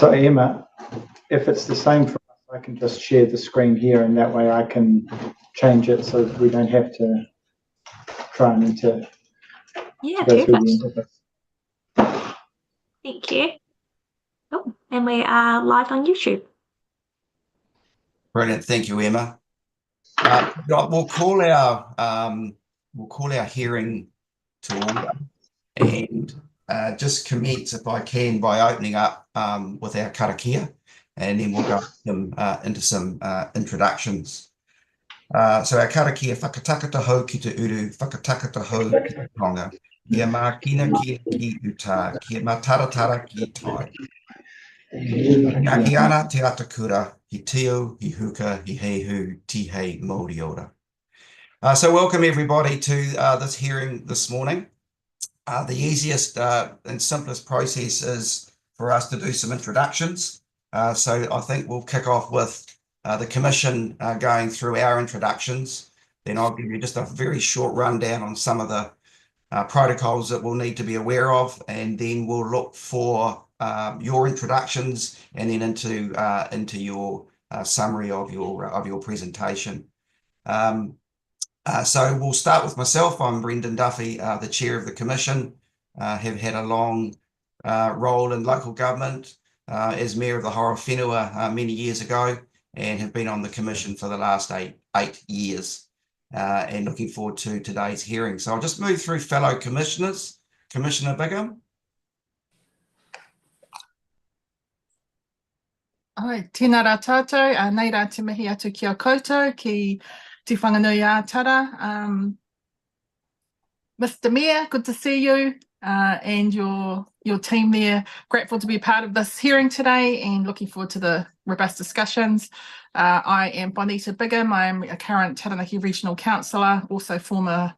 So Emma, if it's the same for us, I can just share the screen here, and that way I can change it so we don't have to try and go through the interface. Thank you. Oh, and we are live on YouTube. Brilliant, thank you, Emma. We'll call our hearing to order, and just commence, if I can, by opening up with our karakia, and then we'll go into some introductions. So our karakia, whakatakata hou ki te uru, whakatakata hou ki te tonga, kia mākina kia ki uta, kia mātaratara ki tai. Ngā ana te atakura, hi tio, hi huka, hi heihu, ti hei Māori ora. So welcome everybody to this hearing this morning. The easiest and simplest process is for us to do some introductions. So I think we'll kick off with the Commission going through our introductions. Then I'll give you just a very short rundown on some of the protocols that we'll need to be aware of, and then we'll look for your introductions and then into your summary of your presentation. So we'll start with myself. I'm Brendan Duffy, the Chair of the Commission. Have had a long role in local government as Mayor of the Horowhenua many years ago, and have been on the Commission for the last eight years, and looking forward to today's hearing. So I'll just move through fellow commissioners. Commissioner Bigham. Oi, tēnā rā tātou, nei rā te mihi atu ki a koutou, ki te whanganui ātara. Mr. Mayor, good to see you and your team there. Grateful to be a part of this hearing today and looking forward to the robust discussions. I am Bonita Bigham. I'm a current Taranaki Regional Councillor, also former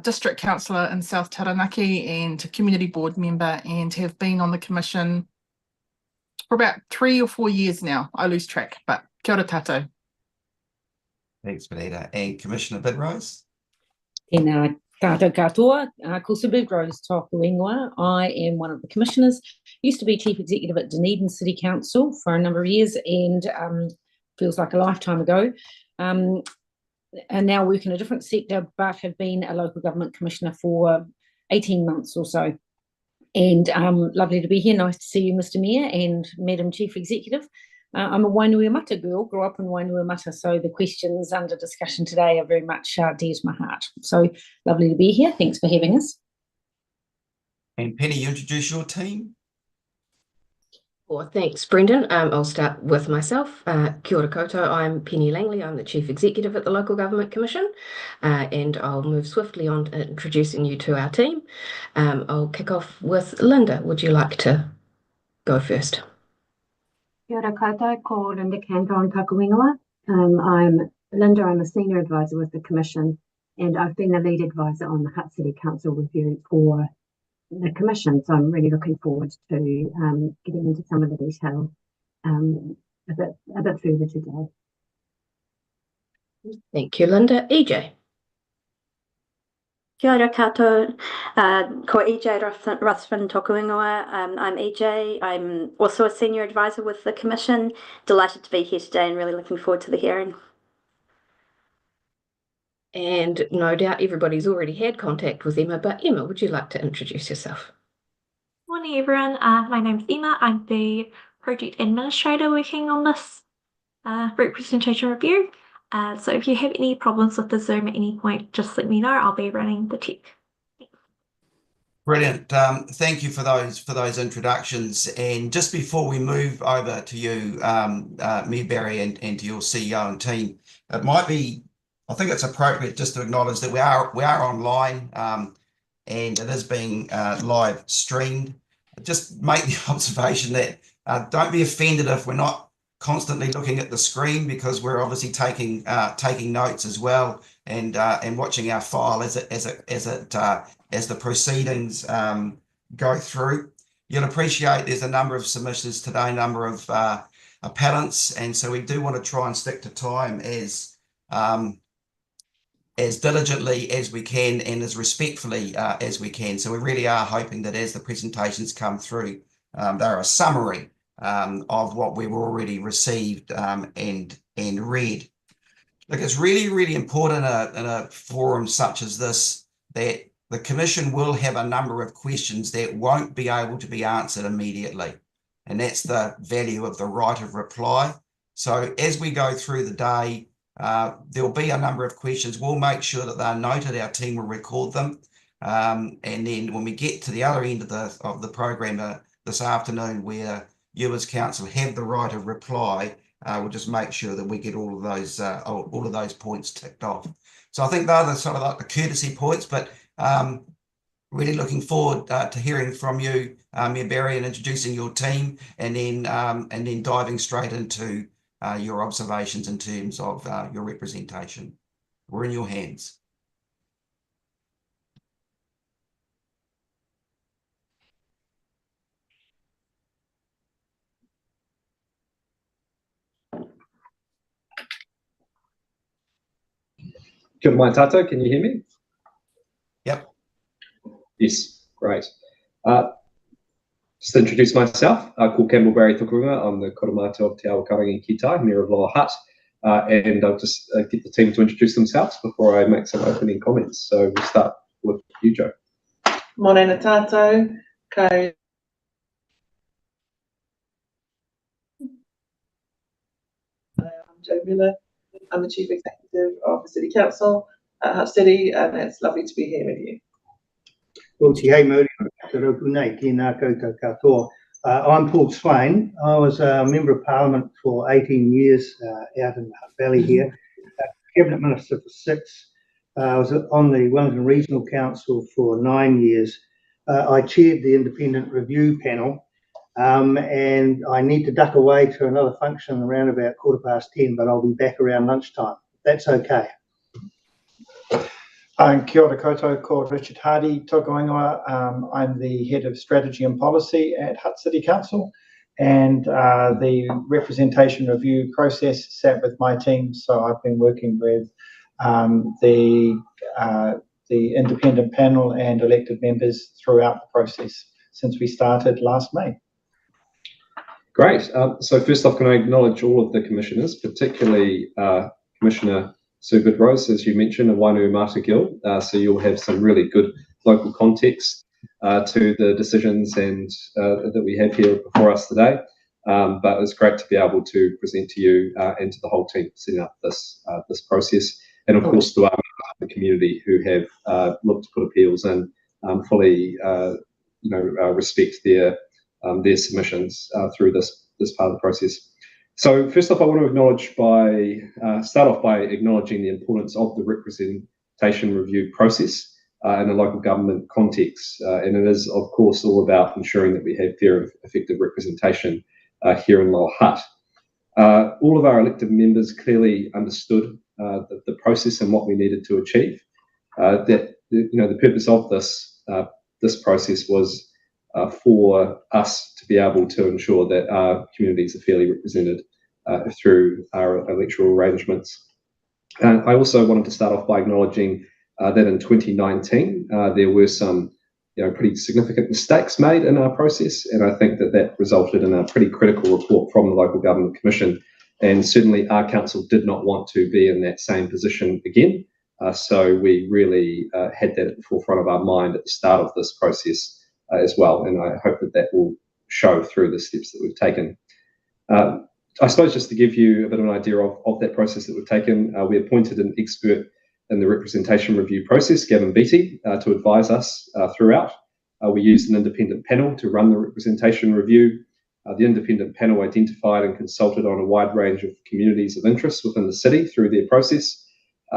District Councillor in South Taranaki and a Community Board member, and have been on the Commission for about 3 or 4 years now. I lose track, but kia ora tātou. Thanks, Bonita. And Commissioner Bidrose. Tēnā tātou katoa, ko se Bidrose tōku ingoa. I am one of the commissioners. Used to be Chief Executive at Dunedin City Council for a number of years, and feels like a lifetime ago. And now work in a different sector, but have been a local government commissioner for 18 months or so. And lovely to be here. Nice to see you, Mr. Mayor and Madam Chief Executive. I'm a Wainuiomata girl, grew up in Wainuiomata, so the questions under discussion today are very much dear to my heart. So lovely to be here. Thanks for having us. And Penny, you introduce your team. Well, thanks, Brendan. I'll start with myself. Kia ora koutou. I'm Penny Langley. I'm the Chief Executive at the Local Government Commission, and I'll move swiftly on to introducing you to our team. I'll kick off with Linda. Would you like to go first? Kia ora koutou, ko Linda Canton taku ingoa. I'm Linda. I'm a Senior Advisor with the Commission, and I've been the Lead Advisor on the Hutt City Council review for the Commission, so I'm really looking forward to getting into some of the detail a bit further today. Thank you, Linda. EJ. Kia ora koutou, ko EJ Ruthven tōku ingoa. I'm EJ. I'm also a Senior Advisor with the Commission. Delighted to be here today and really looking forward to the hearing. And no doubt everybody's already had contact with Emma, but Emma, would you like to introduce yourself? Morning, everyone. My name's Emma. I'm the Project Administrator working on this representation review. So if you have any problems with the Zoom at any point, just let me know. I'll be running the tech. Brilliant. Thank you for those introductions. And just before we move over to you, Mayor Barry, and to your CEO and team, it might be, I think it's appropriate just to acknowledge that we are online, and it is being live streamed. Just make the observation that don't be offended if we're not constantly looking at the screen, because we're obviously taking notes as well, and watching our file as the proceedings go through. You'll appreciate there's a number of submissions today, a number of appellants, and so we do want to try and stick to time as diligently as we can and as respectfully as we can. So we really are hoping that as the presentations come through, they're a summary of what we've already received and read. Look, it's really, really important in a forum such as this that the Commission will have a number of questions that won't be able to be answered immediately. And that's the value of the right of reply. So as we go through the day, there'll be a number of questions. We'll make sure that they're noted. Our team will record them. And then when we get to the other end of the program this afternoon, where you as council have the right of reply, we'll just make sure that we get all of those points ticked off. So I think they're the sort of like the courtesy points, but really looking forward to hearing from you, Mayor Barry, and introducing your team, and then diving straight into your observations in terms of your representation. We're in your hands. Kia ora mai tātou, can you hear me? Yep. Yes, great. Just to introduce myself, ko Campbell Barry Tukurunga. I'm the Koromata of Te Awakarangi ki Tai, Mayor of Lower Hutt, and I'll just get the team to introduce themselves before I make some opening comments. So we'll start with you, Joe. Morena tātou, kai I'm Joe Miller. I'm the Chief Executive of the City Council at Hutt City, and it's lovely to be here with you. I'm Paul Swain. I was a Member of Parliament for 18 years out in the Hutt Valley here, Cabinet Minister for 6. I was on the Wellington Regional Council for 9 years. I chaired the Independent Review Panel, and I need to duck away to another function around about 10:15, but I'll be back around lunchtime. That's okay. Kia ora koutou, ko Richard Hardy toka ingoa. I'm the Head of Strategy and Policy at Hutt City Council, and the representation review process sat with my team, so I've been working with the independent panel and elected members throughout the process since we started last May. Great. So first off, can I acknowledge all of the commissioners, particularly Commissioner Sue Goodrose, as you mentioned, and Wainui Mata-Gill. So you'll have some really good local context to the decisions and that we have here before us today. But it's great to be able to present to you and to the whole team setting up this process, and of course to our the community who have looked to put appeals in, fully respect their submissions through this part of the process. So first off, I want to start off by acknowledging the importance of the representation review process in a local government context, and it is of course all about ensuring that we have fair and effective representation here in Lower Hutt. All of our elected members clearly understood the process and what we needed to achieve. The purpose of this process was for us to be able to ensure that our communities are fairly represented through our electoral arrangements. I also wanted to start off by acknowledging that in 2019 there were some pretty significant mistakes made in our process, and I think that resulted in a pretty critical report from the Local Government Commission, and certainly our council did not want to be in that same position again. So we really had that at the forefront of our mind at the start of this process as well, and I hope that will show through the steps that we've taken. I suppose just to give you a bit of an idea of that process that we've taken, we appointed an expert in the representation review process, Gavin Beattie, to advise us throughout. We used an independent panel to run the representation review. The independent panel identified and consulted on a wide range of communities of interest within the city through their process.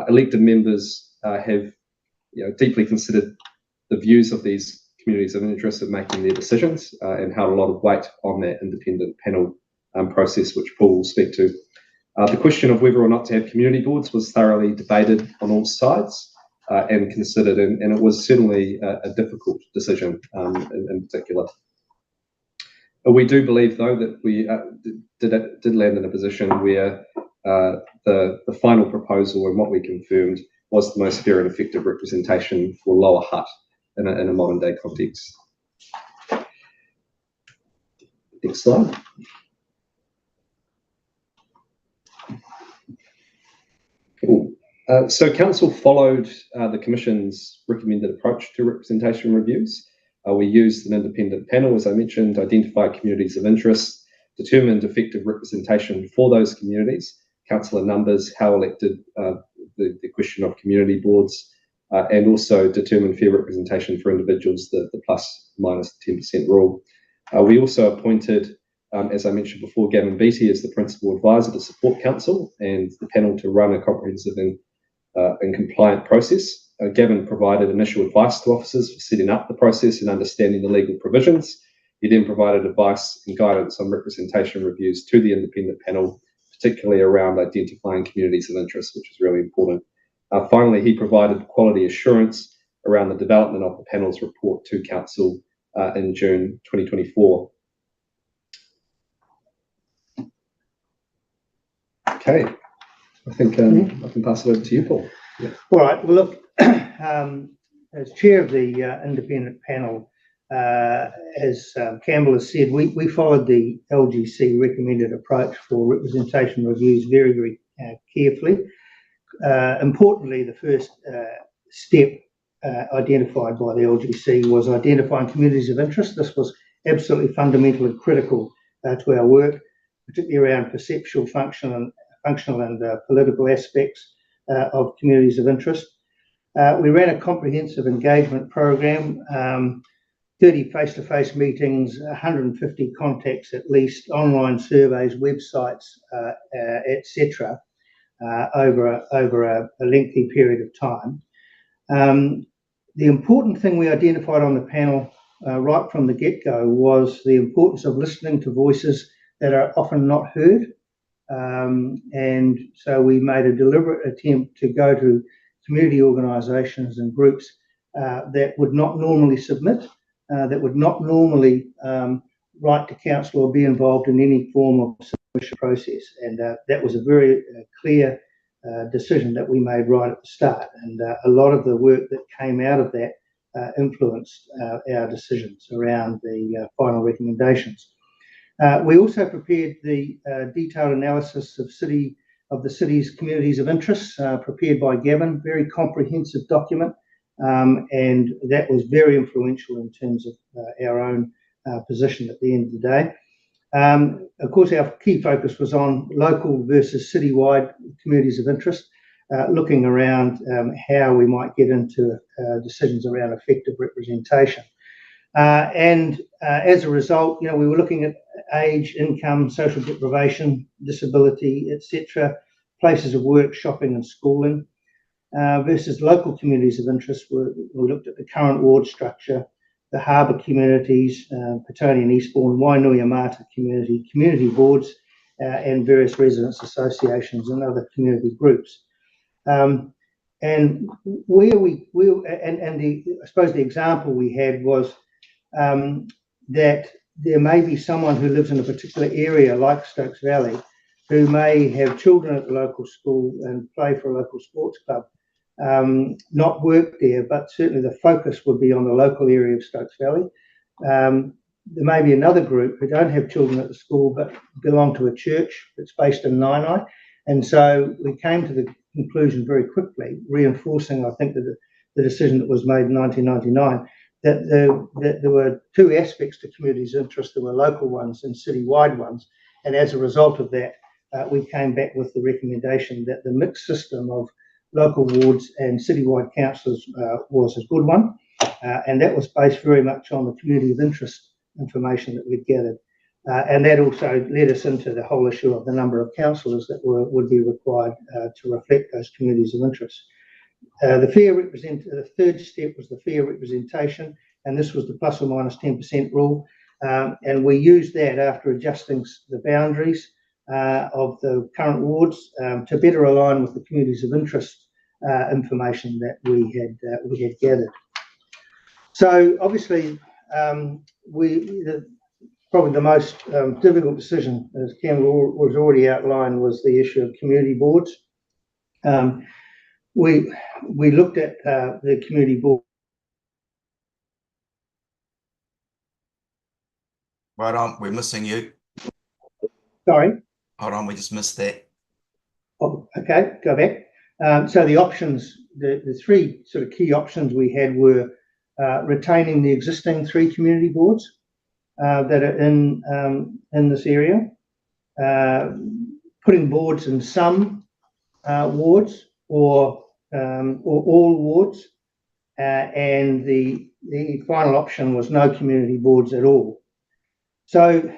Elected members have deeply considered the views of these communities of interest in making their decisions and held a lot of weight on that independent panel process, which Paul will speak to. The question of whether or not to have community boards was thoroughly debated on all sides and considered, and it was certainly a difficult decision in particular. We do believe, though, that we did land in a position where the final proposal and what we confirmed was the most fair and effective representation for Lower Hutt in a modern day context. Next slide. Cool. So Council followed the Commission's recommended approach to representation reviews. We used an independent panel, as I mentioned, identified communities of interest, determined effective representation for those communities, councillor numbers, how elected, the question of community boards, and also determined fair representation for individuals, the plus minus 10% rule. We also appointed, as I mentioned before, Gavin Beattie as the principal advisor to support council and the panel to run a comprehensive and compliant process. Gavin provided initial advice to officers for setting up the process and understanding the legal provisions. He then provided advice and guidance on representation reviews to the independent panel, particularly around identifying communities of interest, which is really important. Finally, he provided quality assurance around the development of the panel's report to council in June 2024. Okay, I think I can pass it over to you, Paul. Yeah. All right. Well, look, as chair of the independent panel, as Campbell has said, we followed the LGC recommended approach for representation reviews very, very carefully. Importantly, the first step identified by the LGC was identifying communities of interest. This was absolutely fundamental and critical to our work, particularly around perceptual, functional and political aspects of communities of interest. We ran a comprehensive engagement program, 30 face-to-face meetings, 150 contacts at least, online surveys, websites, etc., over a lengthy period of time. The important thing we identified on the panel right from the get-go was the importance of listening to voices that are often not heard. And so we made a deliberate attempt to go to community organisations and groups that would not normally submit, that would not normally write to council or be involved in any form of submission process. And that was a very clear decision that we made right at the start. And a lot of the work that came out of that influenced our decisions around the final recommendations. We also prepared the detailed analysis of the city's communities of interest, prepared by Gavin, very comprehensive document, and that was very influential in terms of our own position at the end of the day. Of course, our key focus was on local versus citywide communities of interest, looking around how we might get into decisions around effective representation. As a result, we were looking at age, income, social deprivation, disability, etc., places of work, shopping and schooling, versus local communities of interest. We looked at the current ward structure, the harbour communities, Petone and Eastbourne, Wainuiamata community boards, and various residents associations and other community groups. And I suppose the example we had was that there may be someone who lives in a particular area like Stokes Valley who may have children at the local school and play for a local sports club, not work there, but certainly the focus would be on the local area of Stokes Valley. There may be another group who don't have children at the school but belong to a church that's based in Nainai. And so we came to the conclusion very quickly, reinforcing, I think, the decision that was made in 1999, that there were two aspects to communities' interest. There were local ones and citywide ones. And as a result of that, we came back with the recommendation that the mixed system of local wards and citywide councils was a good one. And that was based very much on the community of interest information that we'd gathered. And that also led us into the whole issue of the number of councillors that would be required to reflect those communities of interest. The third step was the fair representation, and this was the plus or minus 10% rule. And we used that after adjusting the boundaries of the current wards to better align with the communities of interest information that we had gathered. So obviously, probably the most difficult decision, as Campbell was already outlined, was the issue of community boards. We looked at the community board. Hold on, we're missing you. Sorry. Hold on, we just missed that. Oh, okay, go back. So the options, the three sort of key options we had were retaining the existing 3 community boards that are in this area, putting boards in some wards or all wards, and the final option was no community boards at all. So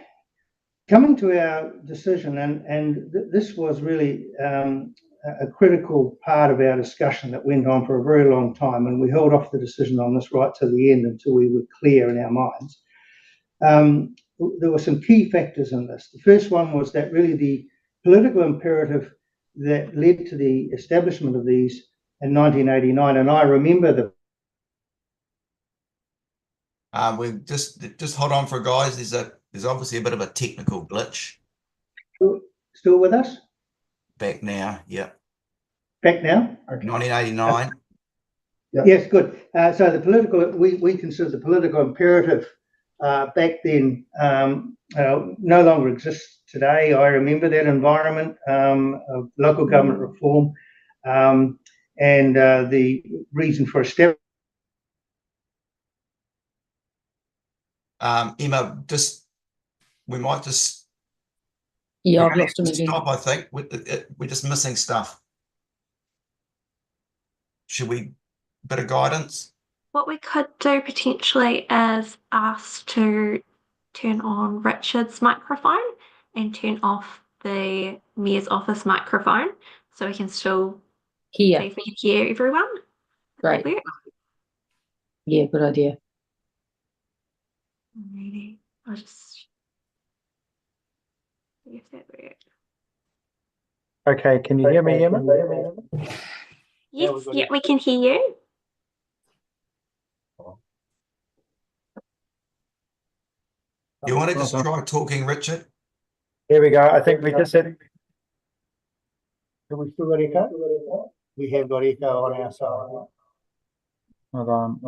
coming to our decision, and this was really a critical part of our discussion that went on for a very long time, and we held off the decision on this right to the end until we were clear in our minds. There were some key factors in this. The first one was that really the political imperative that led to the establishment of these in 1989, and I remember the We just hold on for guys. There's obviously a bit of a technical glitch. Still with us? Back now, yeah. Back now? Okay. 1989. Yep. Yes, good. So the political, we consider the political imperative back then no longer exists today. I remember that environment of local government reform and the reason for establishment. Emma, we might just. Yeah, I've lost him again. Stop, I think. We're just missing stuff. Should we, bit of guidance? What we could do potentially is ask to turn on Richard's microphone and turn off the Mayor's office microphone so we can still see if we can hear everyone. Great. Yeah, good idea. Alrighty. I'll just see if that works. Okay, can you hear me, Emma? Yes, yeah, we can hear you. You want to just try talking, Richard? Here we go. I think we just said. Have we still got echo? We have got echo on our side. Hold on.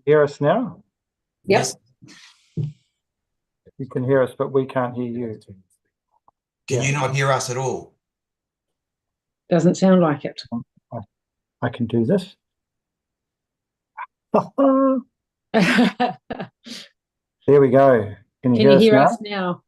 Hear us now? Yes. You can hear us, but we can't hear you. Can you not hear us at all? Doesn't sound like it. I can do this. There we go. Can you hear us now?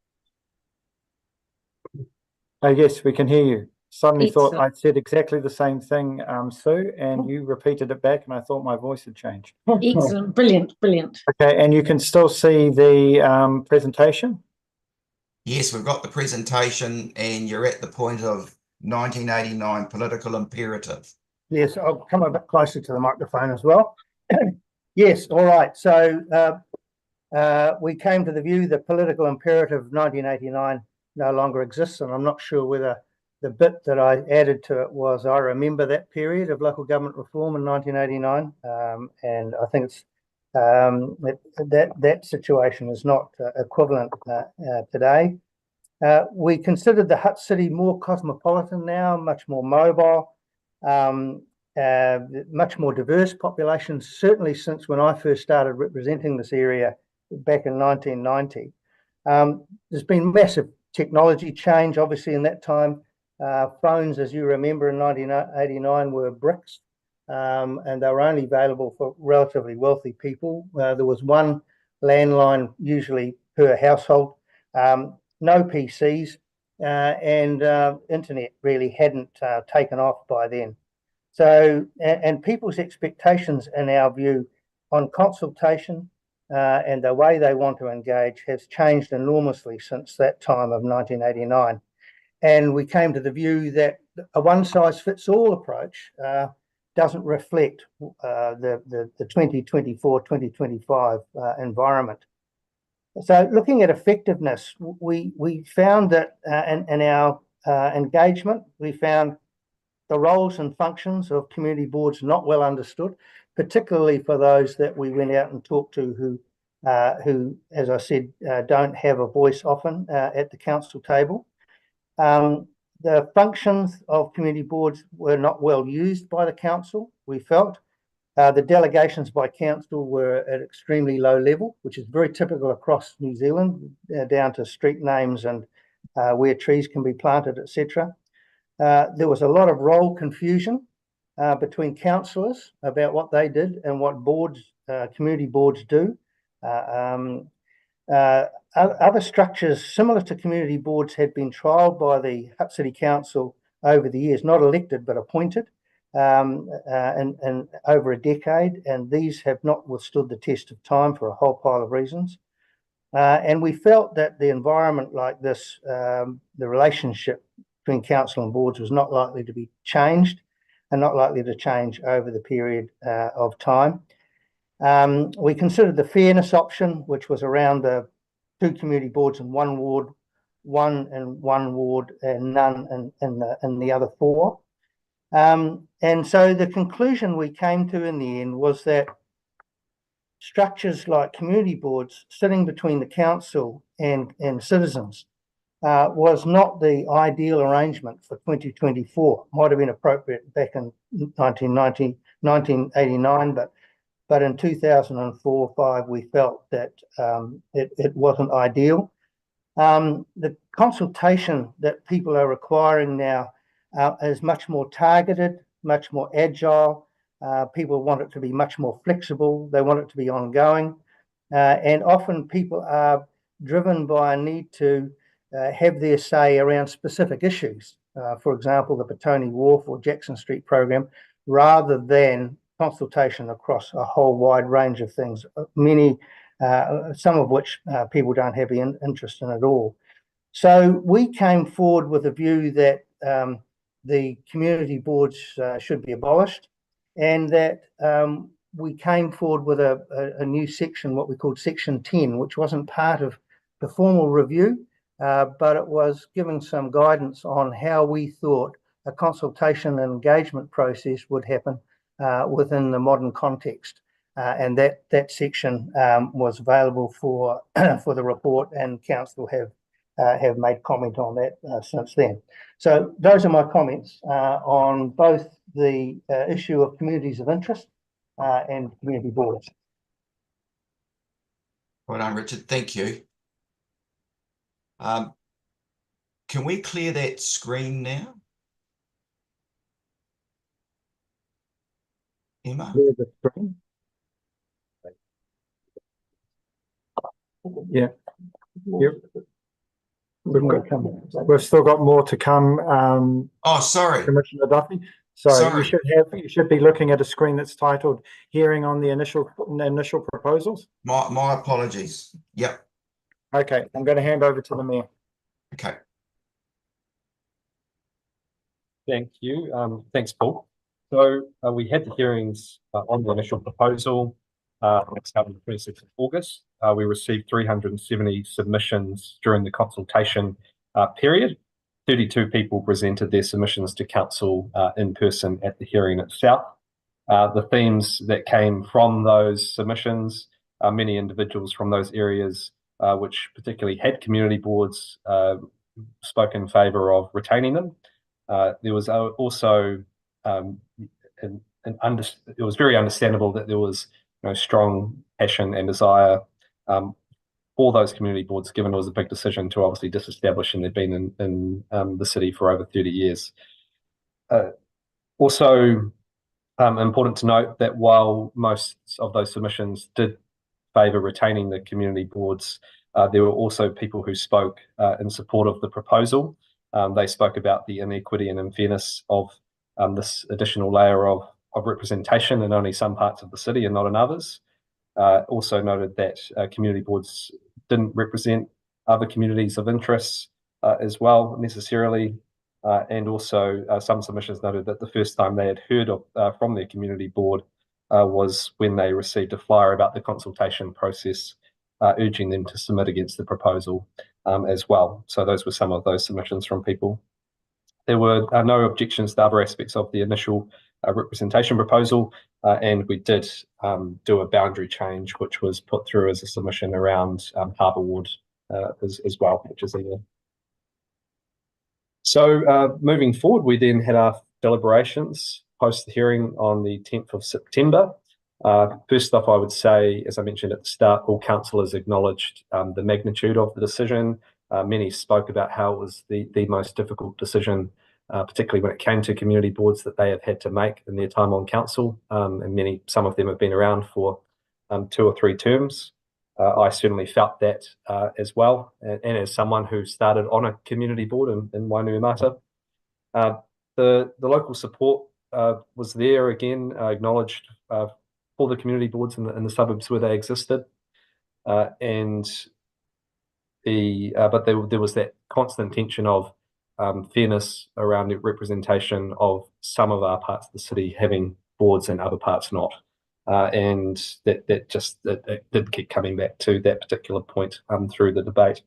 Oh, yes, we can hear you. Suddenly Excellent. thought I said exactly the same thing, Sue, and you repeated it back, and I thought my voice had changed. Excellent. Brilliant. Okay, and you can still see the presentation? Yes, we've got the presentation, and you're at the point of 1989 political imperative. Yes, I'll come a bit closer to the microphone as well. Yes, all right. So we came to the view that political imperative of 1989 no longer exists, and I'm not sure whether the bit that I added to it was I remember that period of local government reform in 1989, and I think it's that situation is not equivalent today. We considered the Hutt city more cosmopolitan now, much more mobile, much more diverse population, certainly since when I first started representing this area back in 1990. There's been massive technology change, obviously, in that time. Phones, as you remember, in 1989 were bricks, and they were only available for relatively wealthy people. There was one landline usually per household, no PCs, and internet really hadn't taken off by then. So, and people's expectations, in our view, on consultation and the way they want to engage has changed enormously since that time of 1989. And we came to the view that a one-size-fits-all approach doesn't reflect the 2024-2025 environment. So looking at effectiveness, we found that in our engagement, we found the roles and functions of community boards not well understood, particularly for those that we went out and talked to who, as I said, don't have a voice often at the council table. The functions of community boards were not well used by the council, we felt. The delegations by council were at extremely low level, which is very typical across New Zealand, down to street names and where trees can be planted, etc. There was a lot of role confusion between councillors about what they did and what boards, community boards do. Other structures similar to community boards had been trialled by the Hutt City Council over the years, not elected but appointed, and over a decade, and these have not withstood the test of time for a whole pile of reasons. And we felt that the environment like this, the relationship between council and boards, was not likely to be changed and not likely to change over the period of time. We considered the fairness option, which was around the 2 community boards in one ward, one in one ward and none in the other 4. And so the conclusion we came to in the end was that structures like community boards sitting between the council and citizens was not the ideal arrangement for 2024. Might have been appropriate back in 1989, but in 2004-05 we felt that it wasn't ideal. The consultation that people are requiring now is much more targeted, much more agile. People want it to be much more flexible. They want it to be ongoing. And often people are driven by a need to have their say around specific issues. For example, the Petone Wharf or Jackson Street program, rather than consultation across a whole wide range of things, some of which people don't have any interest in at all. So we came forward with a view that the community boards should be abolished, and that we came forward with a new section, what we called Section 10, which wasn't part of the formal review, but it was giving some guidance on how we thought a consultation and engagement process would happen within the modern context. And that section was available for the report, and council have made comment on that since then. So those are my comments on both the issue of communities of interest and community boards. Well done, Richard. Thank you. Can we clear that screen now? Emma? Clear the screen. Yeah. Yep. We've still got more to come. Oh, sorry, Commissioner Duffy. Sorry. You should be looking at a screen that's titled "Hearing on the initial proposals." My apologies. Yep. Okay, I'm going to hand over to the Mayor. Okay. Thank you. Thanks, Paul. So we had the hearings on the initial proposal. It started on the 26th of August. We received 370 submissions during the consultation period. 32 people presented their submissions to council in person at the hearing itself. The themes that came from those submissions, many individuals from those areas which particularly had community boards spoke in favour of retaining them. There was also it was very understandable that there was strong passion and desire for those community boards, given it was a big decision to obviously disestablish, and they've been in the city for over 30 years. Also important to note that while most of those submissions did favour retaining the community boards, there were also people who spoke in support of the proposal. They spoke about the inequity and unfairness of this additional layer of representation in only some parts of the city and not in others. Also noted that community boards didn't represent other communities of interest as well necessarily, and also some submissions noted that the first time they had heard of from their community board was when they received a flyer about the consultation process urging them to submit against the proposal as well. So those were some of those submissions from people. there were no objections to other aspects of the initial representation proposal, and we did do a boundary change, which was put through as a submission around Harbour Ward as well, which is in there. So moving forward, we then had our deliberations post the hearing on the 10th of September. First off, I would say, as I mentioned at the start, all councillors acknowledged the magnitude of the decision. Many spoke about how it was the most difficult decision, particularly when it came to community boards that they have had to make in their time on council, and some of them have been around for 2 or 3 terms. I certainly felt that as well, and as someone who started on a community board in Wainuiomata. The local support was there again, acknowledged for the community boards in the suburbs where they existed, but there was that constant tension of fairness around the representation of some of our parts of the city having boards and other parts not. And that did keep coming back to that particular point through the debate.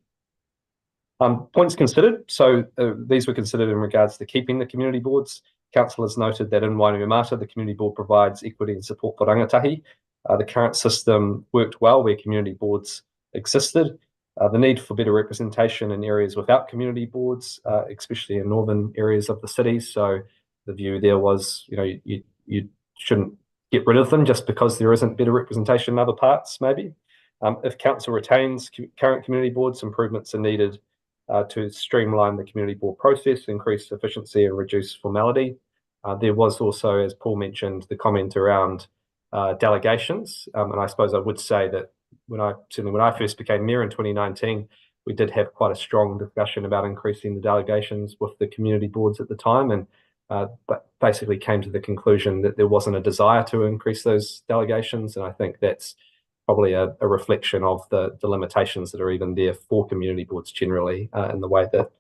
Points considered. So these were considered in regards to keeping the community boards. Councillors noted that in Wainuiomata, the community board provides equity and support for rangatahi. The current system worked well where community boards existed. The need for better representation in areas without community boards, especially in northern areas of the city. So the view there was, you shouldn't get rid of them just because there isn't better representation in other parts, maybe. If council retains current community boards, improvements are needed to streamline the community board process, increase efficiency and reduce formality. There was also, as Paul mentioned, the comment around delegations. And I suppose I would say that when I first became mayor in 2019, we did have quite a strong discussion about increasing the delegations with the community boards at the time, and but basically came to the conclusion that there wasn't a desire to increase those delegations. And I think that's probably a reflection of the limitations that are even there for community boards generally in the way that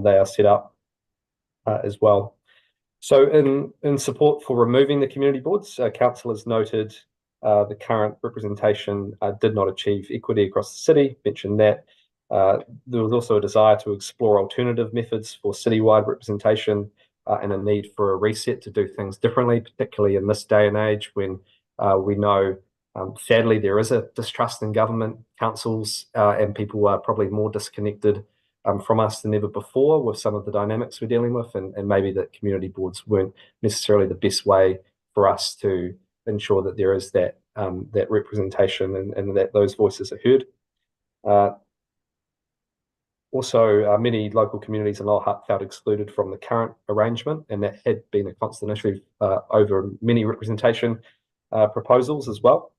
they are set up as well. So in support for removing the community boards, councillors noted the current representation did not achieve equity across the city, mentioned that. There was also a desire to explore alternative methods for citywide representation and a need for a reset to do things differently, particularly in this day and age when we know, sadly, there is a distrust in government, councils, and people are probably more disconnected from us than ever before with some of the dynamics we're dealing with, and maybe that community boards weren't necessarily the best way for us to ensure that there is that representation and that those voices are heard. Also, many local communities in Lower Hutt felt excluded from the current arrangement, and that had been a constant issue over many representation proposals as well.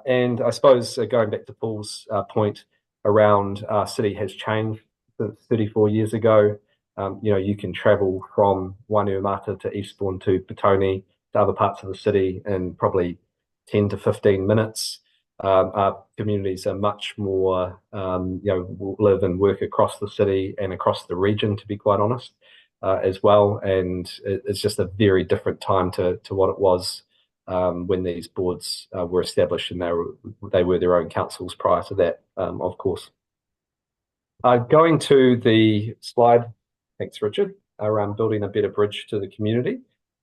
And I suppose going back to Paul's point around our city has changed since 34 years ago. You can travel from Wainuiomata to Eastbourne to Petone to other parts of the city in probably 10 to 15 minutes. Our communities are much more, live and work across the city and across the region, to be quite honest, as well. And it's just a very different time to what it was when these boards were established, and they were their own councils prior to that, of course. Going to the slide, thanks Richard, around building a better bridge to the community.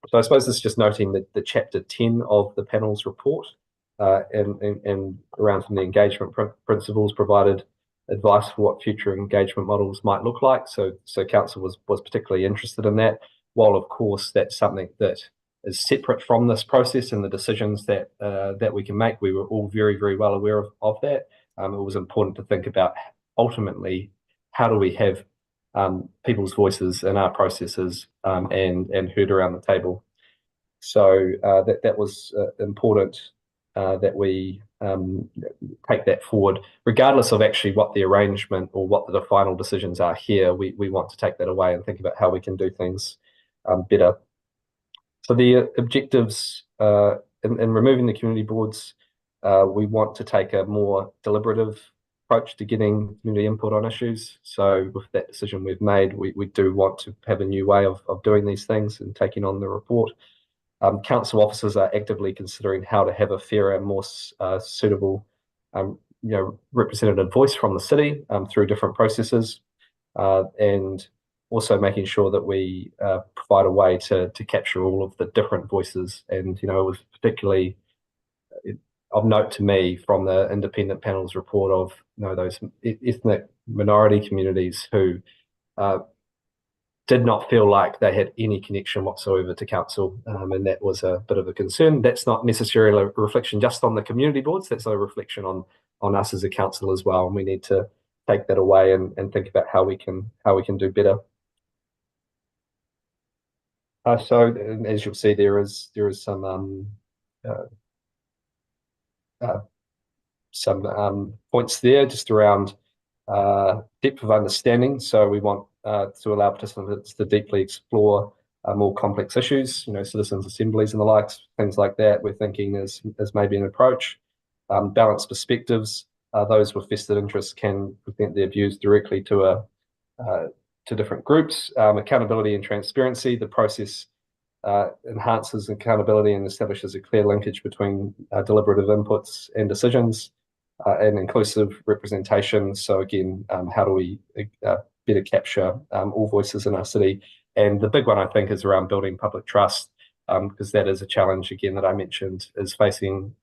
So I suppose this is just noting that the chapter 10 of the panel's report and around from the engagement principles provided advice for what future engagement models might look like. So council was particularly interested in that, while of course that's something that is separate from this process and the decisions that we can make. We were all very, very well aware of that. It was important to think about ultimately how do we have people's voices in our processes and heard around the table. So that was important that we take that forward, regardless of actually what the arrangement or what the final decisions are here. We want to take that away and think about how we can do things better. So the objectives in removing the community boards, we want to take a more deliberative approach to getting community input on issues. So with that decision we've made, we do want to have a new way of doing these things and taking on the report. Council officers are actively considering how to have a fairer and more suitable representative voice from the city through different processes. And also making sure that we provide a way to capture all of the different voices. And, it was particularly of note to me from the independent panel's report of, those ethnic minority communities who did not feel like they had any connection whatsoever to council, and that was a bit of a concern. That's not necessarily a reflection just on the community boards, that's a reflection on us as a council as well, and we need to take that away and think about how we can do better. So as you'll see, there is some points there just around depth of understanding. So we want to allow participants to deeply explore more complex issues, citizens' assemblies and the likes, things like that. We're thinking is maybe an approach. Balanced perspectives. Those with vested interests can present their views directly to different groups. Accountability and transparency. The process enhances accountability and establishes a clear linkage between deliberative inputs and decisions. And inclusive representation. So again, how do we better capture all voices in our city? And the big one, I think, is around building public trust, because that is a challenge, again, that I mentioned, is facing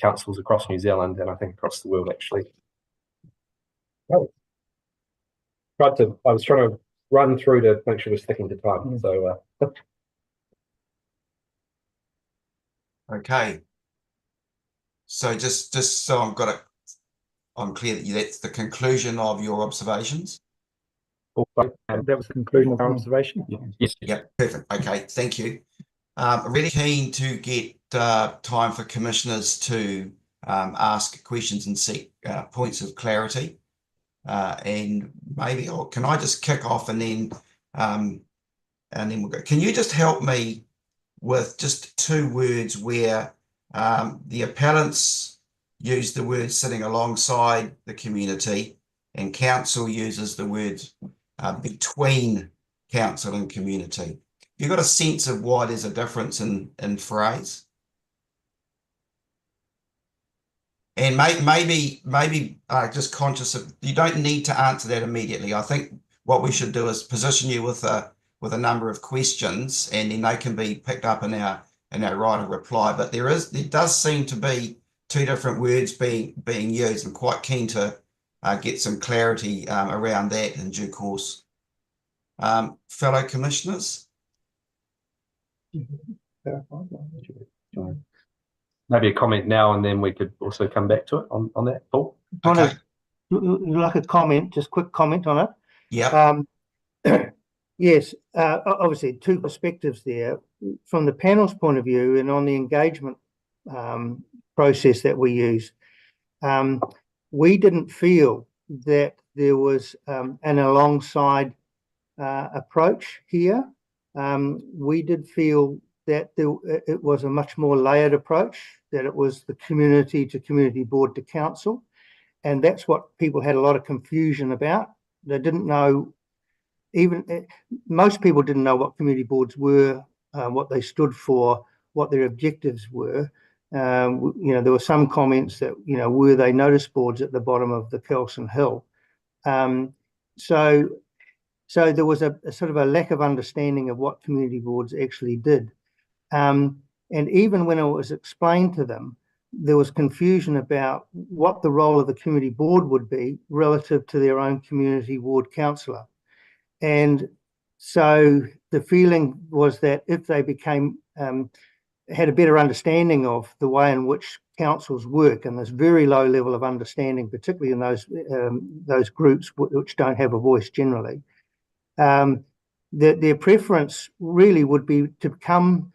councils across New Zealand and I think across the world, actually. Oh. I was trying to run through to make sure we're sticking to time. So, okay. So just so I'm clear that that's the conclusion of your observations. And that was the conclusion of our observation. Yes. Yeah, perfect. Okay, thank you. Really keen to get time for commissioners to ask questions and seek points of clarity. And maybe, can I just kick off and then we'll go. Can you just help me with just 2 words where the appellants use the word sitting alongside the community and council uses the words between council and community? You got a sense of why there's a difference in phrase? And maybe just conscious of, you don't need to answer that immediately. I think what we should do is position you with a number of questions, and then they can be picked up in our right of reply. But there does seem to be 2 different words being used. I'm quite keen to get some clarity around that in due course. Fellow commissioners? Maybe a comment now, and then we could also come back to it on that, Paul. Okay. Like a comment, just quick comment on it. Yeah. Yes, obviously 2 perspectives there. From the panel's point of view and on the engagement process that we use, we didn't feel that there was an alongside approach here. We did feel that it was a much more layered approach, that it was the community to community board to council. And that's what people had a lot of confusion about. They didn't know, most people didn't know what community boards were, what they stood for, what their objectives were. There were some comments that, were they notice boards at the bottom of the Kelson Hill? So there was a sort of a lack of understanding of what community boards actually did. And even when it was explained to them, there was confusion about what the role of the community board would be relative to their own community ward councillor. And so the feeling was that if they had a better understanding of the way in which councils work, and there's very low level of understanding, particularly in those groups which don't have a voice generally, their preference really would be to come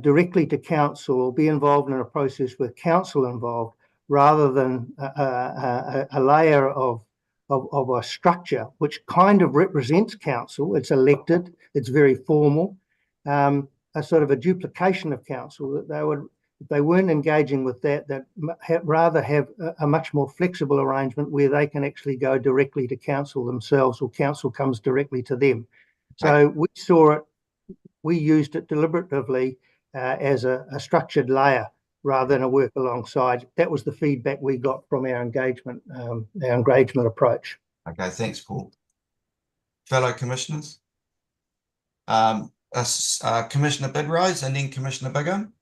directly to council or be involved in a process with council involved, rather than a layer of a structure which kind of represents council. It's elected, it's very formal, a sort of a duplication of council, that they would, if they weren't engaging with that, they'd rather have a much more flexible arrangement where they can actually go directly to council themselves, or council comes directly to them. So we saw it, we used it deliberatively as a structured layer rather than a work alongside. That was the feedback we got from our engagement approach. Okay, thanks, Paul. Fellow commissioners? Commissioner Bidrose and then Commissioner Bigham.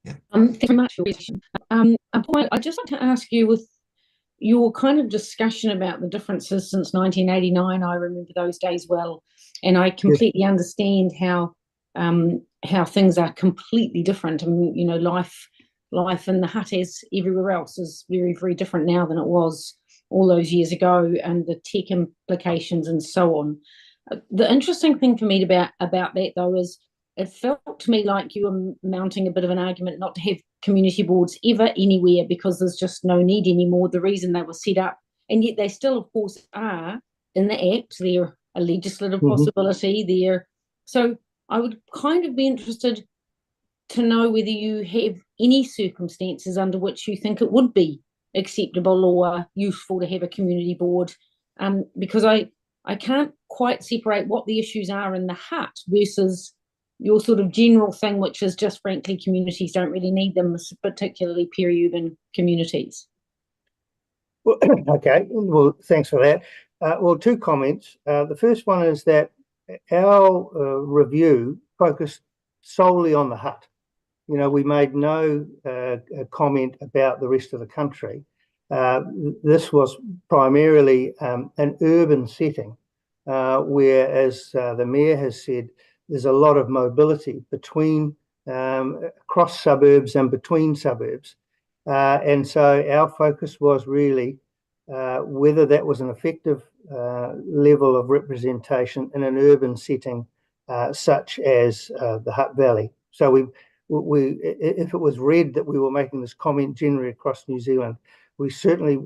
Yeah. Thank you very much for your question. Paul, I'd just like to ask you, with your kind of discussion about the differences since 1989, I remember those days well, and I completely understand how things are completely different. And you know, life in the Hutt, as everywhere else, is very, very different now than it was all those years ago, and the tech implications and so on. The interesting thing for me about that, though, is it felt to me like you were mounting a bit of an argument not to have community boards ever anywhere because there's just no need anymore. The reason they were set up, and yet they still, of course, are in the Act. They're a legislative possibility. So I would kind of be interested to know whether you have any circumstances under which you think it would be acceptable or useful to have a community board, because I can't quite separate what the issues are in the Hutt versus your sort of general thing, which is just frankly communities don't really need them, particularly peri-urban communities. Well, okay, well, thanks for that. Well, two comments. The first one is that our review focused solely on the Hutt. You know, we made no comment about the rest of the country. This was primarily an urban setting, where, as the Mayor has said, there's a lot of mobility between across suburbs and between suburbs. And so our focus was really whether that was an effective level of representation in an urban setting such as the Hutt Valley. So if it was read that we were making this comment generally across New Zealand, we certainly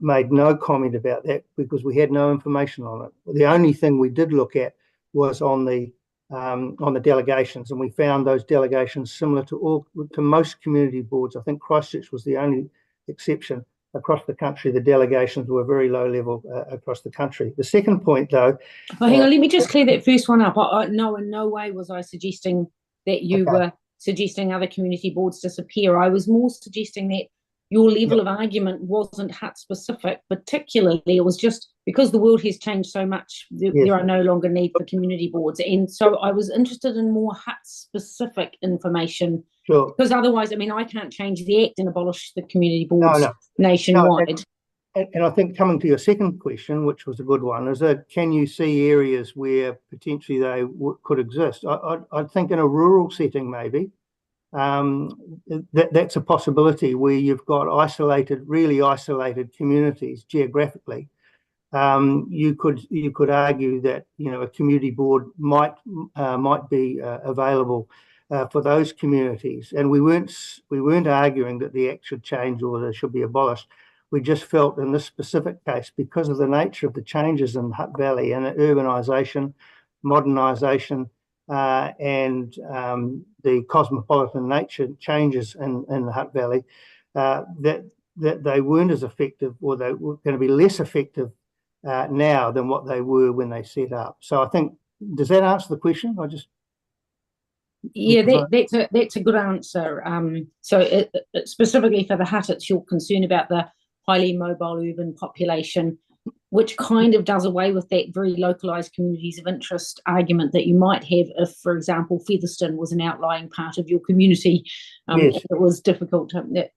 made no comment about that because we had no information on it. The only thing we did look at was on the delegations, and we found those delegations similar to most community boards. I think Christchurch was the only exception. Across the country, the delegations were very low level across the country. The second point, though. Well, hang on, let me just clear that first one up. No, in no way was I suggesting that you were suggesting other community boards disappear. I was more suggesting that your level of argument wasn't Hutt specific, particularly it was just because the world has changed so much, there are no longer need for community boards. And so I was interested in more Hutt specific information. Sure. Because otherwise, I mean, I can't change the Act and abolish the community boards nationwide. And I think coming to your second question, which was a good one, is that can you see areas where potentially they could exist? I think in a rural setting, maybe. That's a possibility where you've got really isolated communities geographically. You could argue that, you know, a community board might be available for those communities, and we weren't arguing that the Act should change or that it should be abolished. We just felt in this specific case, because of the nature of the changes in the Hutt Valley and urbanisation, modernisation, and the cosmopolitan nature changes in the Hutt Valley, that they weren't as effective, or they were going to be less effective now than what they were when they set up. So I think, does that answer the question? That's a good answer. So specifically for the Hutt, it's your concern about the highly mobile urban population, which kind of does away with that very localised communities of interest argument that you might have if, for example, Featherston was an outlying part of your community. It was difficult to,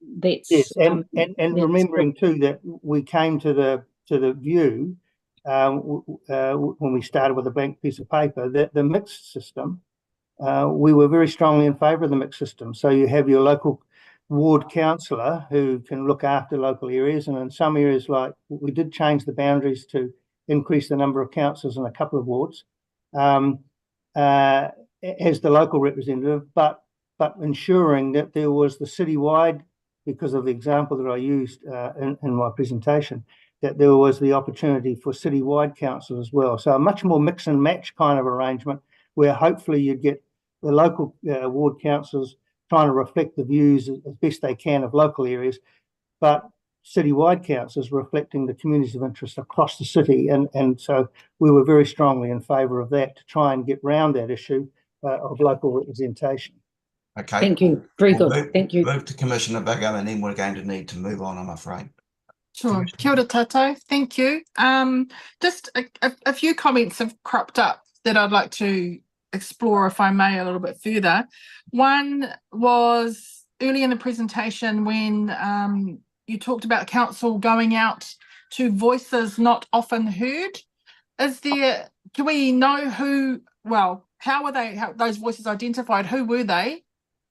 and remembering too that we came to the view when we started with a blank piece of paper that the mixed system, we were very strongly in favour of the mixed system. So you have your local ward councillor who can look after local areas, and in some areas, like we did change the boundaries to increase the number of councillors in a couple of wards as the local representative, but ensuring that there was the citywide, because of the example that I used in my presentation, that there was the opportunity for citywide council as well. So a much more mix and match kind of arrangement where hopefully you'd get the local ward councillors trying to reflect the views as best they can of local areas, but citywide councils reflecting the communities of interest across the city. And so we were very strongly in favour of that to try and get round that issue of local representation. Okay. Thank you. Very good. Thank you. Move to Commissioner Bigham, and then we're going to need to move on, I'm afraid. Sure. Kia ora tātou. Thank you. Just a few comments have cropped up that I'd like to explore, if I may, a little bit further. One was early in the presentation when you talked about council going out to voices not often heard. Can we know how were those voices identified? Who were they?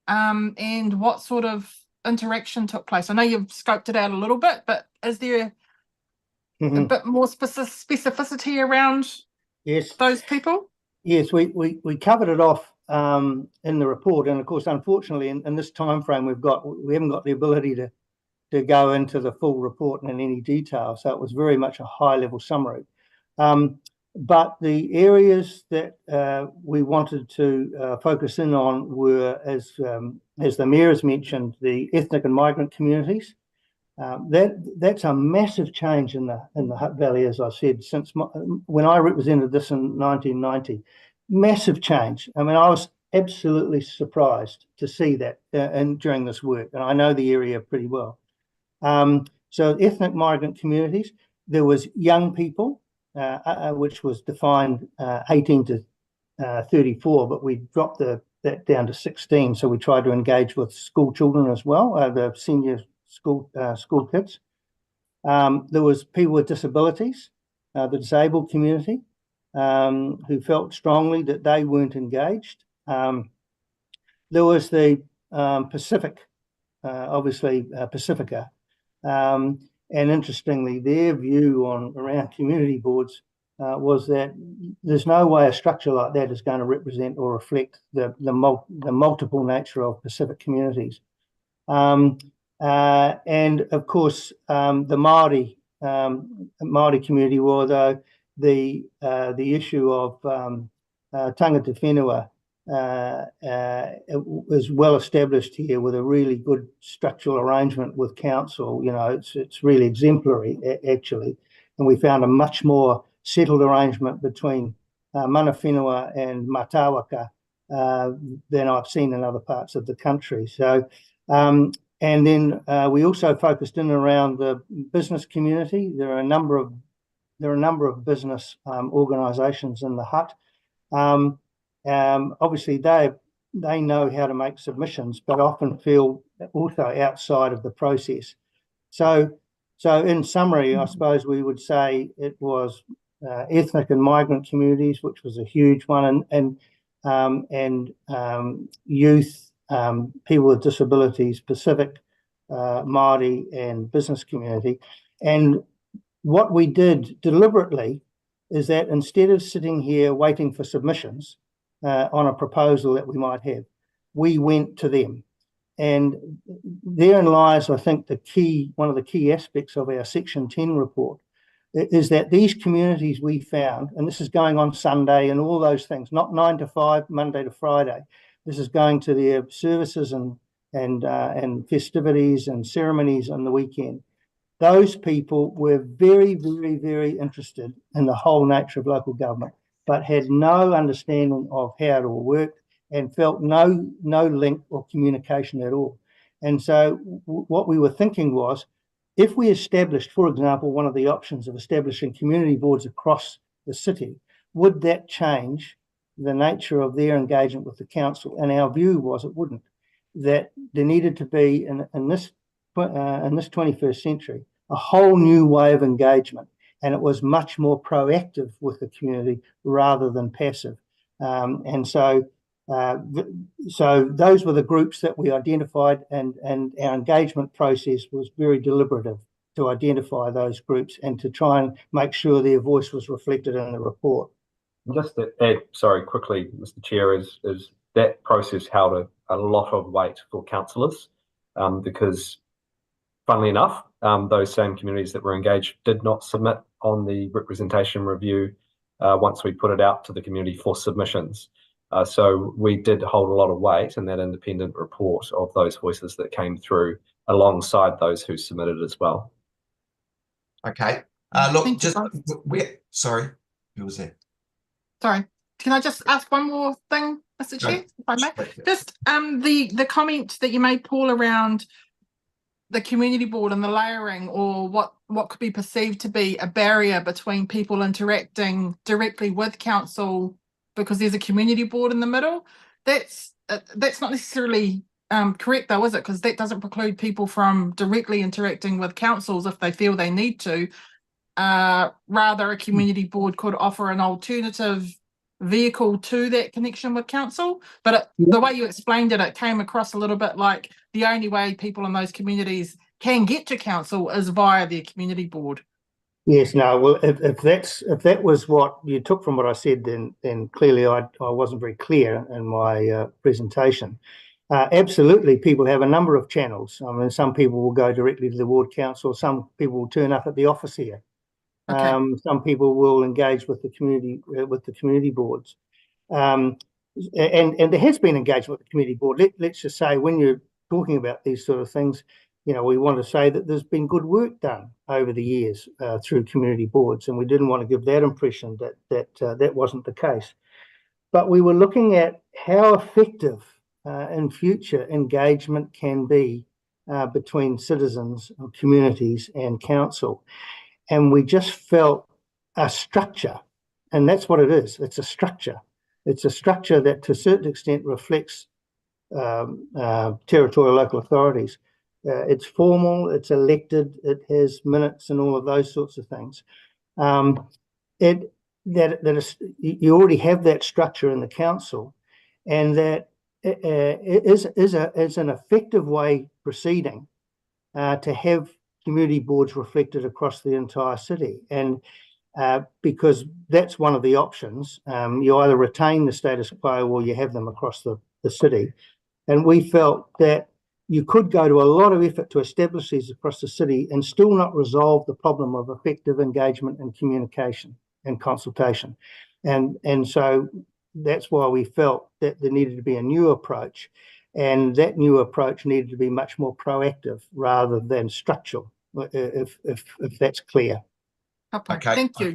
And what sort of interaction took place? I know you've scoped it out a little bit, but is there a bit more specificity around those people? Yes, we covered it off in the report, and of course, unfortunately, in this time frame, we haven't got the ability to go into the full report in any detail. So it was very much a high-level summary. But the areas that we wanted to focus in on were, as the Mayor has mentioned, the ethnic and migrant communities. That's a massive change in the Hutt Valley, as I said, since when I represented this in 1990. Massive change. I mean, I was absolutely surprised to see that during this work, and I know the area pretty well. So ethnic migrant communities, there was young people, which was defined 18 to 34, but we dropped that down to 16. So we tried to engage with school children as well, the senior school kids. There was people with disabilities, the disabled community, who felt strongly that they weren't engaged. There was the Pacific, obviously Pacifica, and interestingly, their view around community boards was that there's no way a structure like that is going to represent or reflect the multiple nature of Pacific communities. And of course, the Māori community, although the issue of tangata whenua is well established here with a really good structural arrangement with council. You know, it's really exemplary actually, and we found a much more settled arrangement between mana whenua and matawaka than I've seen in other parts of the country. So, and then we also focused in around the business community. There are a number of business organisations in the Hutt. Obviously, they know how to make submissions, but often feel also outside of the process. So in summary, I suppose we would say it was ethnic and migrant communities, which was a huge one, and youth, people with disabilities, Pacific, Māori, and business community. And what we did deliberately is that instead of sitting here waiting for submissions on a proposal that we might have, we went to them. And therein lies, I think, one of the key aspects of our Section 10 report, is that these communities we found, and this is going on Sunday and all those things, not 9 to 5, Monday to Friday. This is going to their services and festivities and ceremonies on the weekend. Those people were very, very, very interested in the whole nature of local government, but had no understanding of how it all worked and felt no link or communication at all. And so what we were thinking was, if we established, for example, one of the options of establishing community boards across the city, would that change the nature of their engagement with the council? And our view was it wouldn't. That there needed to be, in this 21st century, a whole new way of engagement, and it was much more proactive with the community rather than passive. And so those were the groups that we identified, and our engagement process was very deliberative to identify those groups and to try and make sure their voice was reflected in the report. Just to add, sorry, quickly, Mr. Chair, is that process held a lot of weight for councillors, because funnily enough, those same communities that were engaged did not submit on the representation review once we put it out to the community for submissions. So we did hold a lot of weight in that independent report of those voices that came through alongside those who submitted as well. Okay. Look, sorry, who was that? Sorry, can I just ask one more thing, Mr. Chair, if I may? Just the comment that you made, Paul, around the community board and the layering, or what could be perceived to be a barrier between people interacting directly with council because there's a community board in the middle. That's not necessarily correct though, is it? Because that doesn't preclude people from directly interacting with councils if they feel they need to. Rather, a community board could offer an alternative vehicle to that connection with council. But the way you explained it, it came across a little bit like the only way people in those communities can get to council is via their community board. Yes, no, well, if that was what you took from what I said, then clearly I wasn't very clear in my presentation. Absolutely, people have a number of channels. I mean, some people will go directly to the ward council, some people will turn up at the office here. Okay. Some people will engage with the community boards, and there has been engagement with the community board. Let's just say when you're talking about these sort of things, you know, we want to say that there's been good work done over the years through community boards, and we didn't want to give that impression that wasn't the case. But we were looking at how effective in future engagement can be between citizens, communities, and council. And we just felt a structure, and that's what it is. It's a structure. It's a structure that to a certain extent reflects territorial local authorities. It's formal, it's elected, it has minutes and all of those sorts of things. You already have that structure in the council, and that is an effective way proceeding to have community boards reflected across the entire city. And because that's one of the options, you either retain the status quo or you have them across the city. And we felt that you could go to a lot of effort to establish these across the city and still not resolve the problem of effective engagement and communication and consultation. And so that's why we felt that there needed to be a new approach, and that new approach needed to be much more proactive rather than structural, if that's clear. Okay, thank you.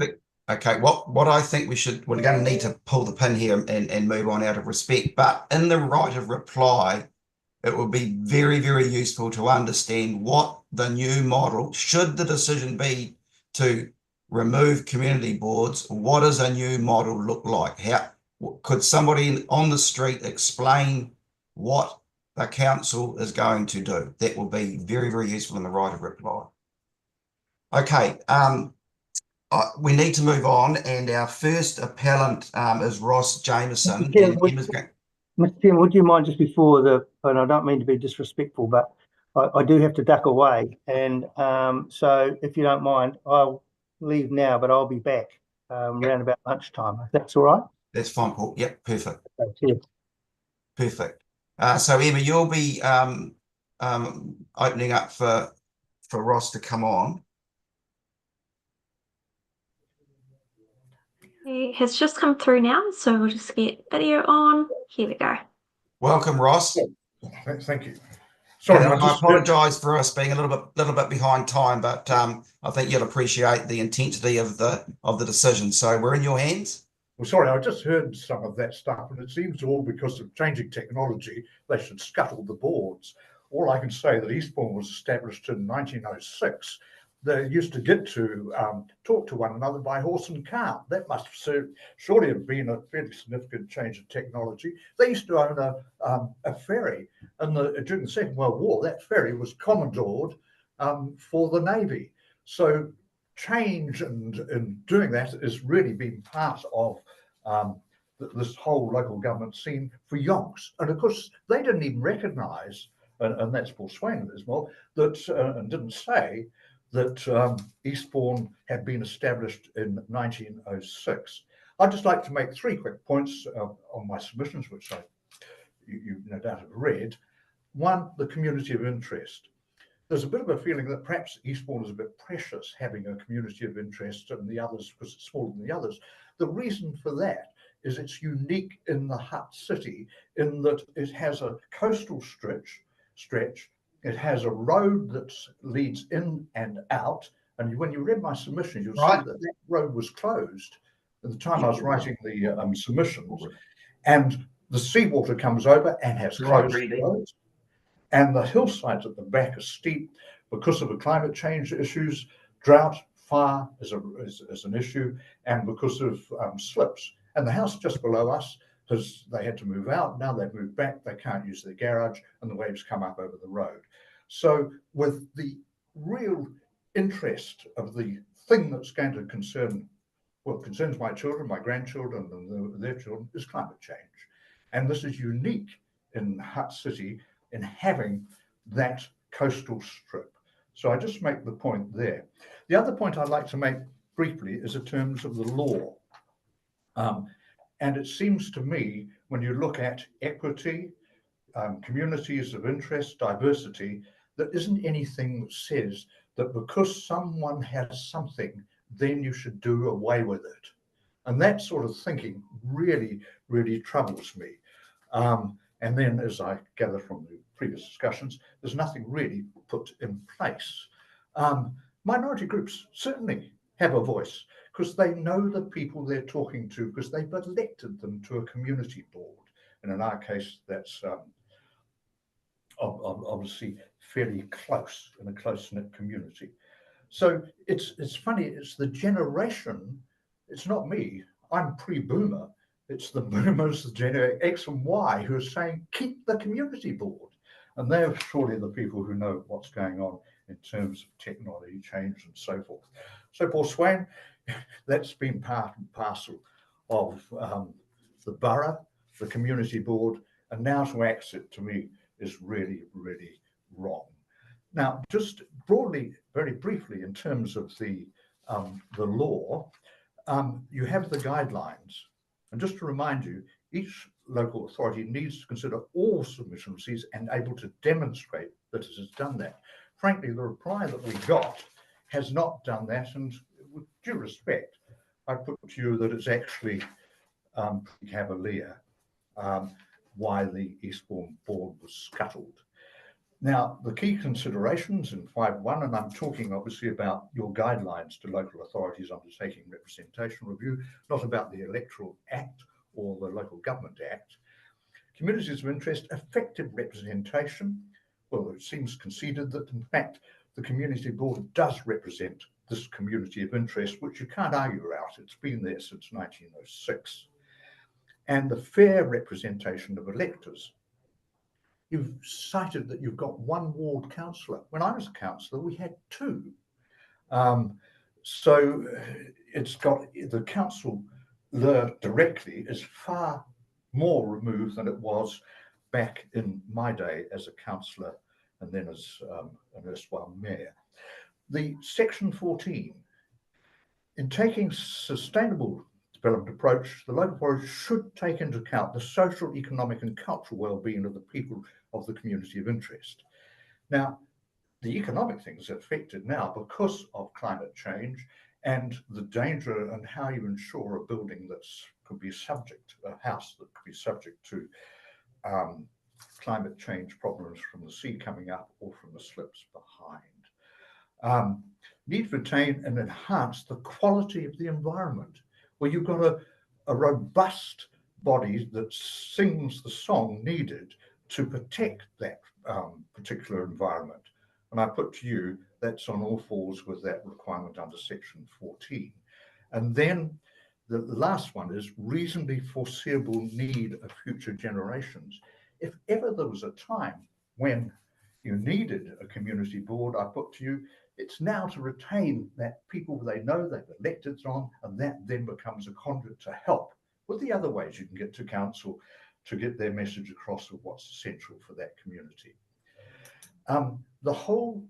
What I think we're going to need to pull the pin here and move on out of respect, but in the right of reply, it will be very, very useful to understand what the new model, should the decision be to remove community boards, what does a new model look like? How could somebody on the street explain what the council is going to do? That will be very, very useful in the right of reply. Okay, we need to move on, and our first appellant is Ross Jameson. Mr. Chairman, would you mind just before and I don't mean to be disrespectful, but I do have to duck away. And so if you don't mind, I'll leave now, but I'll be back around about lunchtime. If that's all right? That's fine, Paul. Yep, perfect. Okay, perfect. So Emma, you'll be opening up for Ross to come on. It has just come through now, so we'll just get video on. Here we go. Welcome, Ross. Thank you. Sorry, I apologise for us being a little bit behind time, but I think you'll appreciate the intensity of the decision. So we're in your hands. Well, sorry, I just heard some of that stuff, and it seems all because of changing technology, they should scuttle the boards. All I can say that Eastbourne was established in 1906. They used to get to talk to one another by horse and cart. That must surely have been a fairly significant change of technology. They used to own a ferry, and during the Second World War, that ferry was commandeered for the Navy. So change and doing that has really been part of this whole local government scene for yonks. And of course, they didn't even recognise, and that's Paul Swain as well, that and didn't say that Eastbourne had been established in 1906. I'd just like to make 3 quick points on my submissions, which you no doubt have read. One, the community of interest. There's a bit of a feeling that perhaps Eastbourne is a bit precious having a community of interest and the others because it's smaller than the others. The reason for that is it's unique in the Hutt city in that it has a coastal stretch. It has a road that leads in and out. And when you read my submissions, you'll see that that road was closed at the time I was writing the submissions. And the seawater comes over and has closed roads. And the hillsides at the back are steep because of the climate change issues, drought, fire is an issue, and because of slips. And the house just below us, because they had to move out, now they've moved back, they can't use their garage, and the waves come up over the road. So with the real interest of the thing that's going to concern, what concerns my children, my grandchildren, and their children, is climate change. And this is unique in Hutt City in having that coastal strip. So I just make the point there. The other point I'd like to make briefly is in terms of the law. And it seems to me, when you look at equity, communities of interest, diversity, there isn't anything that says that because someone has something, then you should do away with it. And that sort of thinking really, really troubles me. And then, as I gather from the previous discussions, there's nothing really put in place. Minority groups certainly have a voice because they know the people they're talking to, because they've elected them to a community board. And in our case, that's obviously fairly close, in a close-knit community. So it's funny, it's the generation, it's not me, I'm pre-boomer, it's the boomers, the Gen X and Y, who are saying, keep the community board. And they're surely the people who know what's going on in terms of technology change and so forth. So Paul Swain, that's been part and parcel of the borough, the community board, and now to axe it, to me, is really, really wrong. Now, just broadly, very briefly, in terms of the law, you have the guidelines. And just to remind you, each local authority needs to consider all submission receipts and able to demonstrate that it has done that. Frankly, the reply that we got has not done that, and with due respect, I put to you that it's actually cavalier why the Eastbourne board was scuttled. Now, the key considerations in 5.1, and I'm talking obviously about your guidelines to local authorities undertaking representation review, not about the Electoral Act or the Local Government Act. Communities of interest, effective representation. Well, it seems conceded that, in fact, the community board does represent this community of interest, which you can't argue out. It's been there since 1906. And the fair representation of electors. You've cited that you've got one ward councillor. When I was a councillor, we had two. So it's got, the council directly is far more removed than it was back in my day as a councillor and then as an erstwhile mayor. The section 14, in taking sustainable development approach, the local authority should take into account the social, economic and cultural well-being of the people of the community of interest. Now, the economic things are affected now because of climate change and the danger and how you ensure a building that could be subject, a house that could be subject to climate change problems from the sea coming up or from the slips behind. Need to retain and enhance the quality of the environment, where you've got a robust body that sings the song needed to protect that particular environment. And I put to you, that's on all fours with that requirement under section 14. And then the last one is reasonably foreseeable need of future generations. If ever there was a time when you needed a community board, I put to you, it's now to retain that people they know they've elected on, and that then becomes a conduit to help with the other ways you can get to council to get their message across of what's essential for that community. The whole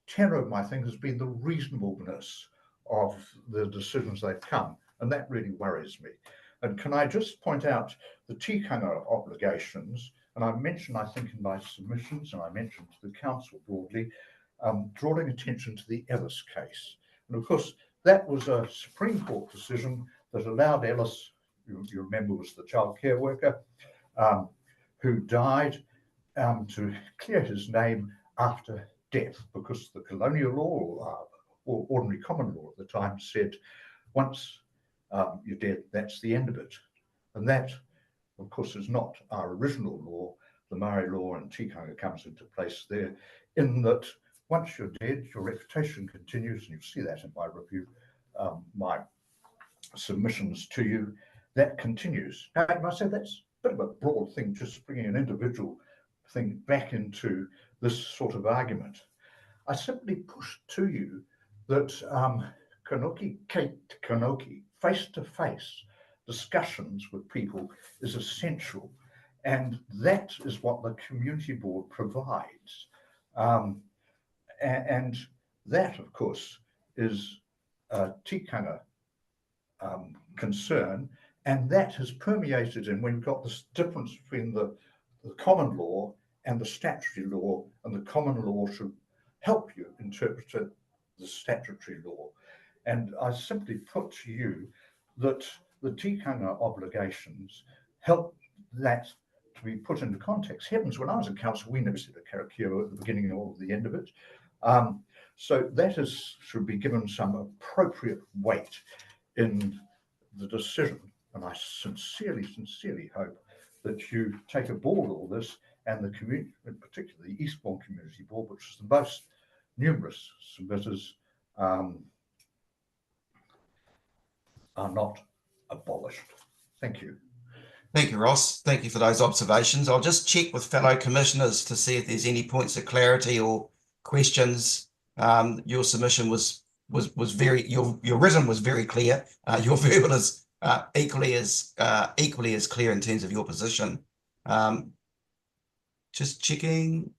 tenor of my thing has been the reasonableness of the decisions they've come, and that really worries me. And can I just point out the tikanga obligations, and I mentioned, I think, in my submissions, and I mentioned to the council broadly, drawing attention to the Ellis case. And of course, that was a Supreme Court decision that allowed Ellis, you remember was the child care worker, who died, to clear his name after death, because the colonial law or ordinary common law at the time said, once you're dead, that's the end of it. And that, of course, is not our original law. The Maori law and tikanga comes into place there, in that once you're dead, your reputation continues, and you see that in my review, my submissions to you, that continues. Now, I must say that's a bit of a broad thing, just bringing an individual thing back into this sort of argument. I simply push to you that kanoki kate kanoki, face-to-face discussions with people is essential. And that is what the community board provides. And that, of course, is a tikanga concern, and that has permeated in when we've got this difference between the common law and the statutory law, and the common law should help you interpret the statutory law. And I simply put to you that the tikanga obligations help that to be put into context. Heavens, when I was in council, we never said a karakia at the beginning or the end of it. So that should be given some appropriate weight in the decision. And I sincerely hope that you take aboard all this, and the community, in particular the Eastbourne Community Board, which is the most numerous submitters, are not abolished. Thank you. Thank you, Ross. Thank you for those observations. I'll just check with fellow commissioners to see if there's any points of clarity or questions. Your submission was very, your written was very clear. Your verbal is equally as clear in terms of your position. Just checking.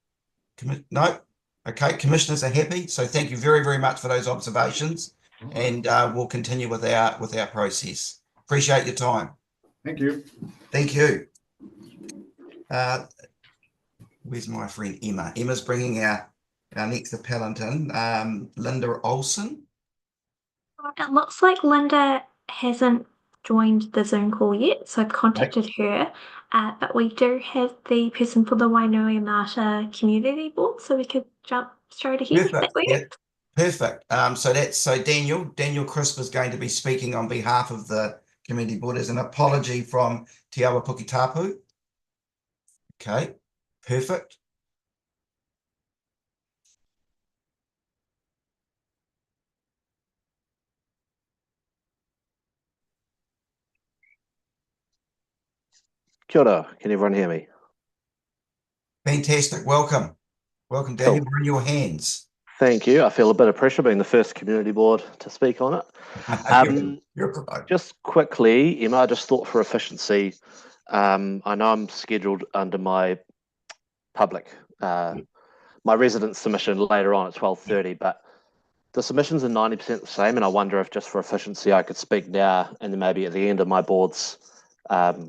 No. Okay, commissioners are happy. So thank you very, very much for those observations, and we'll continue with our process. Appreciate your time. Thank you. Thank you. Where's my friend Emma? Emma's bringing our next appellant in, Linda Olsen. It looks like Linda hasn't joined the Zoom call yet, so I've contacted her. But we do have the person for the Wainui-a-Mata Community Board, so we could jump straight ahead. Perfect. Yeah. Perfect. So Daniel Crisp is going to be speaking on behalf of the Community Board as an apology from Te Awa Puketapu. Okay, perfect. Kia ora, can everyone hear me? Fantastic, welcome. Welcome, Daniel, we're in your hands. Thank you. I feel a bit of pressure being the first community board to speak on it. You're right. Just quickly, Emma, I just thought for efficiency, I know I'm scheduled under my public, my resident submission later on at 12:30, but the submissions are 90% the same, and I wonder if just for efficiency I could speak now and then maybe at the end of my board's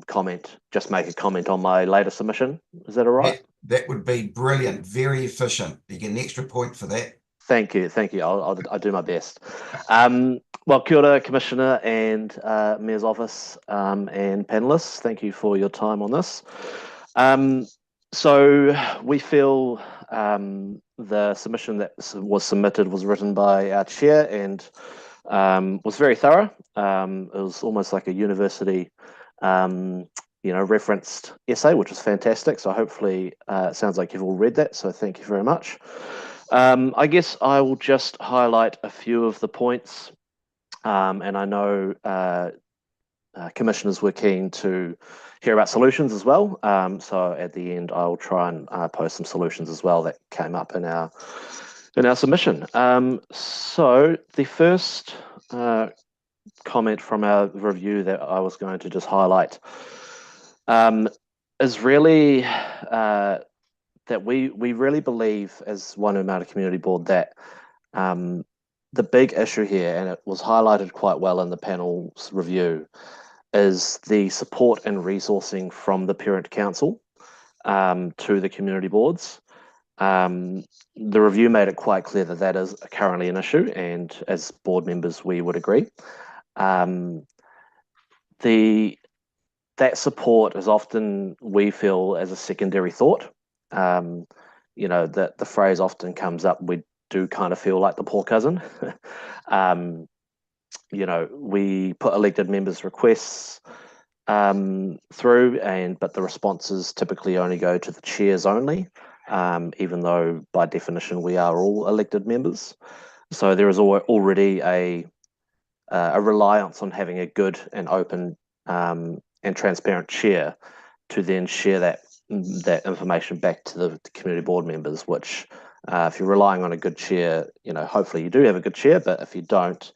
comment, just make a comment on my later submission. Is that all right? That would be brilliant, very efficient. You get an extra point for that. Thank you. I'll do my best. Well, kia ora, Commissioner and Mayor's Office and panelists. Thank you for your time on this. So we feel the submission that was submitted was written by our chair and was very thorough. It was almost like a university referenced essay, which was fantastic. So hopefully it sounds like you've all read that. So thank you very much. I guess I will just highlight a few of the points, and I know commissioners were keen to hear about solutions as well. So at the end, I'll try and post some solutions as well that came up in our submission. So the first comment from our review that I was going to just highlight is really that we really believe as Wainui-a-Mata Community Board that the big issue here, and it was highlighted quite well in the panel's review, is the support and resourcing from the parent council to the community boards. The review made it quite clear that that is currently an issue, and as board members we would agree. That support is often, we feel, as a secondary thought. That the phrase often comes up, we do kind of feel like the poor cousin. We put elected members' requests through, but the responses typically only go to the chairs only, even though by definition we are all elected members. So there is already a reliance on having a good and open and transparent chair to then share that information back to the community board members, which if you're relying on a good chair, hopefully you do have a good chair, but if you don't,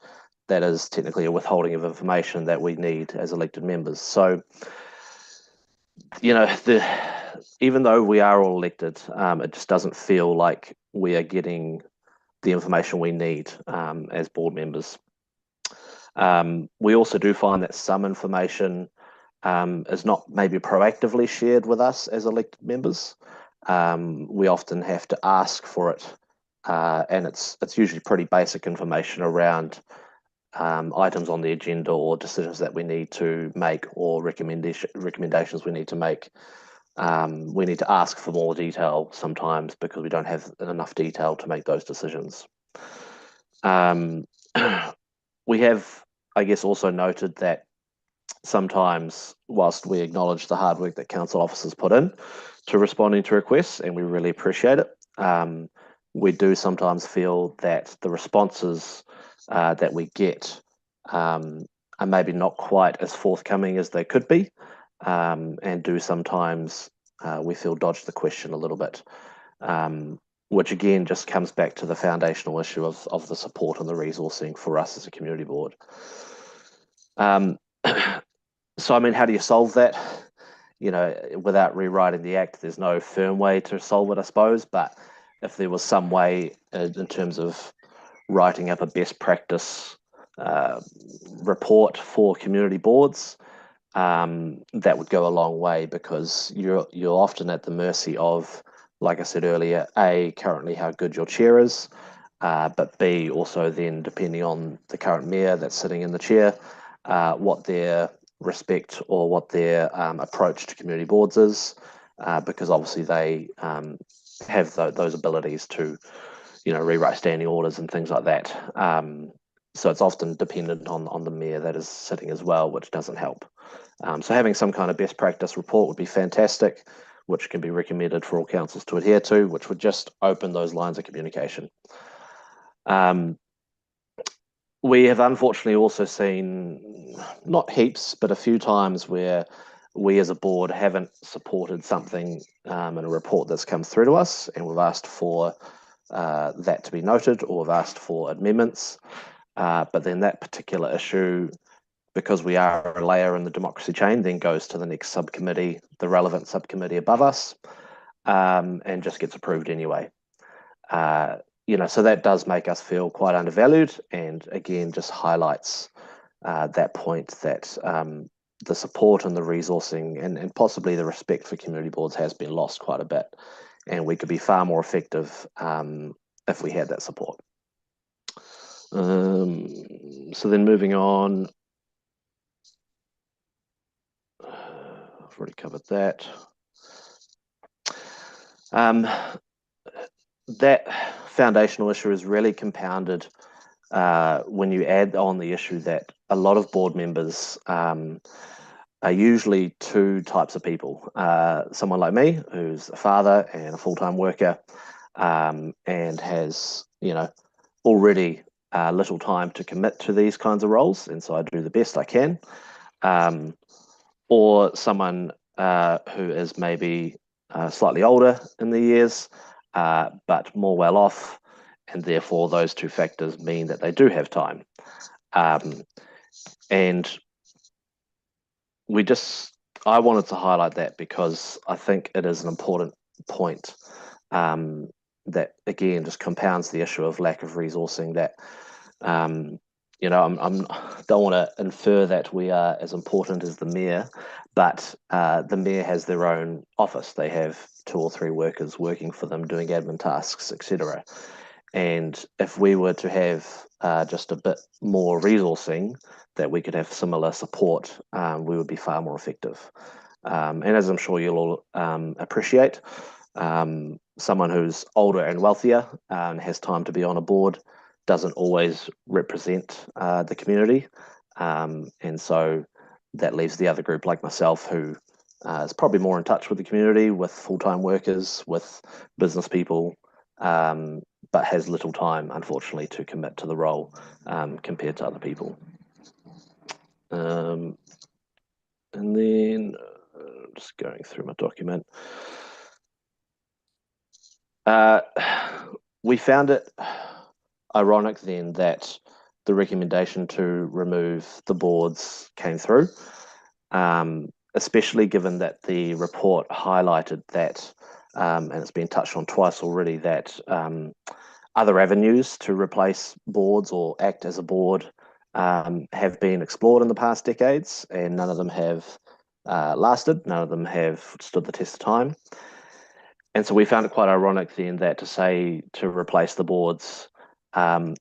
that is technically a withholding of information that we need as elected members. So, even though we are all elected, it just doesn't feel like we are getting the information we need as board members. We also do find that some information is not maybe proactively shared with us as elected members. We often have to ask for it, and it's usually pretty basic information around items on the agenda or decisions that we need to make or recommendations we need to make. We need to ask for more detail sometimes because we don't have enough detail to make those decisions. We have, I guess, also noted that sometimes, whilst we acknowledge the hard work that council officers put in to responding to requests, and we really appreciate it, we do sometimes feel that the responses that we get are maybe not quite as forthcoming as they could be, and do sometimes we feel dodge the question a little bit, which again just comes back to the foundational issue of the support and the resourcing for us as a community board. So, I mean, how do you solve that? Without rewriting the Act, there's no firm way to solve it, I suppose, but if there was some way in terms of writing up a best practice report for community boards, that would go a long way, because you're often at the mercy of, like I said earlier, A, currently how good your chair is, but B, also then depending on the current mayor that's sitting in the chair, what their respect or what their approach to community boards is, because obviously they have those abilities to, rewrite standing orders and things like that. So it's often dependent on the mayor that is sitting as well, which doesn't help. So having some kind of best practice report would be fantastic, which can be recommended for all councils to adhere to, which would just open those lines of communication. We have unfortunately also seen, not heaps, but a few times where we as a board haven't supported something in a report that's come through to us, and we've asked for that to be noted, or we've asked for amendments, but then that particular issue, because we are a layer in the democracy chain, then goes to the next subcommittee, the relevant subcommittee above us, and just gets approved anyway. So that does make us feel quite undervalued, and again just highlights that point that the support and the resourcing and possibly the respect for community boards has been lost quite a bit, and we could be far more effective if we had that support. So then moving on, I've already covered that. That foundational issue is really compounded when you add on the issue that a lot of board members are usually two types of people. Someone like me, who's a father and a full-time worker, and has, already little time to commit to these kinds of roles, and so I do the best I can. Or someone who is maybe slightly older in the years, but more well off, and therefore those two factors mean that they do have time. And I wanted to highlight that because I think it is an important point that again just compounds the issue of lack of resourcing. That I don't want to infer that we are as important as the mayor, but the mayor has their own office. They have 2 or 3 workers working for them doing admin tasks, etc. And if we were to have just a bit more resourcing, that we could have similar support, we would be far more effective. And as I'm sure you'll all appreciate, someone who's older and wealthier and has time to be on a board doesn't always represent the community. And so that leaves the other group like myself, who is probably more in touch with the community, with full-time workers, with business people, but has little time, unfortunately, to commit to the role compared to other people. And then just going through my document. We found it ironic then that the recommendation to remove the boards came through, especially given that the report highlighted that, and it's been touched on twice already, that other avenues to replace boards or act as a board have been explored in the past decades, and none of them have lasted, none of them have stood the test of time. And so we found it quite ironic then that to say to replace the boards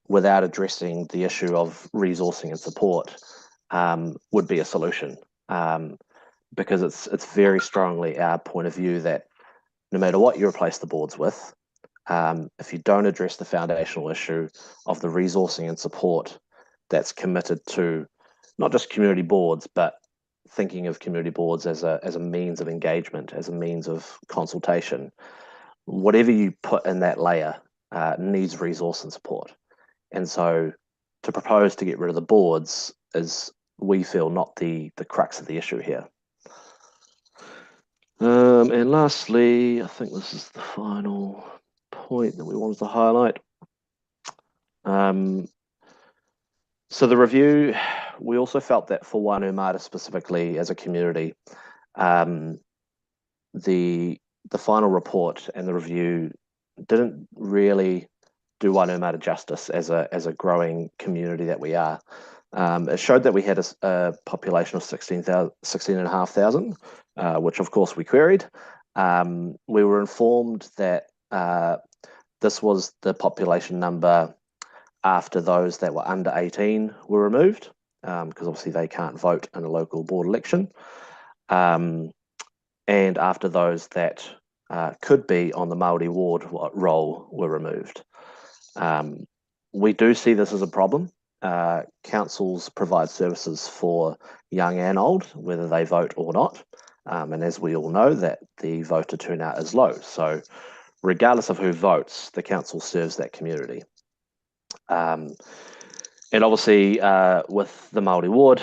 without addressing the issue of resourcing and support would be a solution, because it's very strongly our point of view that no matter what you replace the boards with, if you don't address the foundational issue of the resourcing and support that's committed to not just community boards, but thinking of community boards as a means of engagement, as a means of consultation, whatever you put in that layer needs resource and support. And so to propose to get rid of the boards is, we feel, not the crux of the issue here. And lastly, I think this is the final point that we wanted to highlight. So the review, we also felt that for Wainuiomata specifically as a community, the final report and the review didn't really do Wainuiomata justice as a growing community that we are. It showed that we had a population of 16,500, which of course we queried. We were informed that this was the population number after those that were under 18 were removed, because obviously they can't vote in a local board election, and after those that could be on the Māori ward roll were removed. We do see this as a problem. Councils provide services for young and old, whether they vote or not, and as we all know, that the voter turnout is low. So regardless of who votes, the council serves that community. And obviously with the Māori ward,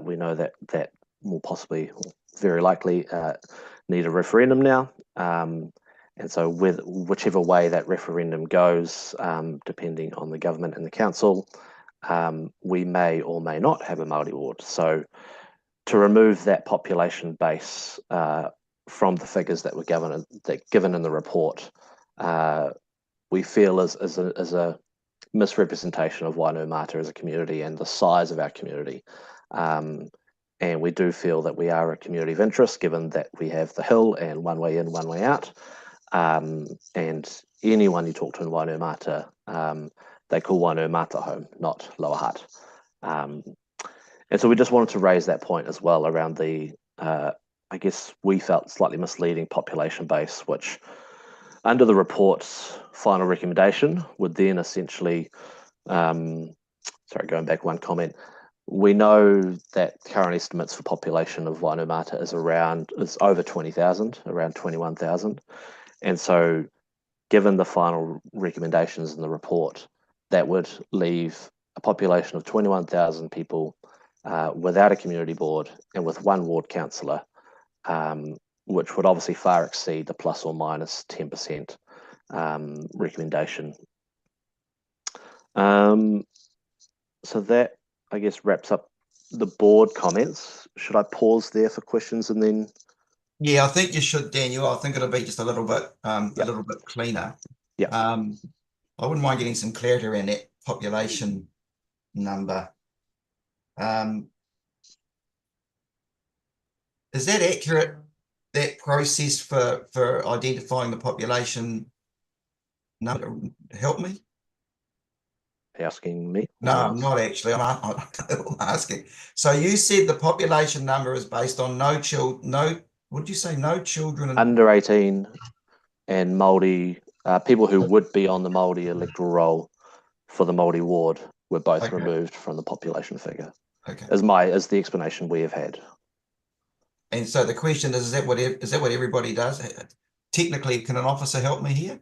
we know that will possibly, very likely, need a referendum now. And so with whichever way that referendum goes, depending on the government and the council, we may or may not have a Māori ward. So to remove that population base from the figures that were given in the report, we feel is a misrepresentation of Wainuiomata as a community and the size of our community. And we do feel that we are a community of interest, given that we have the hill and one way in, one way out. And anyone you talk to in Wainuiomata, they call Wainuiomata home, not Lower Hutt. And so we just wanted to raise that point as well around the, I guess we felt slightly misleading population base, which under the report's final recommendation would then essentially, sorry, going back one comment, we know that current estimates for population of Wainuiomata is over 20,000, around 21,000. And so given the final recommendations in the report, that would leave a population of 21,000 people without a community board and with one ward councillor, which would obviously far exceed the plus or minus 10% recommendation. So that, I guess, wraps up the board comments. Should I pause there for questions and then? Yeah, I think you should, Daniel. I think it'll be just a little bit cleaner. Yeah. I wouldn't mind getting some clarity around that population number. Is that accurate, that process for identifying the population number? Help me. Asking me? No, I'm not actually. I'm asking. So you said the population number is based on no, what did you say? No children under 18 and Māori, people who would be on the Māori electoral roll for the Māori ward were both removed from the population figure. Okay. As the explanation we have had. And so the question is that what everybody does? Technically, can an officer help me here?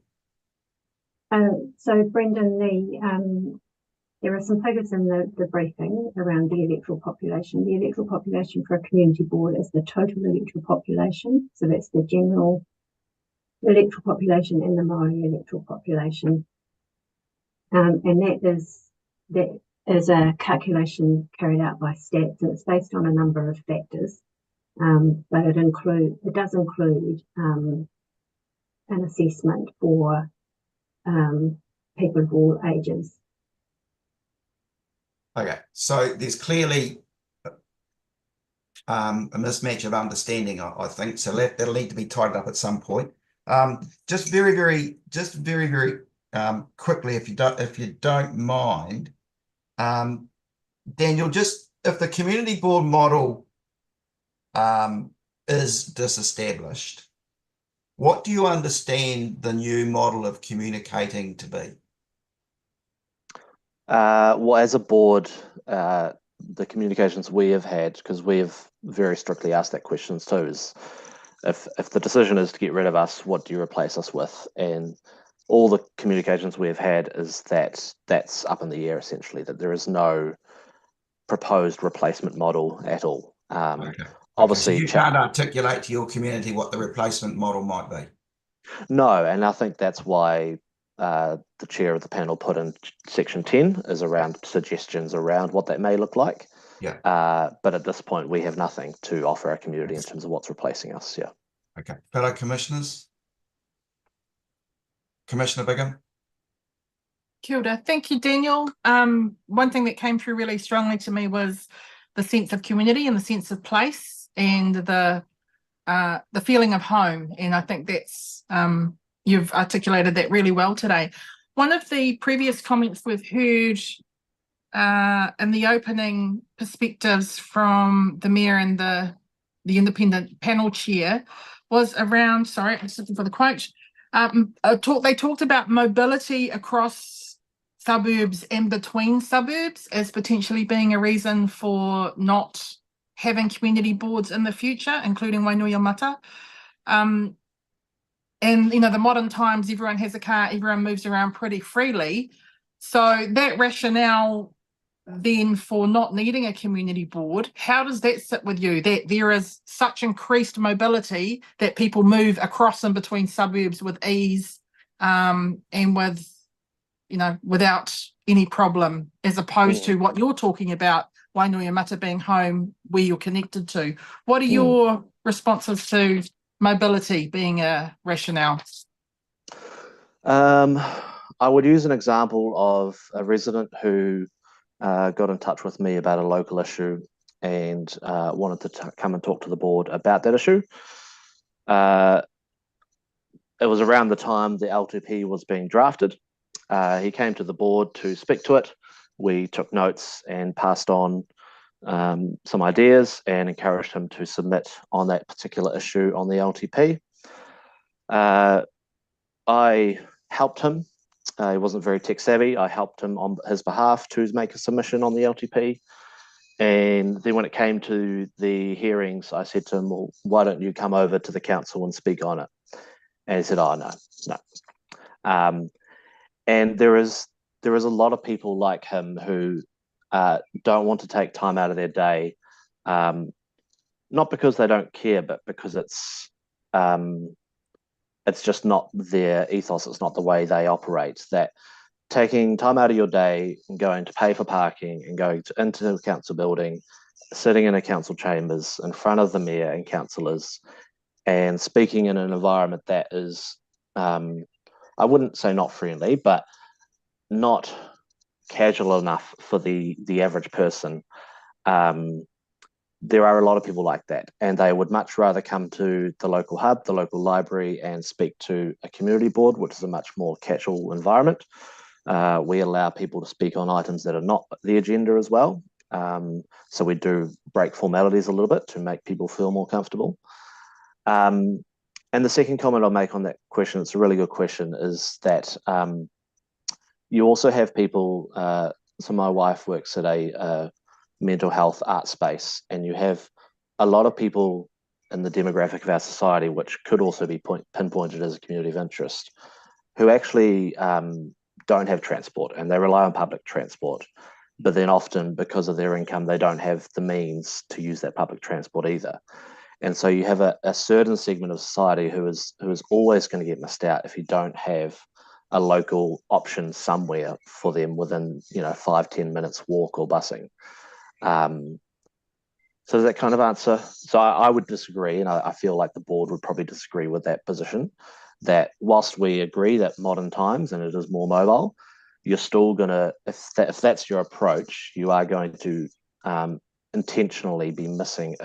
So Brendan, There are some figures in the briefing around the electoral population. The electoral population for a community board is the total electoral population. So that's the general electoral population and the Māori electoral population. And that is a calculation carried out by stats, and it's based on a number of factors. But it does include an assessment for people of all ages. Okay, so there's clearly a mismatch of understanding, I think. So that'll need to be tidied up at some point. Just very quickly, if you don't mind, Daniel, just if the community board model is disestablished, what do you understand the new model of communicating to be? Well, as a board, the communications we have had, because we have very strictly asked that question too, is if the decision is to get rid of us, what do you replace us with? And all the communications we have had is that that's up in the air, essentially, that there is no proposed replacement model at all. Okay. Obviously, so you can't articulate to your community what the replacement model might be. No, and I think that's why the chair of the panel put in section 10 is around suggestions around what that may look like. Yeah. But at this point, we have nothing to offer our community in terms of what's replacing us. Yeah. Okay. Fellow commissioners? Commissioner Bigham? Kia ora. Thank you, Daniel. One thing that came through really strongly to me was the sense of community and the sense of place and the feeling of home. And I think that's you've articulated that really well today. One of the previous comments we've heard in the opening perspectives from the Mayor and the independent panel chair was around, sorry, I'm just looking for the quote. They talked about mobility across suburbs and between suburbs as potentially being a reason for not having community boards in the future, including Wainuiomata. And, you know, the modern times, everyone has a car, everyone moves around pretty freely. So that rationale then for not needing a community board, how does that sit with you? That there is such increased mobility that people move across and between suburbs with ease and with, you know, without any problem, as opposed to what you're talking about, Wainuiomata being home where you're connected to. What are your responses to mobility being a rationale? I would use an example of a resident who got in touch with me about a local issue and wanted to come and talk to the board about that issue. It was around the time the LTP was being drafted. He came to the board to speak to it. We took notes and passed on some ideas and encouraged him to submit on that particular issue on the LTP. I helped him. He wasn't very tech savvy. I helped him on his behalf to make a submission on the LTP. And then when it came to the hearings, I said to him, well, why don't you come over to the council and speak on it? And he said, oh, no. And there is a lot of people like him who don't want to take time out of their day, not because they don't care, but because it's just not their ethos. It's not the way they operate. That taking time out of your day and going to pay for parking and going into a council building, sitting in a council chambers in front of the mayor and councillors and speaking in an environment that is, I wouldn't say not friendly, but not casual enough for the average person. There are a lot of people like that, and they would much rather come to the local hub, the local library, and speak to a community board, which is a much more casual environment. We allow people to speak on items that are not the agenda as well. So we do break formalities a little bit to make people feel more comfortable. And the second comment I'll make on that question, it's a really good question, is that you also have people, so my wife works at a mental health art space, and you have a lot of people in the demographic of our society, which could also be pinpointed as a community of interest, who actually don't have transport and they rely on public transport, but then often because of their income, they don't have the means to use that public transport either. And so you have a certain segment of society who is always going to get missed out if you don't have a local option somewhere for them within 5-10 minutes walk or busing. So does that kind of answer? So I would disagree, and I feel like the board would probably disagree with that position, that whilst we agree that modern times and it is more mobile, you're still going to, if that's your approach, you are going to intentionally be missing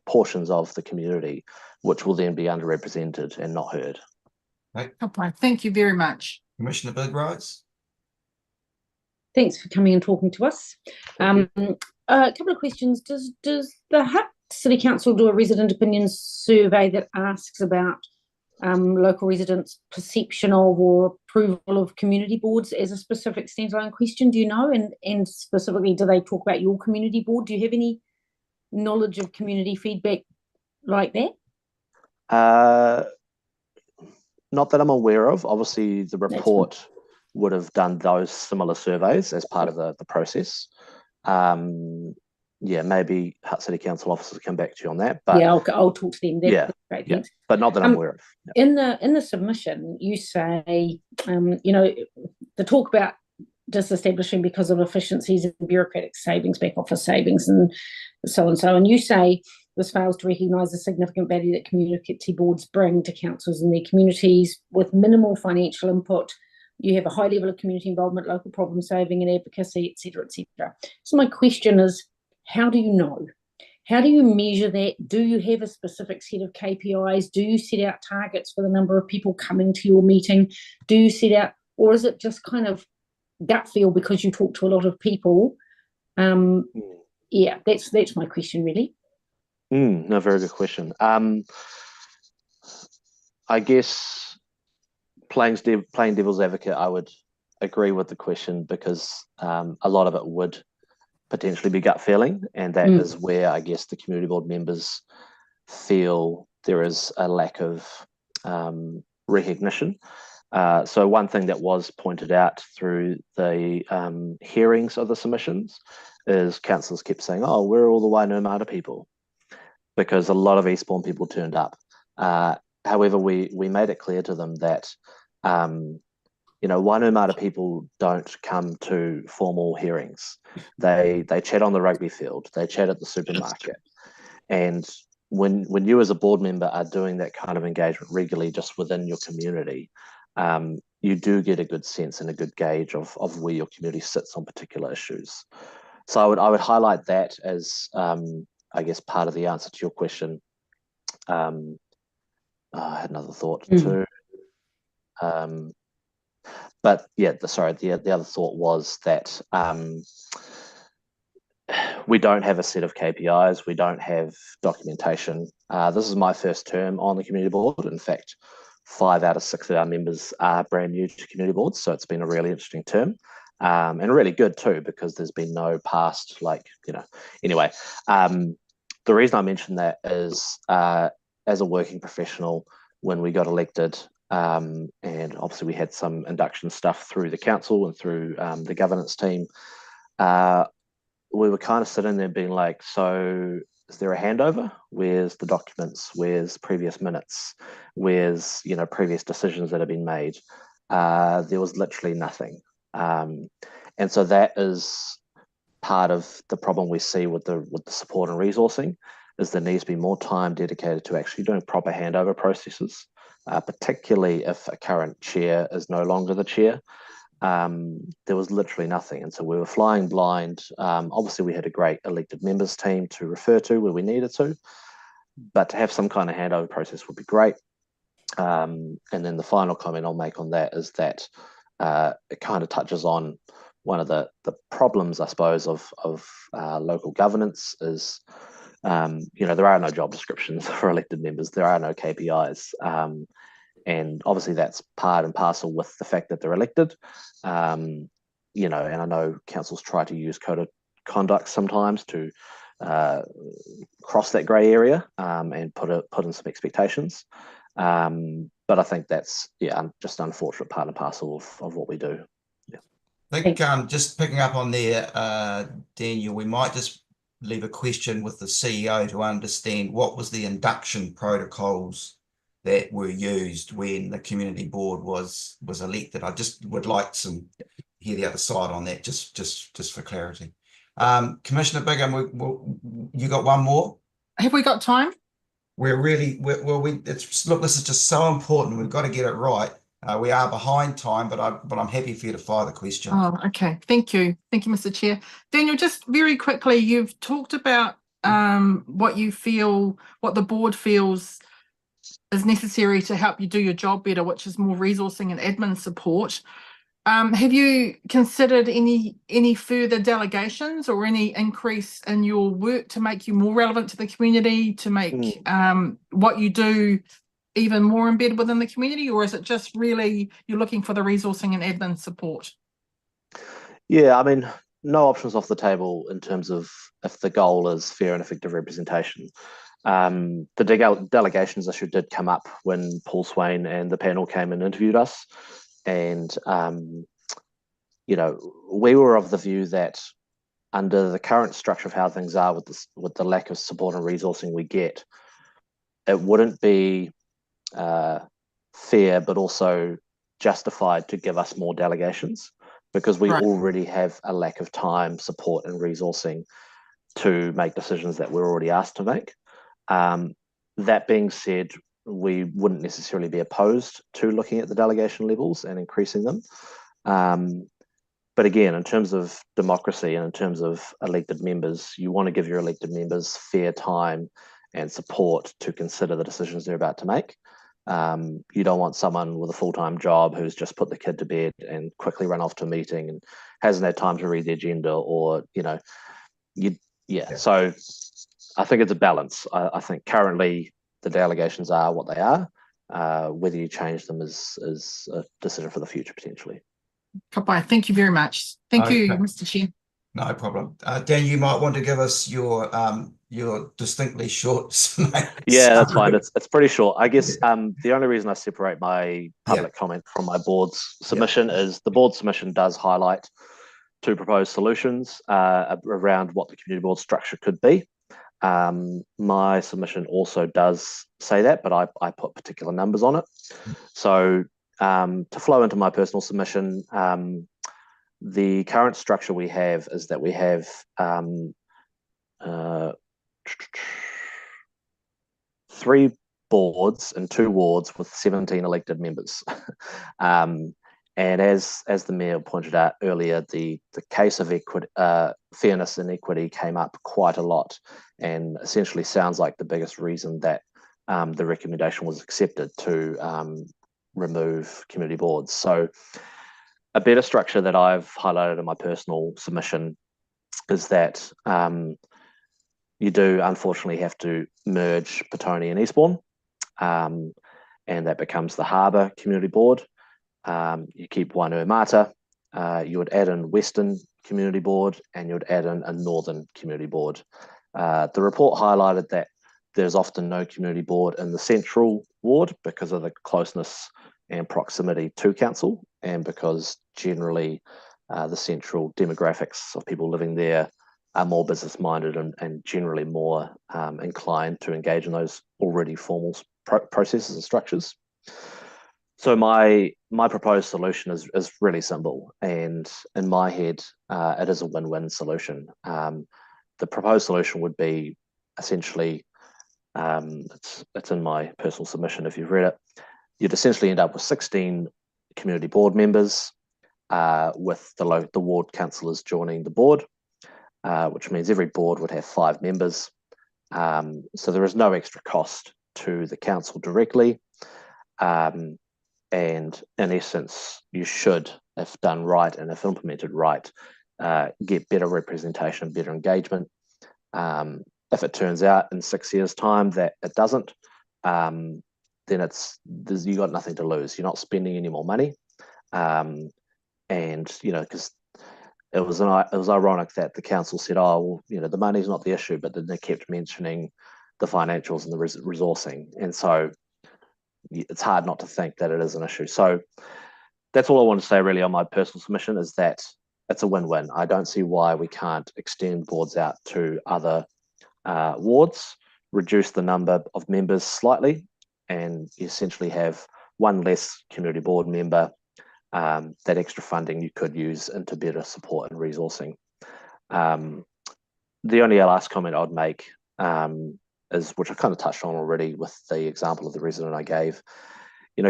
portions of the community, which will then be underrepresented and not heard. Right. Okay, thank you very much. Commissioner Bid-Rose. Thanks for coming and talking to us. A couple of questions. Does the Hutt City Council do a resident opinion survey that asks about local residents' perception of or approval of community boards as a specific standalone question? Do you know? And specifically, do they talk about your community board? Do you have any knowledge of community feedback like that? Not that I'm aware of. Obviously, the report would have done those similar surveys as part of the process. Maybe Hutt City Council officers come back to you on that. But yeah, I'll talk to them. That's great, thanks. But not that I'm aware of. Yeah. In the submission, you say, the talk about disestablishing because of efficiencies and bureaucratic savings, back office savings, and so and so. And you say this fails to recognise the significant value that community boards bring to councils and their communities with minimal financial input. You have a high level of community involvement, local problem solving and advocacy, etc., etc. So my question is, how do you know? How do you measure that? Do you have a specific set of KPIs? Do you set out targets for the number of people coming to your meeting? Do you set out, or is it just kind of gut feel because you talk to a lot of people? That's my question, really. No, very good question. I guess playing devil's advocate, I would agree with the question because a lot of it would potentially be gut feeling, and that is where I guess the community board members feel there is a lack of recognition. So one thing that was pointed out through the hearings of the submissions is councillors kept saying, "Oh, where are all the Wainumata people?" Because a lot of Eastbourne people turned up. However, we made it clear to them that Wainumata people don't come to formal hearings. They chat on the rugby field. They chat at the supermarket. And when you as a board member are doing that kind of engagement regularly just within your community, you do get a good sense and a good gauge of where your community sits on particular issues. So I would highlight that as, I guess, part of the answer to your question. I had another thought too. But yeah, the other thought was that we don't have a set of KPIs. We don't have documentation. This is my first term on the community board. In fact, 5 out of 6 of our members are brand new to community boards. So it's been a really interesting term and really good too, because there's been no past, anyway. The reason I mention that is as a working professional, when we got elected, and obviously we had some induction stuff through the council and through the governance team, we were kind of sitting there being like, so is there a handover? Where's the documents? Where's previous minutes? Where's previous decisions that have been made? There was literally nothing. And so that is part of the problem we see with the support and resourcing, is there needs to be more time dedicated to actually doing proper handover processes, particularly if a current chair is no longer the chair. There was literally nothing, and so we were flying blind. Obviously we had a great elected members team to refer to where we needed to, but to have some kind of handover process would be great. And then the final comment I'll make on that is that it kind of touches on one of the problems, I suppose, of local governance is, there are no job descriptions for elected members. There are no KPIs. And obviously that's part and parcel with the fact that they're elected. And I know councils try to use code of conduct sometimes to cross that grey area and put in some expectations. But I think that's just unfortunate part and parcel of what we do. I think just picking up on there, Daniel, we might just leave a question with the CEO to understand what was the induction protocols that were used when the community board was elected. I just would like to hear the other side on that, just for clarity. Commissioner Bigham, you got one more? Have we got time? Look, this is just so important. We've got to get it right. We are behind time, but I'm happy for you to fire the question. Oh, okay. Thank you, Mr. Chair. Daniel, just very quickly, you've talked about what the board feels is necessary to help you do your job better, which is more resourcing and admin support. Have you considered any further delegations or any increase in your work to make you more relevant to the community, to make what you do even more embedded within the community, or is it just really you're looking for the resourcing and admin support? Yeah, I mean, no options off the table in terms of if the goal is fair and effective representation. The delegations issue did come up when Paul Swain and the panel came and interviewed us. And, we were of the view that under the current structure of how things are with the lack of support and resourcing we get, it wouldn't be fair, but also justified to give us more delegations because we already have a lack of time, support, and resourcing to make decisions that we're already asked to make. That being said, we wouldn't necessarily be opposed to looking at the delegation levels and increasing them. But again, in terms of democracy and in terms of elected members, you want to give your elected members fair time and support to consider the decisions they're about to make. You don't want someone with a full-time job who's just put the kid to bed and quickly run off to a meeting and hasn't had time to read the agenda, or So I think it's a balance. I think currently the delegations are what they are. Whether you change them is a decision for the future potentially. Bye. Thank you very much. Thank you, Mr. Chair. No problem. Dan, you might want to give us your distinctly short. Yeah, that's fine. It's pretty short. I guess the only reason I separate my public comment from my board's submission is the board submission does highlight two proposed solutions around what the community board structure could be. My submission also does say that, but I put particular numbers on it. So to flow into my personal submission, the current structure we have is that we have 3 boards and 2 wards with 17 elected members. And as the Mayor pointed out earlier, the case of fairness and equity came up quite a lot, and essentially sounds like the biggest reason that the recommendation was accepted to remove community boards. So a better structure that I've highlighted in my personal submission is that you do unfortunately have to merge Petone and Eastbourne, and that becomes the Harbour Community Board. You keep Wainuiomata, you would add in Western Community Board, and you would add in a Northern Community Board. The report highlighted that there's often no community board in the central ward because of the closeness and proximity to council, and because generally the central demographics of people living there are more business minded and generally more inclined to engage in those already formal processes and structures. So my proposed solution is really simple, and in my head, it is a win-win solution. The proposed solution would be essentially, it's in my personal submission if you've read it, you'd essentially end up with 16 community board members with the ward councillors joining the board, which means every board would have 5 members. So there is no extra cost to the council directly. And in essence, you should, if done right and if implemented right, get better representation, better engagement. If it turns out in 6 years' time that it doesn't, then you got nothing to lose. You're not spending any more money, and because it was ironic that the council said, "Oh, well, the money's not the issue," but then they kept mentioning the financials and the resourcing, and so it's hard not to think that it is an issue. So that's all I want to say really on my personal submission, is that it's a win-win. I don't see why we can't extend boards out to other wards, reduce the number of members slightly, and essentially have one less community board member. That extra funding you could use into better support and resourcing. The only last comment I'd make is, which I kind of touched on already with the example of the resident I gave,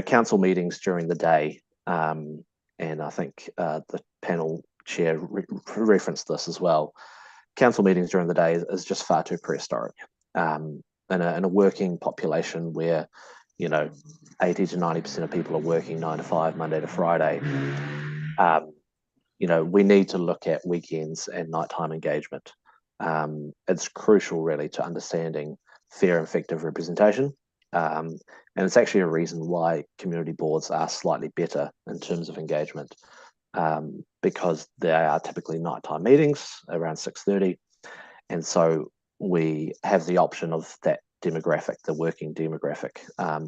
council meetings during the day, and I think the panel chair referenced this as well. Council meetings during the day is just far too prehistoric. In a working population where 80 to 90% of people are working 9 to 5, Monday to Friday, we need to look at weekends and nighttime engagement. It's crucial really to understanding fair and effective representation. And it's actually a reason why community boards are slightly better in terms of engagement, because they are typically nighttime meetings around 6:30. And so we have the option of that demographic, the working demographic,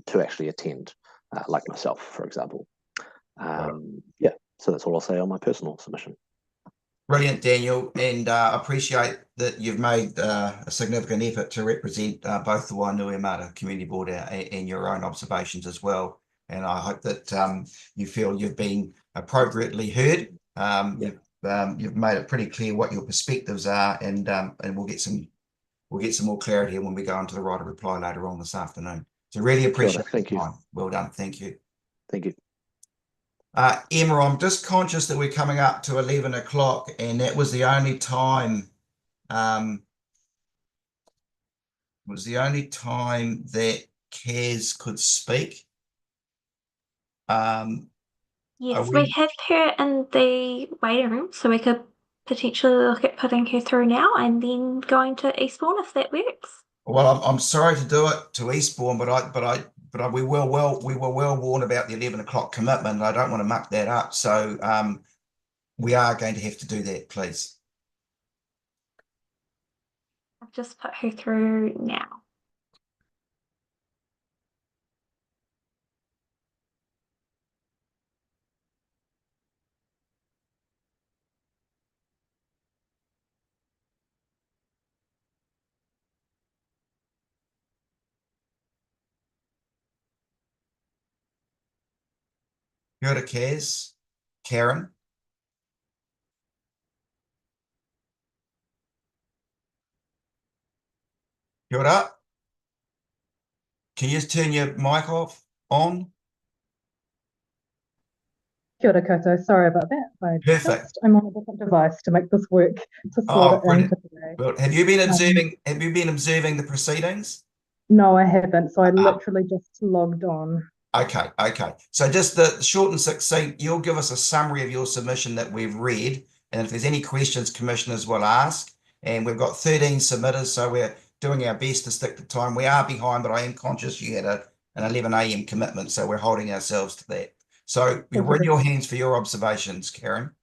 to actually attend, like myself, for example. Yeah, so that's all I'll say on my personal submission. Brilliant, Daniel, and appreciate that you've made a significant effort to represent both the Wainuiomata Community Board and your own observations as well. And I hope that you feel you've been appropriately heard. You've made it pretty clear what your perspectives are, and we'll get some more clarity when we go into the right of reply later on this afternoon. So really appreciate Thank you. time. Well done. Thank you. Thank you. Emma, I'm just conscious that we're coming up to 11 o'clock, and that was the only time that Kaz could speak. Yes, we have her in the waiting room, so we could potentially look at putting her through now and then going to Eastbourne if that works. Well, I'm sorry to do it to Eastbourne, but we were well warned about the 11 o'clock commitment, and I don't want to muck that up. So we are going to have to do that, please. I've just put her through now. Kia ora, Kaz. Karen. Kia ora. Can you just turn your mic on? Kia ora koutou, sorry about that. Perfect. I'm on a different device to make this work to slot it in for today. Well, have you been observing the proceedings? No, I haven't. So I literally just logged on. Okay. So just the short and succinct, you'll give us a summary of your submission that we've read, and if there's any questions, commissioners will ask. And we've got 13 submitters, so we're doing our best to stick to time. We are behind, but I am conscious you had an 11 a.m. commitment, so we're holding ourselves to that. So we're in your hands for your observations, Karen.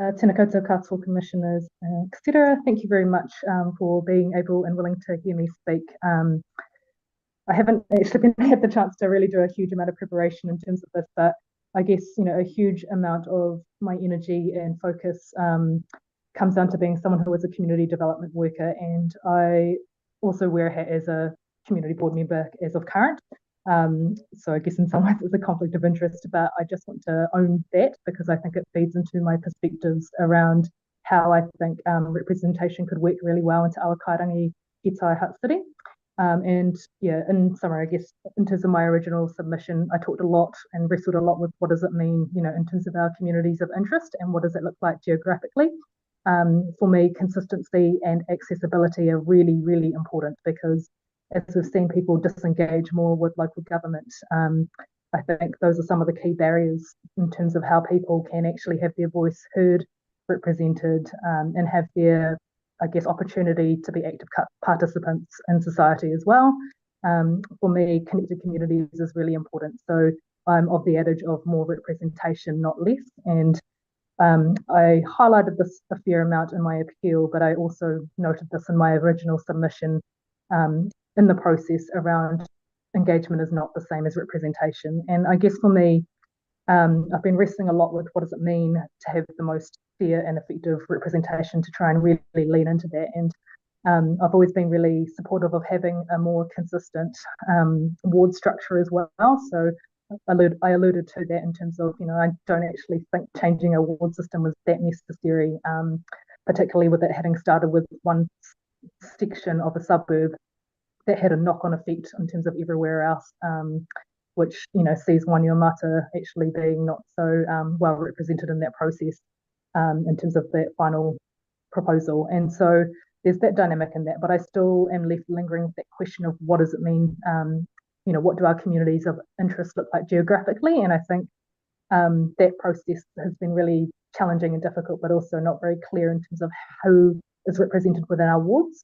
Tēnā koutou katoa commissioners. Kasira, thank you very much for being able and willing to hear me speak. I haven't actually had the chance to really do a huge amount of preparation in terms of this, but I guess, a huge amount of my energy and focus comes down to being someone who is a community development worker, and I also wear a hat as a community board member as of current. So I guess in some ways it's a conflict of interest, but I just want to own that because I think it feeds into my perspectives around how I think representation could work really well into Awakairangi Hitai Hutt City. And yeah, in summary, I guess in terms of my original submission, I talked a lot and wrestled a lot with what does it mean, in terms of our communities of interest and what does it look like geographically. For me, consistency and accessibility are really, really important because as we've seen people disengage more with local government, I think those are some of the key barriers in terms of how people can actually have their voice heard, represented, and have their, I guess, opportunity to be active participants in society as well. For me, connected communities is really important. So I'm of the adage of more representation, not less. And I highlighted this a fair amount in my appeal, but I also noted this in my original submission in the process around engagement is not the same as representation. And I guess for me, I've been wrestling a lot with what does it mean to have the most fair and effective representation, to try and really lean into that. And I've always been really supportive of having a more consistent ward structure as well. So I alluded to that in terms of, I don't actually think changing a ward system was that necessary, particularly with it having started with one section of a suburb that had a knock-on effect in terms of everywhere else, which sees Wainuiomata actually being not so well represented in that process in terms of that final proposal. And so there's that dynamic in that, but I still am left lingering with that question of what does it mean, what do our communities of interest look like geographically? And I think that process has been really challenging and difficult, but also not very clear in terms of who is represented within our wards.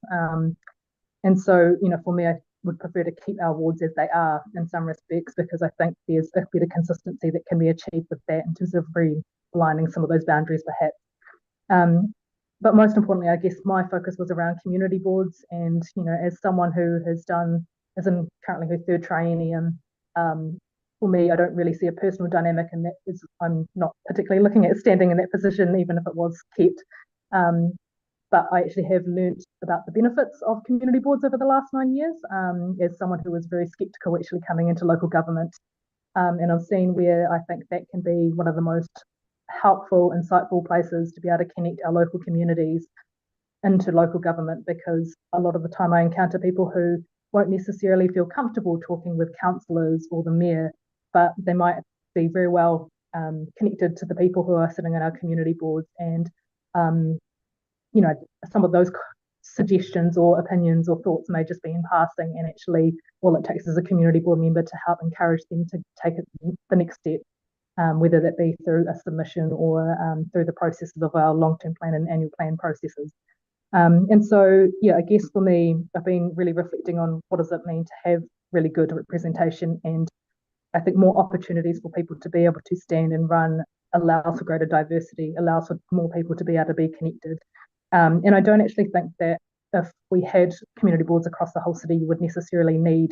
And so, for me, I would prefer to keep our wards as they are in some respects, because I think there's a better consistency that can be achieved with that in terms of realigning some of those boundaries perhaps. But most importantly, I guess my focus was around community boards. And, as someone who has done, as in currently her third triennium, for me, I don't really see a personal dynamic in that. I'm not particularly looking at standing in that position, even if it was kept. But I actually have learnt about the benefits of community boards over the last 9 years, as someone who was very sceptical actually coming into local government. And I've seen where I think that can be one of the most helpful, insightful places to be able to connect our local communities into local government, because a lot of the time I encounter people who won't necessarily feel comfortable talking with councillors or the mayor, but they might be very well connected to the people who are sitting in our community boards. And some of those suggestions or opinions or thoughts may just be in passing, and actually all it takes is a community board member to help encourage them to take it the next step, whether that be through a submission or through the processes of our long-term plan and annual plan processes. And so, I guess for me, I've been really reflecting on what does it mean to have really good representation, and I think more opportunities for people to be able to stand and run allows for greater diversity, allows for more people to be able to be connected. And I don't actually think that if we had community boards across the whole city, you would necessarily need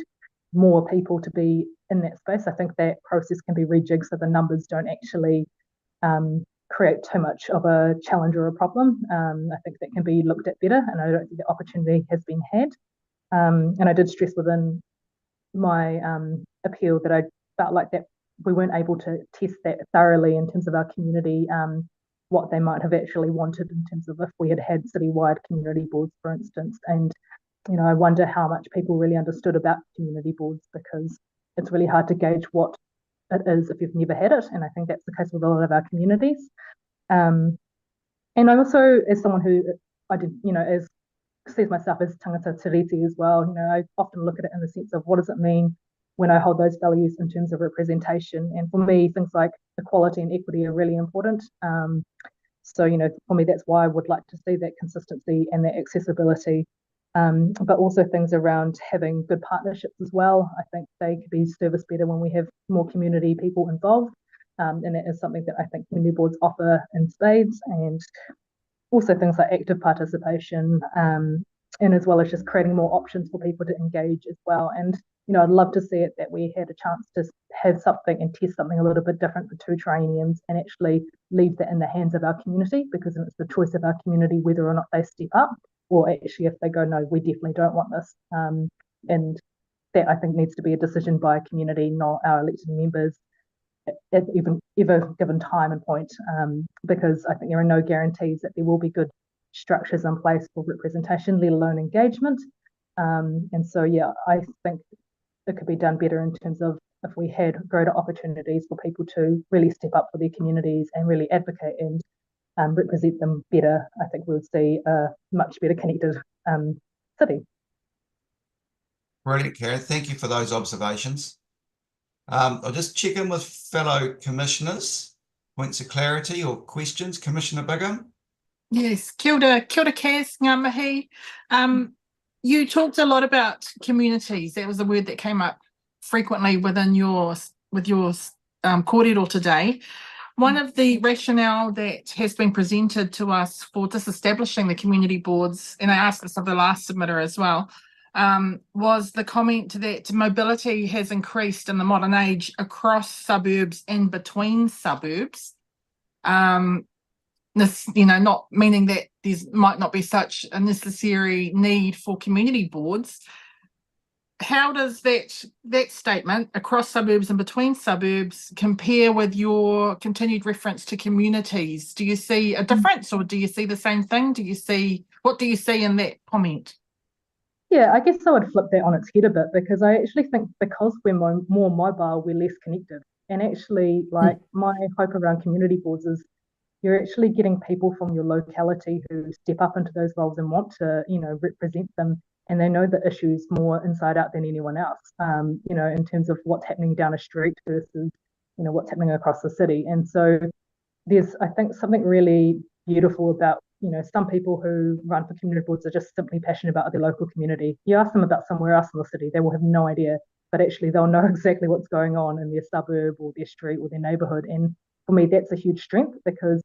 more people to be in that space. I think that process can be rejigged so the numbers don't actually create too much of a challenge or a problem. I think that can be looked at better, and I don't think the opportunity has been had. And I did stress within my appeal that I felt like that we weren't able to test that thoroughly in terms of our community, what they might have actually wanted in terms of if we had had citywide community boards, for instance. And, I wonder how much people really understood about community boards, because it's really hard to gauge what it is if you've never had it. And I think that's the case with a lot of our communities. And I also, as someone who as sees myself as tangata tiriti as well, I often look at it in the sense of what does it mean when I hold those values in terms of representation. And for me, things like equality and equity are really important. So, for me, that's why I would like to see that consistency and that accessibility, but also things around having good partnerships as well. I think they could be serviced better when we have more community people involved. And that is something that I think community boards offer in spades, and also things like active participation, and as well as just creating more options for people to engage as well. And I'd love to see it that we had a chance to have something and test something a little bit different for 2 trienniums and actually leave that in the hands of our community, because it's the choice of our community whether or not they step up, or actually if they go, no, we definitely don't want this. And that I think needs to be a decision by a community, not our elected members at ever given time and point, because I think there are no guarantees that there will be good structures in place for representation, let alone engagement. And so, I think it could be done better in terms of if we had greater opportunities for people to really step up for their communities and really advocate and represent them better. I think we would see a much better connected city. Brilliant, Karen. Thank you for those observations. I'll just check in with fellow commissioners. Points of clarity or questions? Commissioner Bigham? Yes, kia ora Kaz, ngā mihi. You talked a lot about communities. That was a word that came up frequently with your kōrero today. One of the rationale that has been presented to us for disestablishing the community boards, and I asked this of the last submitter as well, was the comment that mobility has increased in the modern age across suburbs and between suburbs. This, not meaning that there might not be such a necessary need for community boards. How does that statement, across suburbs and between suburbs, compare with your continued reference to communities? Do you see a difference, or do you see the same thing? What do you see in that comment? Yeah, I guess I would flip that on its head a bit, because I actually think because we're more mobile, we're less connected. And actually, like, my hope around community boards is you're actually getting people from your locality who step up into those roles and want to, represent them, and they know the issues more inside out than anyone else, in terms of what's happening down a street versus, what's happening across the city. And so there's, I think, something really beautiful about, some people who run for community boards are just simply passionate about their local community. You ask them about somewhere else in the city, they will have no idea, but actually they'll know exactly what's going on in their suburb or their street or their neighborhood. And for me, that's a huge strength, because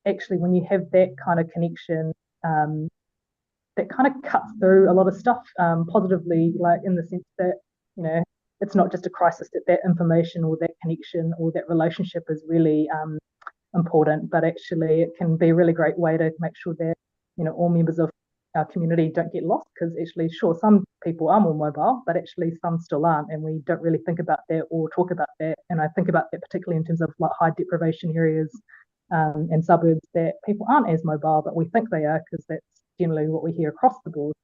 actually when you have that kind of connection, that kind of cuts through a lot of stuff positively, like in the sense that, it's not just a crisis, that information or that connection or that relationship is really important, but actually it can be a really great way to make sure that, all members of our community don't get lost, because actually, sure, some people are more mobile, but actually some still aren't, and we don't really think about that or talk about that. And I think about that particularly in terms of like high deprivation areas and suburbs, that people aren't as mobile, but we think they are, because that's generally what we hear across the board.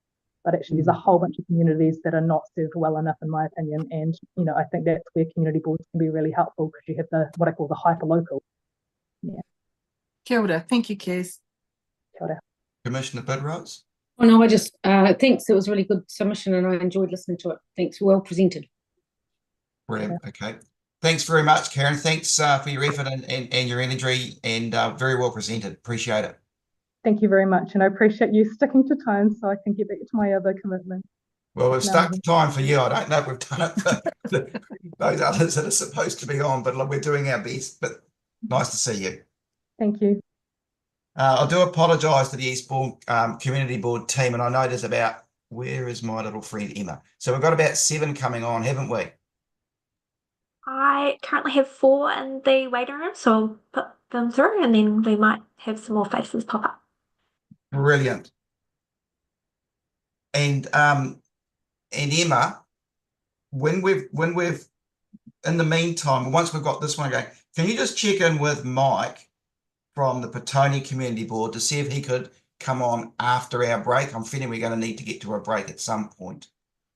But actually there's a whole bunch of communities that are not served well enough, in my opinion. And, I think that's where community boards can be really helpful, because you have what I call the hyper-local. Yeah. Kia ora. Thank you, Kaz. Kia ora. Commissioner Bidrose? Oh, no, I just, thanks. It was a really good submission and I enjoyed listening to it. Thanks. Well presented. Brilliant. Okay. Thanks very much, Karen. Thanks for your effort and your energy, and very well presented. Appreciate it. Thank you very much. And I appreciate you sticking to time so I can get back to my other commitment. Well, we've stuck to time for you. I don't know if we've done it for those others that are supposed to be on, but we're doing our best. But nice to see you. Thank you. I do apologise to the Eastbourne Community Board team, and I know there's about, where is my little friend Emma? So we've got about 7 coming on, haven't we? I currently have 4 in the waiting room, so I'll put them through, and then we might have some more faces pop up. Brilliant. And Emma, when we've in the meantime, once we've got this one going, can you just check in with Mike from the Petone Community Board to see if he could come on after our break? I'm feeling we're going to need to get to a break at some point.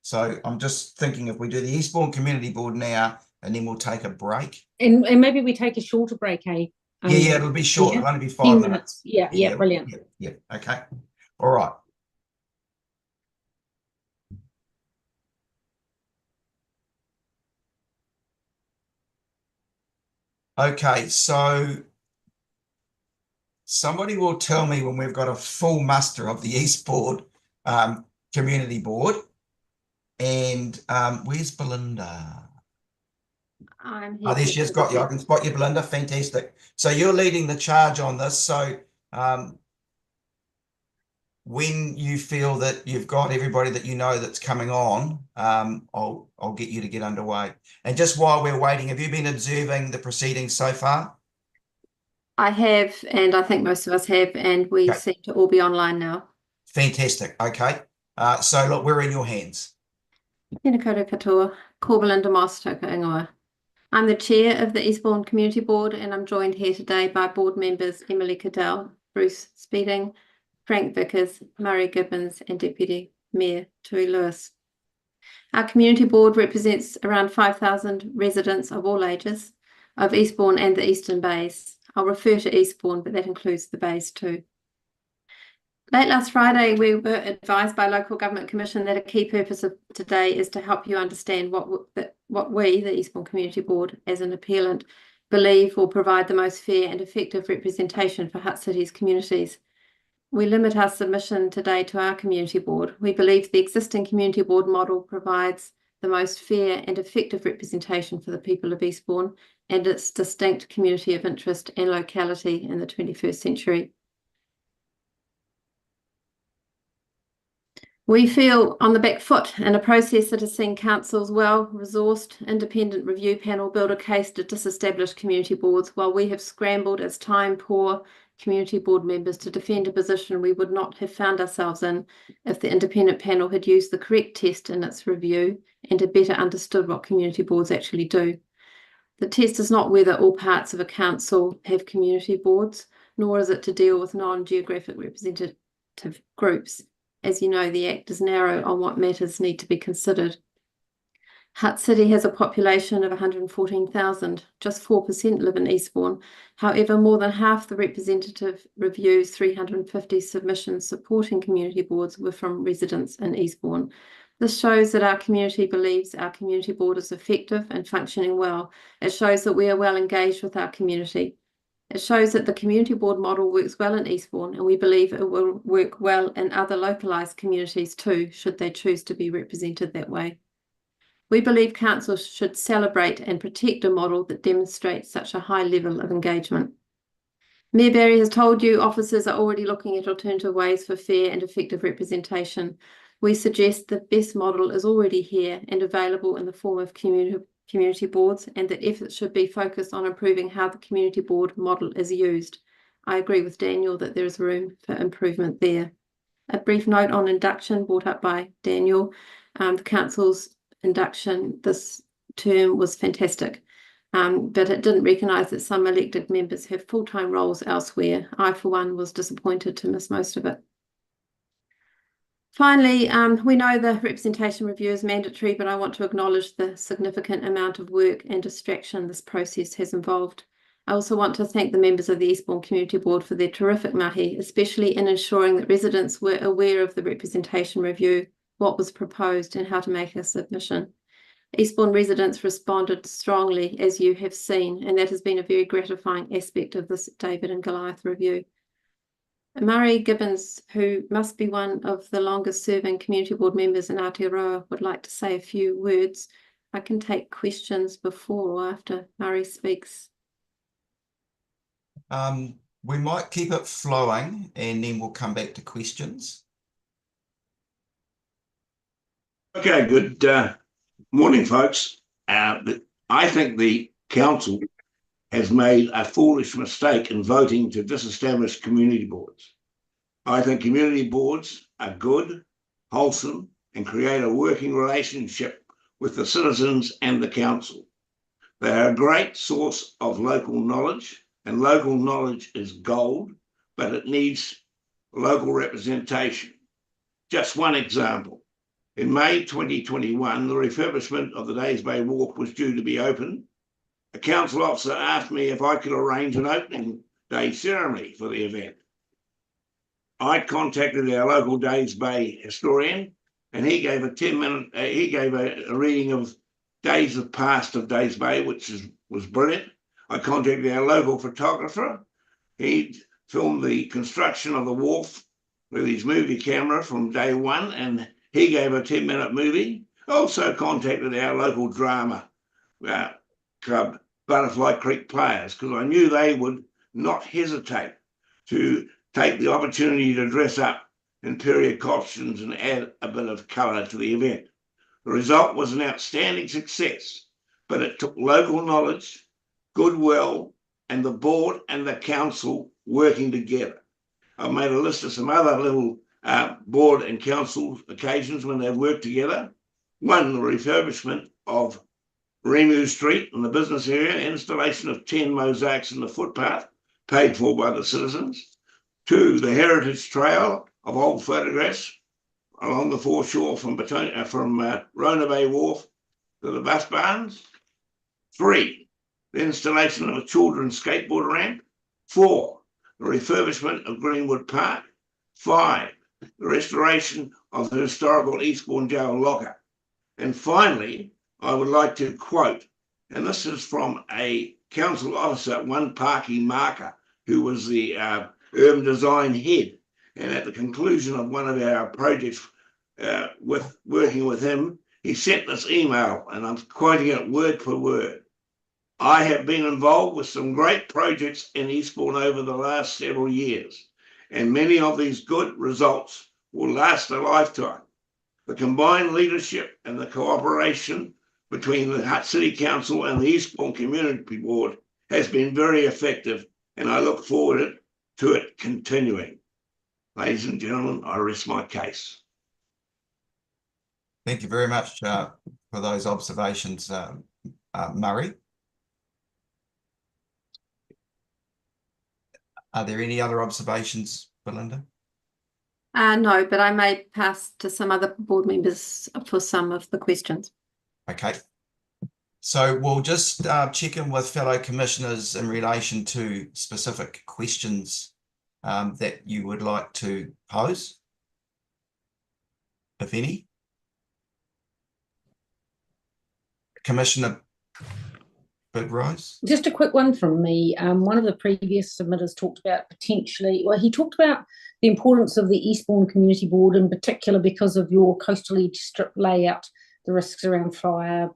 So I'm just thinking if we do the Eastbourne Community Board now, and then we'll take a break. And maybe we take a shorter break, eh? Yeah, it'll be short. It'll only be 5 minutes. Yeah, brilliant. Yeah, okay. All right. Okay, so somebody will tell me when we've got a full muster of the Eastbourne Community Board. And where's Belinda? I'm here. Oh, there she has got you. I can spot you, Belinda. Fantastic. So you're leading the charge on this. So when you feel that you've got everybody that you know that's coming on, I'll get you to get underway. And just while we're waiting, have you been observing the proceedings so far? I have, and I think most of us have, and we seem to all be online now. Fantastic. Okay. So look, we're in your hands. Tēnā koutou katoa, ko Belinda Moss tōku ingoa. I'm the chair of the Eastbourne Community Board, and I'm joined here today by board members Emily Cadell, Bruce Speeding, Frank Vickers, Murray Gibbons, and Deputy Mayor Tui Lewis. Our community board represents around 5,000 residents of all ages of Eastbourne and the Eastern Bays. I'll refer to Eastbourne, but that includes the Bays too. Late last Friday, we were advised by Local Government Commission that a key purpose of today is to help you understand what we, the Eastbourne Community Board, as an appellant, believe will provide the most fair and effective representation for Hutt City's communities. We limit our submission today to our community board. We believe the existing community board model provides the most fair and effective representation for the people of Eastbourne and its distinct community of interest and locality in the 21st century. We feel on the back foot in a process that has seen council's well-resourced independent review panel build a case to disestablish community boards, while we have scrambled as time-poor community board members to defend a position we would not have found ourselves in if the independent panel had used the correct test in its review and had better understood what community boards actually do. The test is not whether all parts of a council have community boards, nor is it to deal with non-geographic representative groups. As you know, the Act is narrow on what matters need to be considered. Hutt City has a population of 114,000. Just 4% live in Eastbourne. However, more than half the representative review's 350 submissions supporting community boards were from residents in Eastbourne. This shows that our community believes our community board is effective and functioning well. It shows that we are well engaged with our community. It shows that the community board model works well in Eastbourne, and we believe it will work well in other localised communities too, should they choose to be represented that way. We believe councils should celebrate and protect a model that demonstrates such a high level of engagement. Mayor Barry has told you officers are already looking at alternative ways for fair and effective representation. We suggest the best model is already here and available in the form of community boards, and that efforts should be focused on improving how the community board model is used. I agree with Daniel that there is room for improvement there. A brief note on induction brought up by Daniel. The council's induction this term was fantastic, but it didn't recognise that some elected members have full-time roles elsewhere. I, for one, was disappointed to miss most of it. Finally, we know the representation review is mandatory, but I want to acknowledge the significant amount of work and distraction this process has involved. I also want to thank the members of the Eastbourne Community Board for their terrific mahi, especially in ensuring that residents were aware of the representation review, what was proposed, and how to make a submission. Eastbourne residents responded strongly, as you have seen, and that has been a very gratifying aspect of this David and Goliath review. Murray Gibbons, who must be one of the longest serving community board members in Aotearoa, would like to say a few words. I can take questions before or after Murray speaks. We might keep it flowing and then we'll come back to questions. Okay, good morning, folks. I think the council has made a foolish mistake in voting to disestablish community boards. I think community boards are good, wholesome, and create a working relationship with the citizens and the council. They are a great source of local knowledge, and local knowledge is gold, but it needs local representation. Just one example. In May 2021, the refurbishment of the Days Bay Wharf was due to be opened. A council officer asked me if I could arrange an opening day ceremony for the event. I contacted our local Days Bay historian, and he gave a 10-minute, he gave a reading of days of past of Days Bay, which was brilliant. I contacted our local photographer. He filmed the construction of the wharf with his movie camera from day one, and he gave a 10-minute movie. I also contacted our local drama club, Butterfly Creek Players, because I knew they would not hesitate to take the opportunity to dress up in period costumes and add a bit of colour to the event. The result was an outstanding success, but it took local knowledge, goodwill, and the board and the council working together. I've made a list of some other little board and council occasions when they've worked together. One, the refurbishment of Remu Street in the business area, installation of 10 mosaics in the footpath, paid for by the citizens. Two, the heritage trail of old photographs along the foreshore from Rona Bay Wharf to the bus barns. Three, the installation of a children's skateboard ramp. Four, the refurbishment of Greenwood Park. Five, the restoration of the historical Eastbourne Jail locker. And finally, I would like to quote, and this is from a council officer, one Parky Marker, who was the urban design head. And at the conclusion of one of our projects working with him, he sent this email, and I'm quoting it word for word. I have been involved with some great projects in Eastbourne over the last several years, and many of these good results will last a lifetime. The combined leadership and the cooperation between the Hutt City Council and the Eastbourne Community Board has been very effective, and I look forward to it continuing. Ladies and gentlemen, I rest my case. Thank you very much for those observations, Murray. Are there any other observations, Belinda? No, but I may pass to some other board members for some of the questions. Okay. So we'll just check in with fellow commissioners in relation to specific questions that you would like to pose, if any. Commissioner Bidrose? Just a quick one from me. One of the previous submitters talked about potentially, well, he talked about the importance of the Eastbourne Community Board in particular because of your coastal edge strip layout, the risks around fire,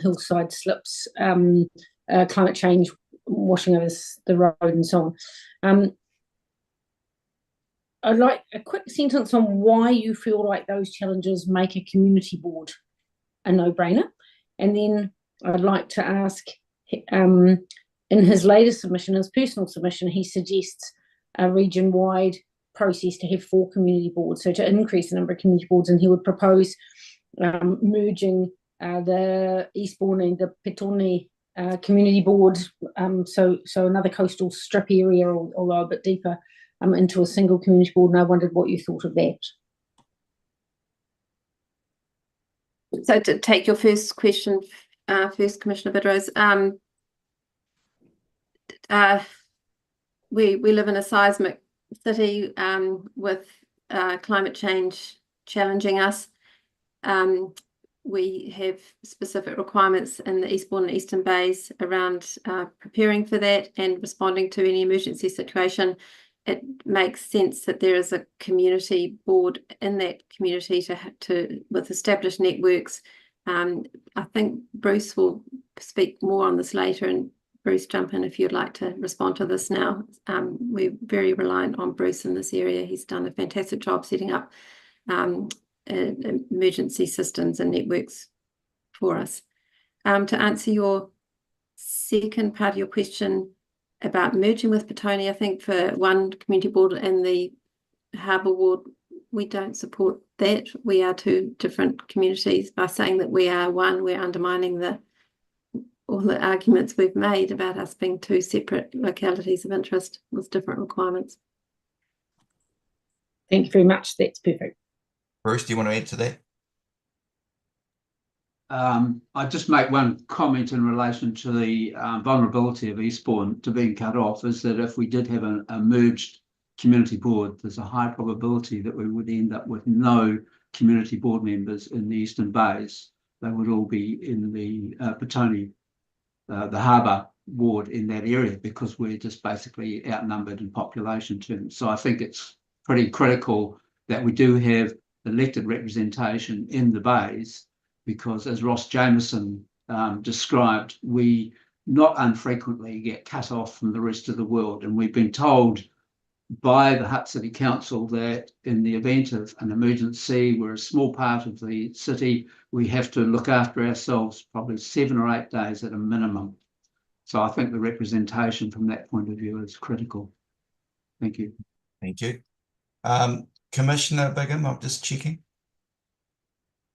hillside slips, climate change, washing over the road and so on. I'd like a quick sentence on why you feel like those challenges make a community board a no-brainer. And then I'd like to ask, in his latest submission, his personal submission, he suggests a region-wide process to have 4 community boards, so to increase the number of community boards, and he would propose merging the Eastbourne and the Petone community board, so another coastal strip area, although a bit deeper, into a single community board, and I wondered what you thought of that. So to take your first question first, Commissioner Bidrose, we live in a seismic city with climate change challenging us. We have specific requirements in the Eastbourne and Eastern Bays around preparing for that and responding to any emergency situation. It makes sense that there is a community board in that community with established networks. I think Bruce will speak more on this later, and Bruce, jump in if you'd like to respond to this now. We're very reliant on Bruce in this area. He's done a fantastic job setting up emergency systems and networks for us. To answer your second part of your question about merging with Petone, I think for one community board and the harbour ward, we don't support that. We are 2 different communities. By saying that we are one, we're undermining all the arguments we've made about us being 2 separate localities of interest with different requirements. Thank you very much. That's perfect. Bruce, do you want to add to that? I'd just make one comment in relation to the vulnerability of Eastbourne to being cut off, is that if we did have a merged community board, there's a high probability that we would end up with no community board members in the Eastern Bays. They would all be in the Petone, the harbour ward in that area, because we're just basically outnumbered in population terms. So I think it's pretty critical that we do have elected representation in the bays, because as Ross Jameson described, we not unfrequently get cut off from the rest of the world. And we've been told by the Hutt City Council that in the event of an emergency, we're a small part of the city, we have to look after ourselves probably 7 or 8 days at a minimum. So I think the representation from that point of view is critical. Thank you. Thank you. Commissioner Bigham, I'm just checking.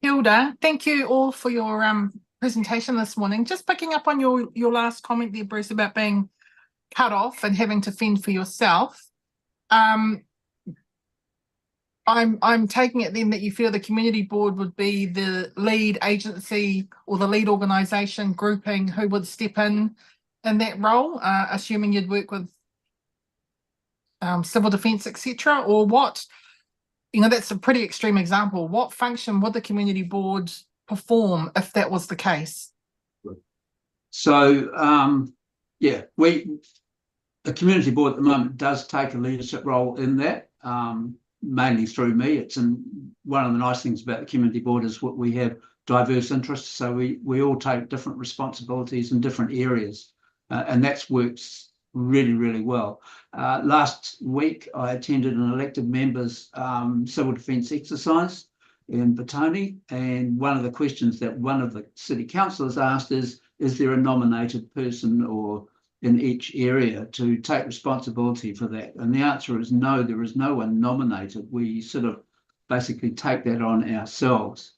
Hilda, thank you all for your presentation this morning. Just picking up on your last comment there, Bruce, about being cut off and having to fend for yourself. I'm taking it then that you feel the community board would be the lead agency or the lead organisation grouping who would step in that role, assuming you'd work with civil defence, etc., or what? You know, that's a pretty extreme example. What function would the community board perform if that was the case? So, yeah, the community board at the moment does take a leadership role in that, mainly through me. It's one of the nice things about the community board is what we have diverse interests. So we all take different responsibilities in different areas, and that's works really, really well. Last week, I attended an elected member's civil defence exercise, in Batoni. And one of the questions that one of the city councillors asked is there a nominated person or in each area to take responsibility for that? And the answer is no, there is no one nominated. We sort of basically take that on ourselves.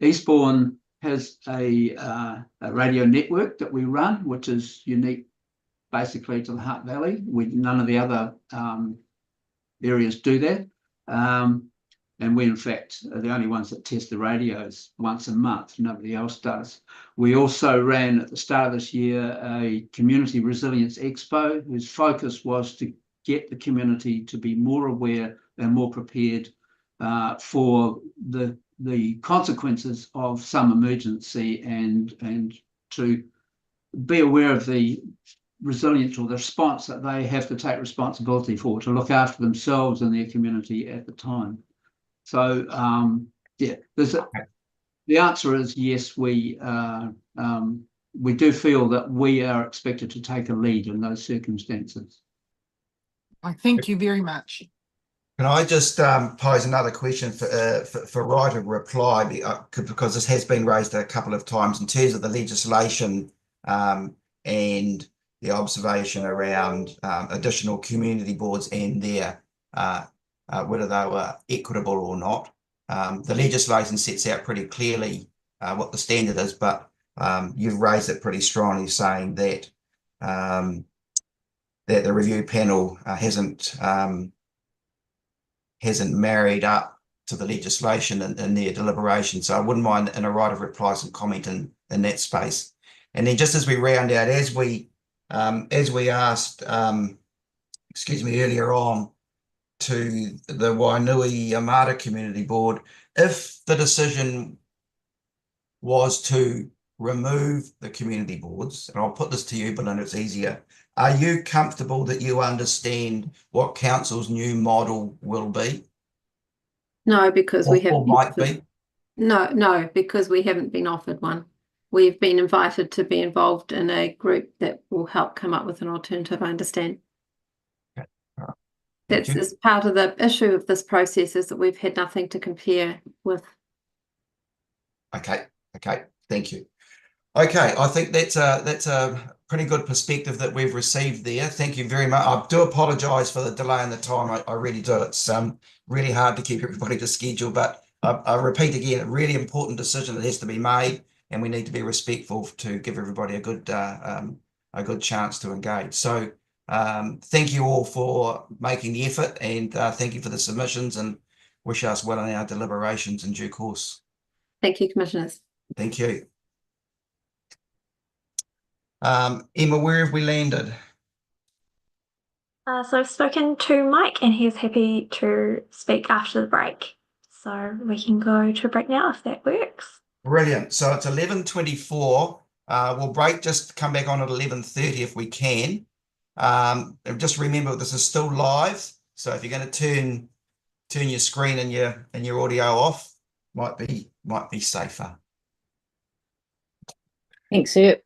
Eastbourne has a radio network that we run, which is unique basically to the Hutt Valley. None of the other areas do that. And we, in fact, are the only ones that test the radios once a month. Nobody else does. We also ran at the start of this year a Community Resilience Expo, whose focus was to get the community to be more aware and more prepared for the consequences of some emergency and to be aware of the resilience or the response that they have to take responsibility for, to look after themselves and their community at the time. So yeah, the answer is yes. We do feel that we are expected to take a lead in those circumstances. I thank you very much. Can I just pose another question for right of reply, because this has been raised a couple of times in terms of the legislation and the observation around additional community boards and their whether they were equitable or not. The legislation sets out pretty clearly what the standard is, but you've raised it pretty strongly, saying that that the review panel hasn't married up to the legislation in their deliberation. So I wouldn't mind in a right of reply some comment in that space. And then just as we round out, as we asked, excuse me, earlier on, to the Wainui-a-Mata Community Board, if the decision was to remove the community boards, and I'll put this to you, Belinda, it's easier, are you comfortable that you understand what council's new model will be? No, because we or might be? No, because we haven't been offered one. We've been invited to be involved in a group that will help come up with an alternative, I understand. That's part of the issue of this process, is that we've had nothing to compare with. Okay, thank you. Okay, I think that's a pretty good perspective that we've received there. Thank you very much. I do apologise for the delay in the time. I really do. It's really hard to keep everybody to schedule, but I repeat again, a really important decision that has to be made, and we need to be respectful to give everybody a good chance to engage. So thank you all for making the effort, and thank you for the submissions, and wish us well in our deliberations in due course. Thank you, Commissioners. Thank you. Emma, where have we landed? So I've spoken to Mike and he's happy to speak after the break. So we can go to a break now if that works. Brilliant. So it's 11:24. We'll break, just come back on at 11:30 if we can. Just remember, this is still live. So if you're going to turn your screen and your audio off, might be safer. Thanks, sir.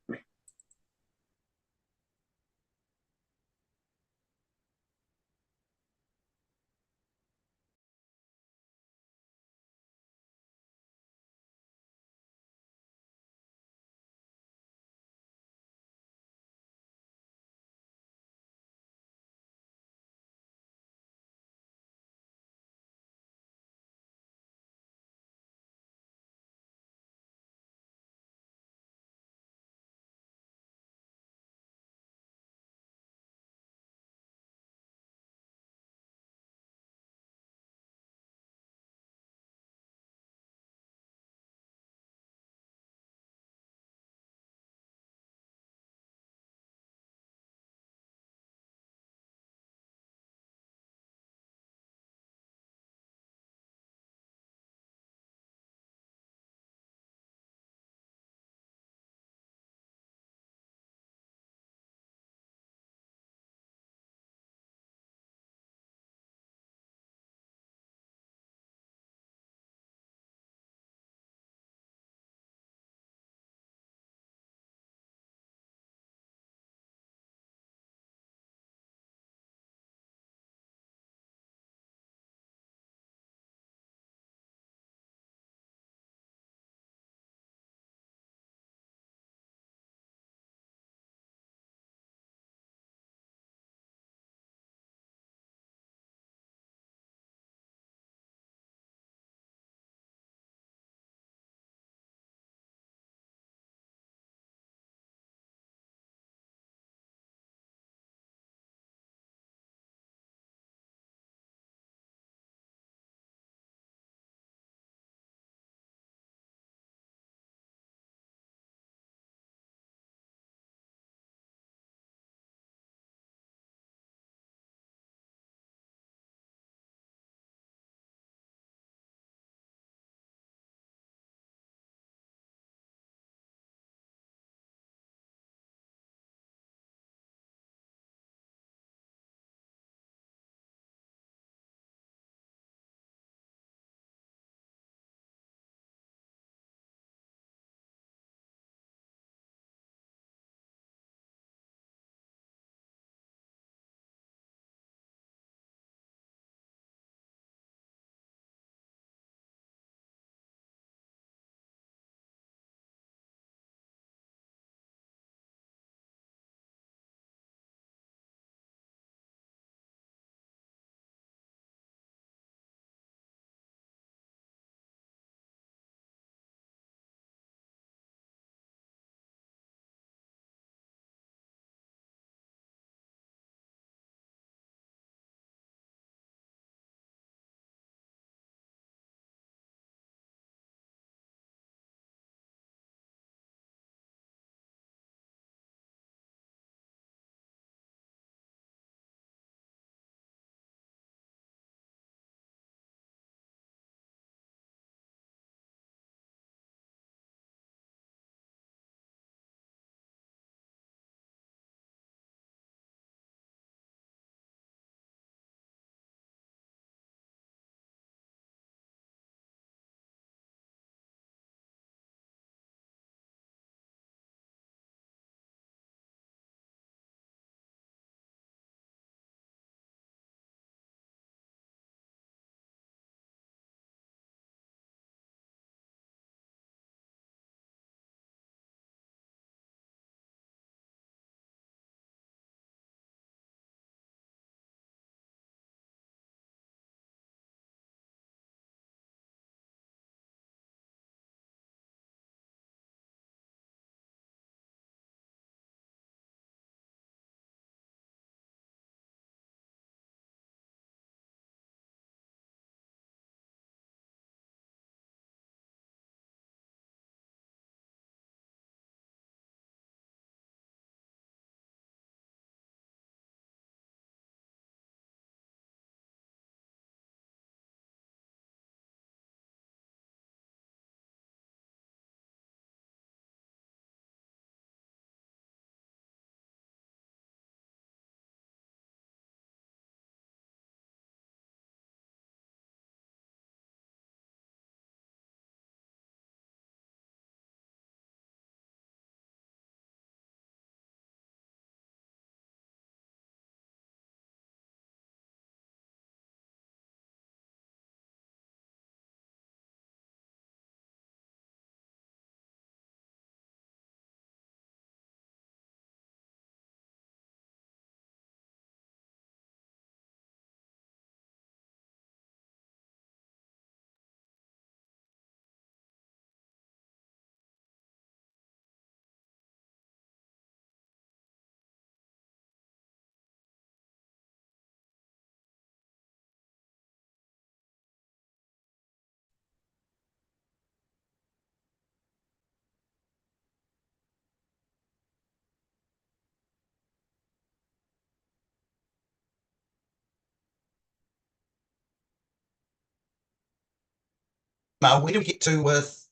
where do we get to with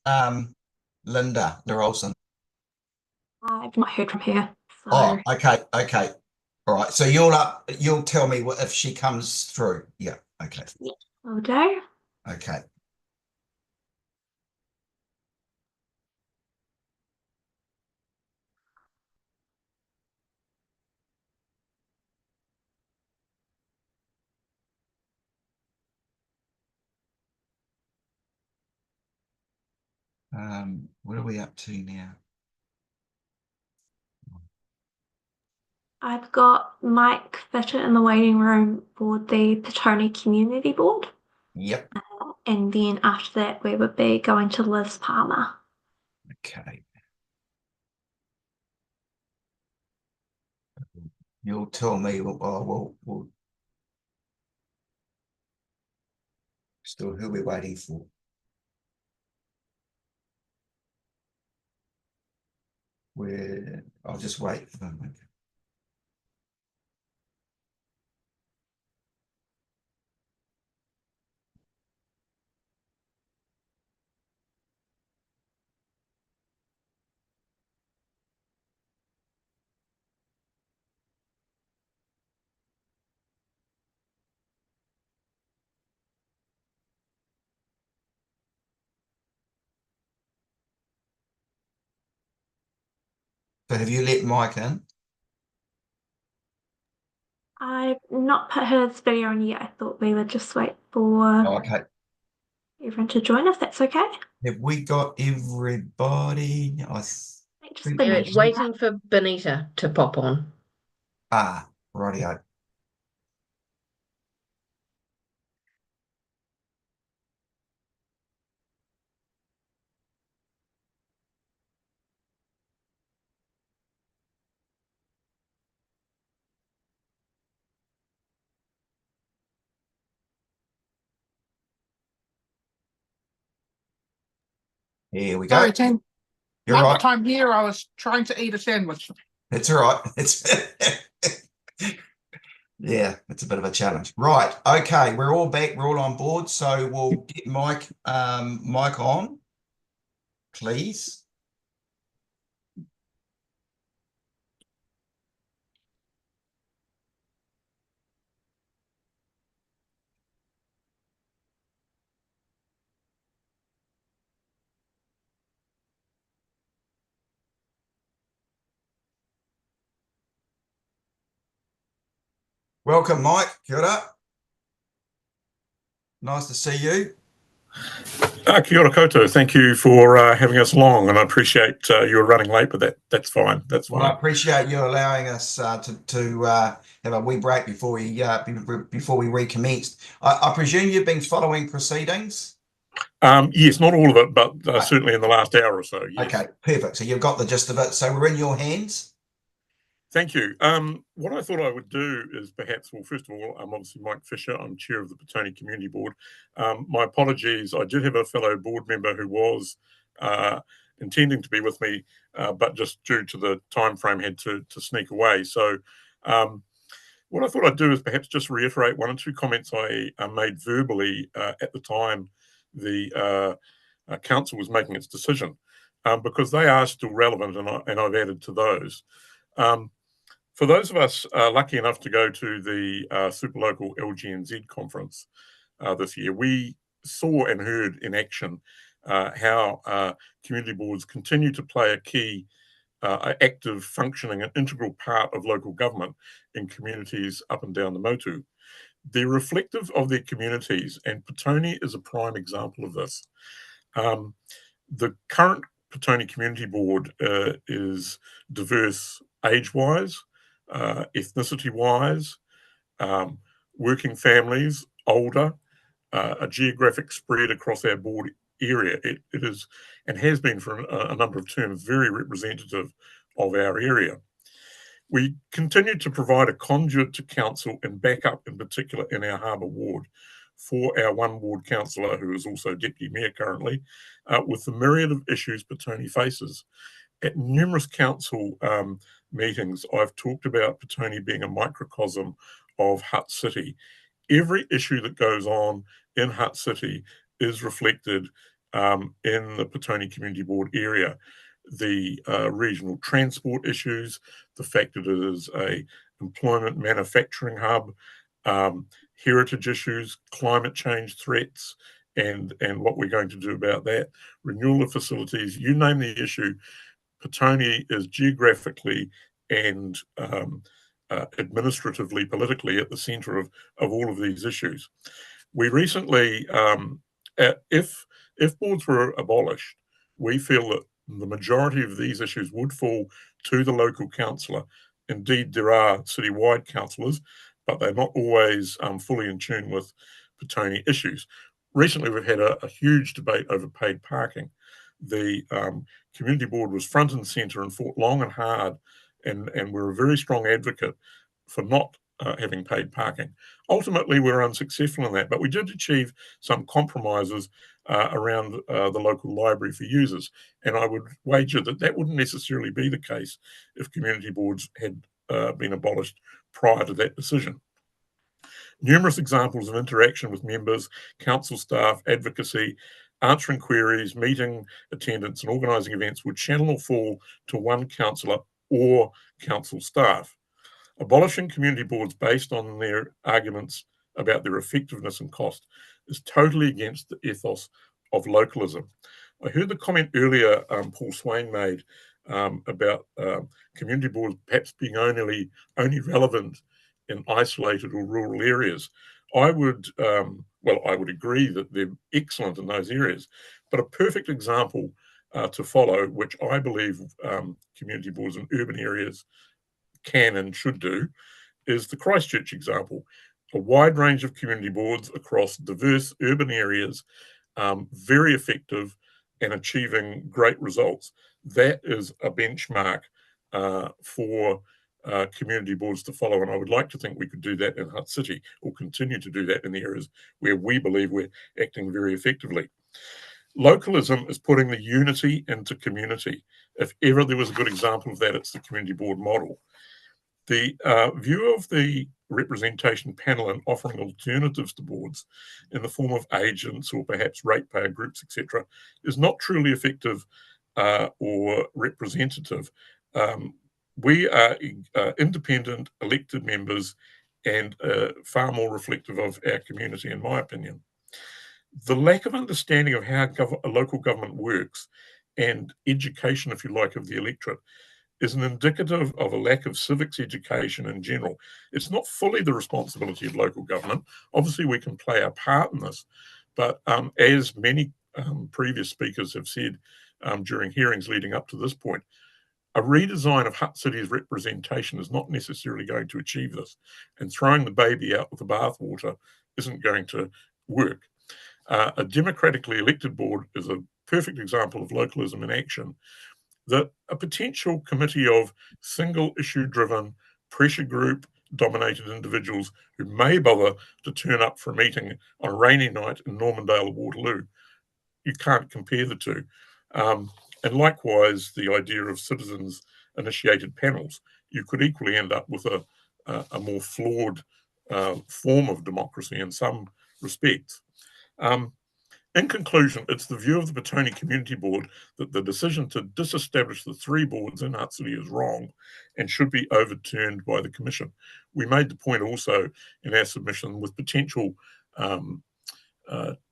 Linda Olsen? I've not heard from her. So. Oh, okay. All right. So you'll tell me if she comes through. Yeah. Okay. Yeah, will do. Okay. What are we up to now? I've got Mike Fitter in the waiting room for the Petone Community Board. Yep. And then after that, we would be going to Liz Palmer. Okay. You'll tell me. We'll still who we're waiting for. I'll just wait for them. So have you let Mike in? I've not put his video on yet. I thought we would just wait for everyone to join us. That's okay. Have we got everybody? We're waiting for Benita to pop on. Rightio. Here we go. Sorry, team. You're right. Time here, I was trying to eat a sandwich. It's all right. Yeah, it's a bit of a challenge. Right. Okay, we're all back. We're all on board. So we'll get Mike on, please. Welcome, Mike. Kia ora. Nice to see you. Kia ora koutou. Thank you for having us along, and I appreciate you were running late, but that's fine. That's fine. Well, I appreciate you allowing us to have a wee break before we recommenced. I presume you've been following proceedings? Yes, not all of it, but certainly in the last hour or so. Yes. Okay, perfect. So you've got the gist of it. So we're in your hands. Thank you. What I thought I would do is perhaps, well, first of all, I'm obviously Mike Fisher. I'm chair of the Petone Community Board. My apologies. I did have a fellow board member who was intending to be with me, but just due to the time frame had to sneak away. So what I thought I'd do is perhaps just reiterate one or two comments I made verbally at the time the council was making its decision, because they are still relevant, and I've added to those. For those of us lucky enough to go to the Superlocal LGNZ conference this year, we saw and heard in action how community boards continue to play a key, active, functioning and integral part of local government in communities up and down the motu. They're reflective of their communities, and Petone is a prime example of this. The current Petone Community Board is diverse age-wise, ethnicity-wise, working families, older, a geographic spread across our board area. It is, and has been for a number of terms, very representative of our area. We continue to provide a conduit to council and backup, in particular in our Harbour ward, for our one ward councillor, who is also deputy mayor currently, with the myriad of issues Petone faces. At numerous council meetings, I've talked about Petone being a microcosm of Hutt City. Every issue that goes on in Hutt City is reflected in the Petone Community Board area. The regional transport issues, the fact that it is a employment manufacturing hub, heritage issues, climate change threats, and what we're going to do about that, renewal of facilities, you name the issue, Petone is geographically and administratively, politically at the centre of all of these issues. We recently, if boards were abolished, we feel that the majority of these issues would fall to the local councillor. Indeed, there are citywide councillors, but they're not always fully in tune with Petone issues. Recently, we've had a huge debate over paid parking. The community board was front and centre and fought long and hard, and we're a very strong advocate for not having paid parking. Ultimately, we were unsuccessful in that, but we did achieve some compromises around the local library for users. And I would wager that that wouldn't necessarily be the case if community boards had been abolished prior to that decision. Numerous examples of interaction with members, council staff, advocacy, answering queries, meeting attendance and organising events would channel or fall to one councillor or council staff. Abolishing community boards based on their arguments about their effectiveness and cost is totally against the ethos of localism. I heard the comment earlier Paul Swain made about community boards perhaps being only relevant in isolated or rural areas. I would agree that they're excellent in those areas, but a perfect example to follow, which I believe community boards in urban areas can and should do, is the Christchurch example. A wide range of community boards across diverse urban areas, very effective and achieving great results. That is a benchmark for community boards to follow, and I would like to think we could do that in Hutt City, or continue to do that in the areas where we believe we're acting very effectively. Localism is putting the unity into community. If ever there was a good example of that, it's the community board model. The view of the representation panel and offering alternatives to boards in the form of agents or perhaps ratepayer groups, etc., is not truly effective or representative. We are independent elected members and far more reflective of our community, in my opinion. The lack of understanding of how a local government works and education, if you like, of the electorate is an indicative of a lack of civics education in general. It's not fully the responsibility of local government. Obviously, we can play our part in this, but as many previous speakers have said during hearings leading up to this point, a redesign of Hutt City's representation is not necessarily going to achieve this, and throwing the baby out with the bathwater isn't going to work. A democratically elected board is a perfect example of localism in action, that a potential committee of single issue driven, pressure group dominated individuals who may bother to turn up for a meeting on a rainy night in Normandale or Waterloo, you can't compare the two. And likewise, the idea of citizens initiated panels, you could equally end up with a more flawed form of democracy in some respects. In conclusion, it's the view of the Petone Community Board that the decision to disestablish the 3 boards in Hutt City is wrong and should be overturned by the Commission. We made the point also in our submission with potential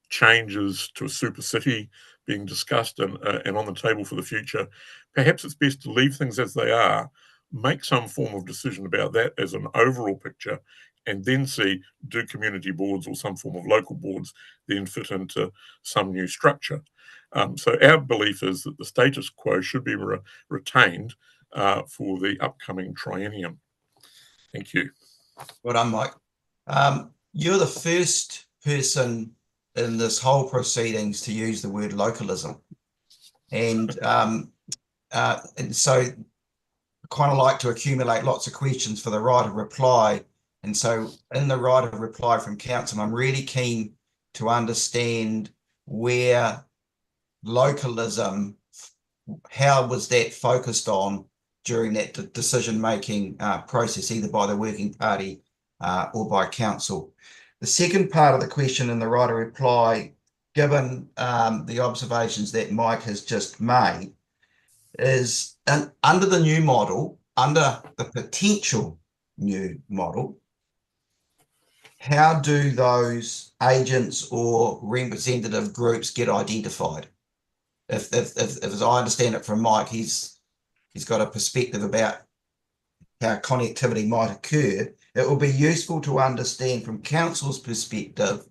changes to a super city being discussed and on the table for the future. Perhaps it's best to leave things as they are, make some form of decision about that as an overall picture, and then see, do community boards or some form of local boards then fit into some new structure. So our belief is that the status quo should be retained for the upcoming triennium. Thank you. Well done, Mike. You're the first person in this whole proceedings to use the word localism. And so I kind of like to accumulate lots of questions for the right of reply. And so in the right of reply from council, I'm really keen to understand where localism, how was that focused on during that decision-making process, either by the working party or by council. The second part of the question in the right of reply given the observations that Mike has just made, is under the new model, under the potential new model, how do those agents or representative groups get identified? If as I understand it from Mike, he's got a perspective about how connectivity might occur. It will be useful to understand from council's perspective,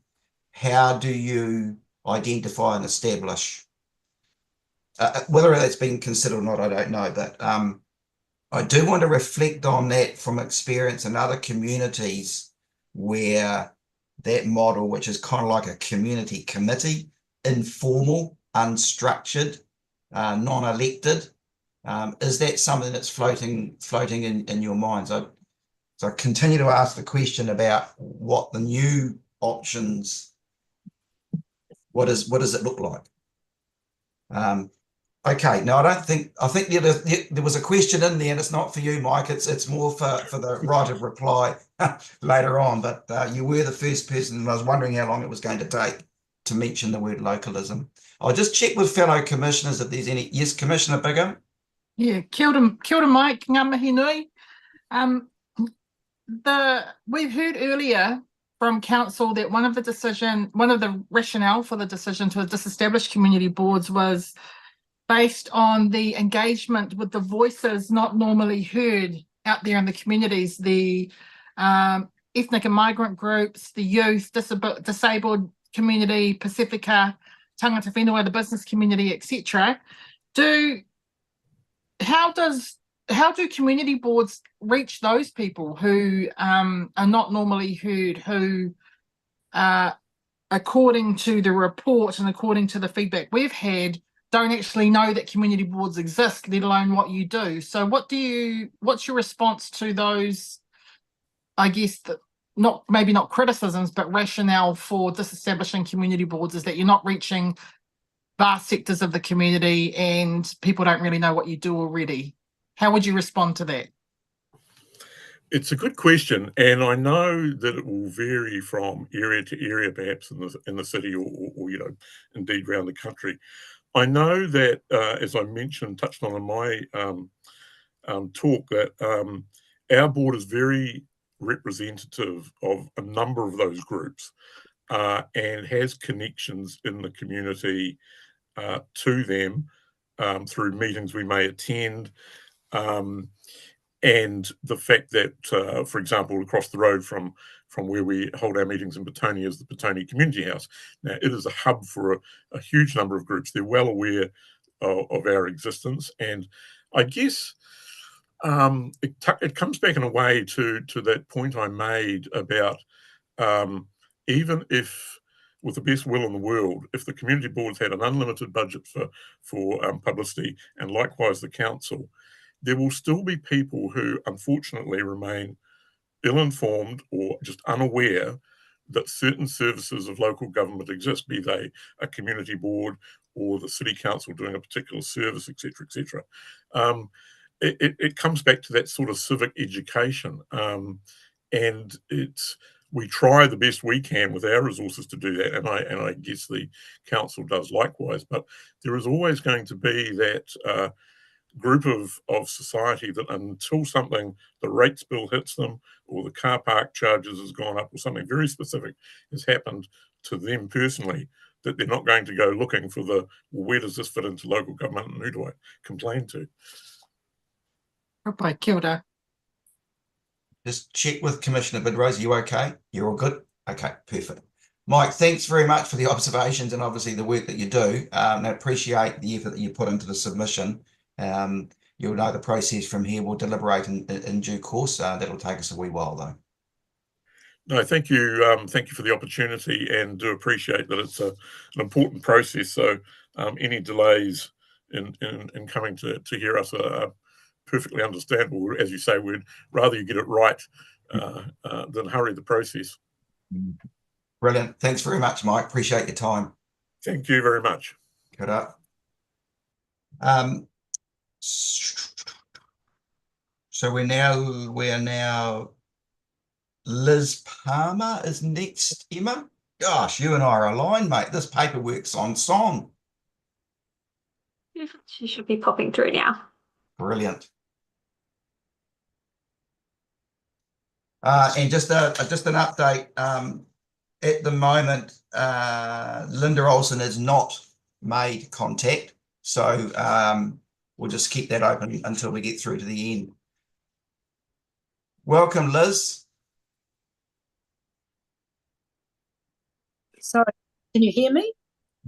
how do you identify and establish, whether that's been considered or not, I don't know, but I do want to reflect on that from experience in other communities where that model, which is kind of like a community committee, informal, unstructured, non-elected, is that something that's floating in your minds? So I continue to ask the question about what the new options, what does it look like? Okay, now I think there was a question in there, and it's not for you, Mike. It's more for the right of reply later on. But you were the first person, and I was wondering how long it was going to take to mention the word localism. I'll just check with fellow commissioners if there's any. Yes, Commissioner Bigham. Yeah, kia ora Mike, ngā mihi nui. We've heard earlier from council that one of the rationale for the decision to disestablish community boards was based on the engagement with the voices not normally heard out there in the communities, the ethnic and migrant groups, the youth, disabled community, Pacifica, tangata whenua, the business community, etc. How do community boards reach those people who are not normally heard, who according to the report and according to the feedback we've had, don't actually know that community boards exist, let alone what you do? So what's your response to those, I guess, maybe not criticisms, but rationale for disestablishing community boards is that you're not reaching vast sectors of the community and people don't really know what you do already? How would you respond to that? It's a good question, and I know that it will vary from area to area, perhaps in the city or indeed around the country. I know that, as I mentioned, touched on in my talk, that our board is very representative of a number of those groups and has connections in the community to them through meetings we may attend. And the fact that, for example, across the road from where we hold our meetings in Petone is the Petone Community House. Now, it is a hub for a huge number of groups. They're well aware of our existence. And I guess it comes back in a way to that point I made about even if, with the best will in the world, if the community boards had an unlimited budget for publicity, and likewise the council, there will still be people who unfortunately remain ill-informed or just unaware that certain services of local government exist, be they a community board or the city council doing a particular service, etc., etc. It comes back to that sort of civic education, and we try the best we can with our resources to do that, and I guess the council does likewise. But there is always going to be that group of society that until the rates bill hits them, or the car park charges has gone up, or something very specific has happened to them personally, that they're not going to go looking for where does this fit into local government and who do I complain to? Okay, kia ora. Just check with Commissioner Bidrose. Are you okay? You're all good? Okay, perfect. Mike, thanks very much for the observations and obviously the work that you do. I appreciate the effort that you put into the submission. You'll know the process from here. We'll deliberate in due course. That'll take us a wee while, though. No, thank you. Thank you for the opportunity, and do appreciate that it's an important process. So any delays in coming to hear us are perfectly understandable. As you say, we'd rather you get it right than hurry the process. Brilliant. Thanks very much, Mike. Appreciate your time. Thank you very much. Good up. So we're now Liz Palmer is next, Emma. Gosh, you and I are aligned, mate. This paperwork's on song. She should be popping through now. Brilliant. And just an update. At the moment, Linda Olsen has not made contact, so we'll just keep that open until we get through to the end. Welcome, Liz. Sorry, can you hear me?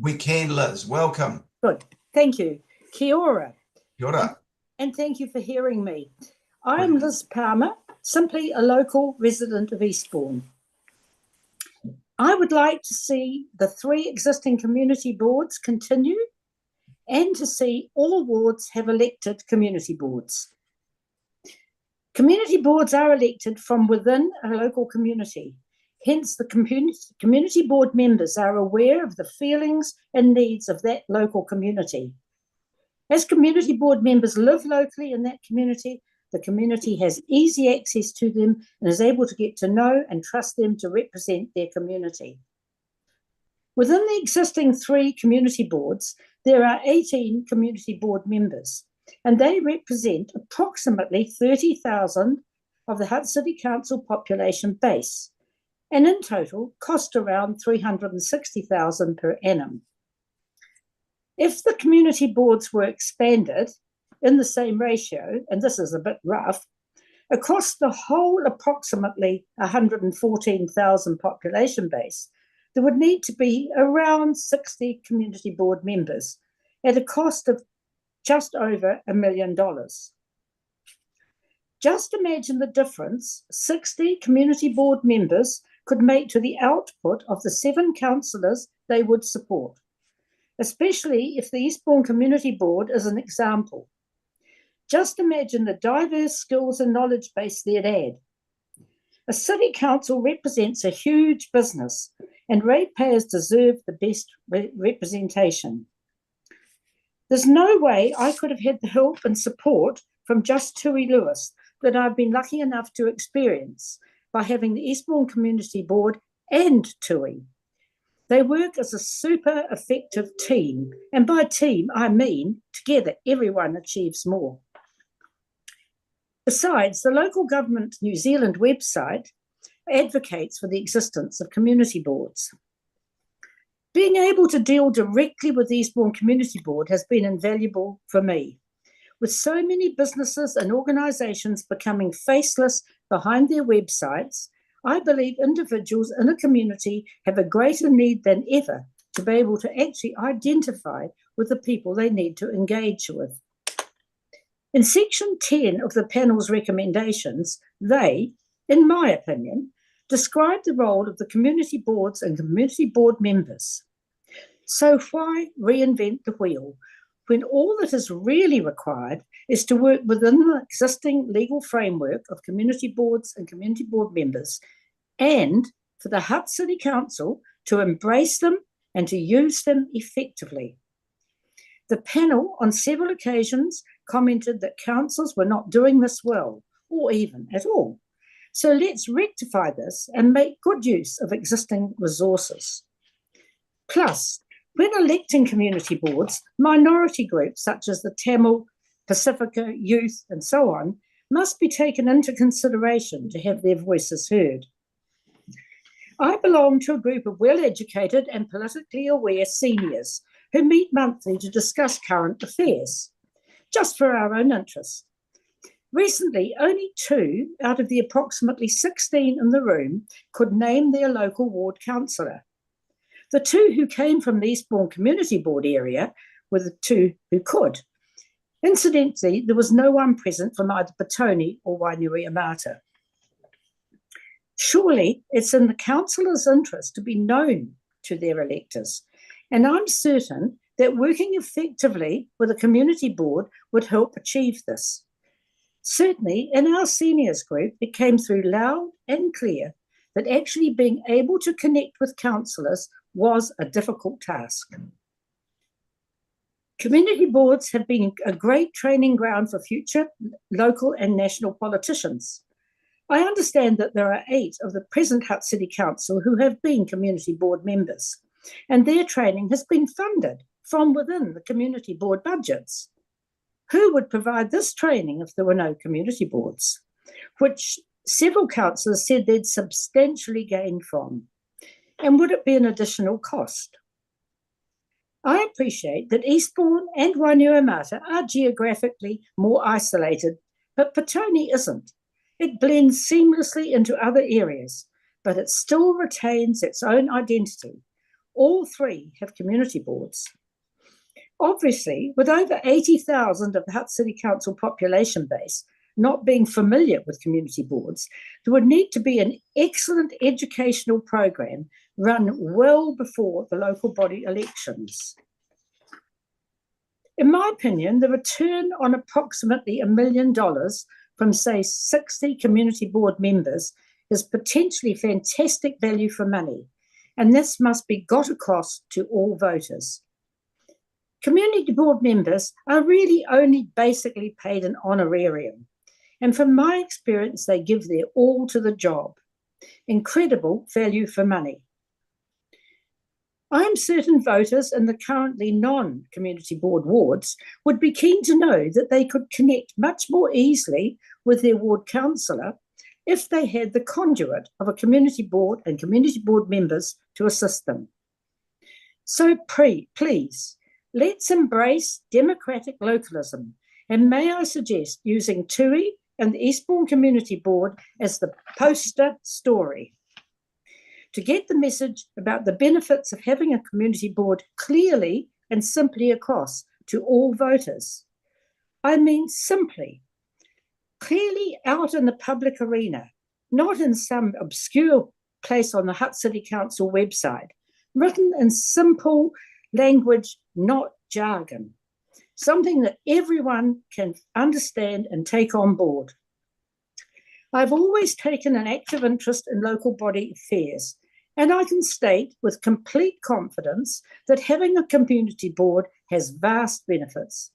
We can, Liz. Welcome. Good. Thank you. Kia ora. Kia ora. And thank you for hearing me. I'm Liz Palmer, simply a local resident of Eastbourne. I would like to see the 3 existing community boards continue and to see all wards have elected community boards. Community boards are elected from within a local community. Hence, the community board members are aware of the feelings and needs of that local community. As community board members live locally in that community, the community has easy access to them and is able to get to know and trust them to represent their community. Within the existing 3 community boards, there are 18 community board members, and they represent approximately 30,000 of the Hutt City Council population base, and in total cost around $360,000 per annum. If the community boards were expanded in the same ratio, and this is a bit rough, across the whole approximately 114,000 population base, there would need to be around 60 community board members at a cost of just over $1 million. Just imagine the difference 60 community board members could make to the output of the 7 councillors they would support, especially if the Eastbourne Community Board is an example. Just imagine the diverse skills and knowledge base they'd add. A city council represents a huge business, and ratepayers deserve the best representation. There's no way I could have had the help and support from just Tui Lewis that I've been lucky enough to experience by having the Eastbourne Community Board and Tui. They work as a super effective team, and by team I mean together everyone achieves more. Besides, the Local Government New Zealand website advocates for the existence of community boards. Being able to deal directly with the Eastbourne Community Board has been invaluable for me. With so many businesses and organisations becoming faceless behind their websites, I believe individuals in a community have a greater need than ever to be able to actually identify with the people they need to engage with. In section 10 of the panel's recommendations, they, in my opinion, describe the role of the community boards and community board members. So why reinvent the wheel when all that is really required is to work within the existing legal framework of community boards and community board members, and for the Hutt City Council to embrace them and to use them effectively? The panel on several occasions commented that councils were not doing this well, or even at all. So let's rectify this and make good use of existing resources. Plus, when electing community boards, minority groups such as the Tamil, Pacifica, Youth, and so on, must be taken into consideration to have their voices heard. I belong to a group of well-educated and politically aware seniors who meet monthly to discuss current affairs, just for our own interest. Recently, only 2 out of the approximately 16 in the room could name their local ward councillor. The 2 who came from the Eastbourne Community Board area were the 2 who could. Incidentally, there was no one present from either Petone or Wainuiomata. Surely it's in the councillors' interest to be known to their electors, and I'm certain that working effectively with a community board would help achieve this. Certainly, in our seniors group, it came through loud and clear that actually being able to connect with councillors was a difficult task. Community boards have been a great training ground for future local and national politicians. I understand that there are 8 of the present Hutt City Council who have been community board members, and their training has been funded from within the community board budgets. Who would provide this training if there were no community boards, which several councillors said they'd substantially gain from? And would it be an additional cost? I appreciate that Eastbourne and Wainuiomata are geographically more isolated, but Petone isn't. It blends seamlessly into other areas, but it still retains its own identity. All 3 have community boards. Obviously, with over 80,000 of the Hutt City Council population base not being familiar with community boards, there would need to be an excellent educational program run well before the local body elections. In my opinion, the return on approximately $1 million from, say, 60 community board members is potentially fantastic value for money, and this must be got across to all voters. Community board members are really only basically paid an honorarium, and from my experience, they give their all to the job. Incredible value for money. I'm certain voters in the currently non-community board wards would be keen to know that they could connect much more easily with their ward councillor if they had the conduit of a community board and community board members to assist them. So please, let's embrace democratic localism, and may I suggest using TUI and the Eastbourne Community Board as the poster story to get the message about the benefits of having a community board clearly and simply across to all voters. I mean simply, clearly out in the public arena, not in some obscure place on the Hutt City Council website, written in simple language, not jargon, something that everyone can understand and take on board. I've always taken an active interest in local body affairs, and I can state with complete confidence that having a community board has vast benefits.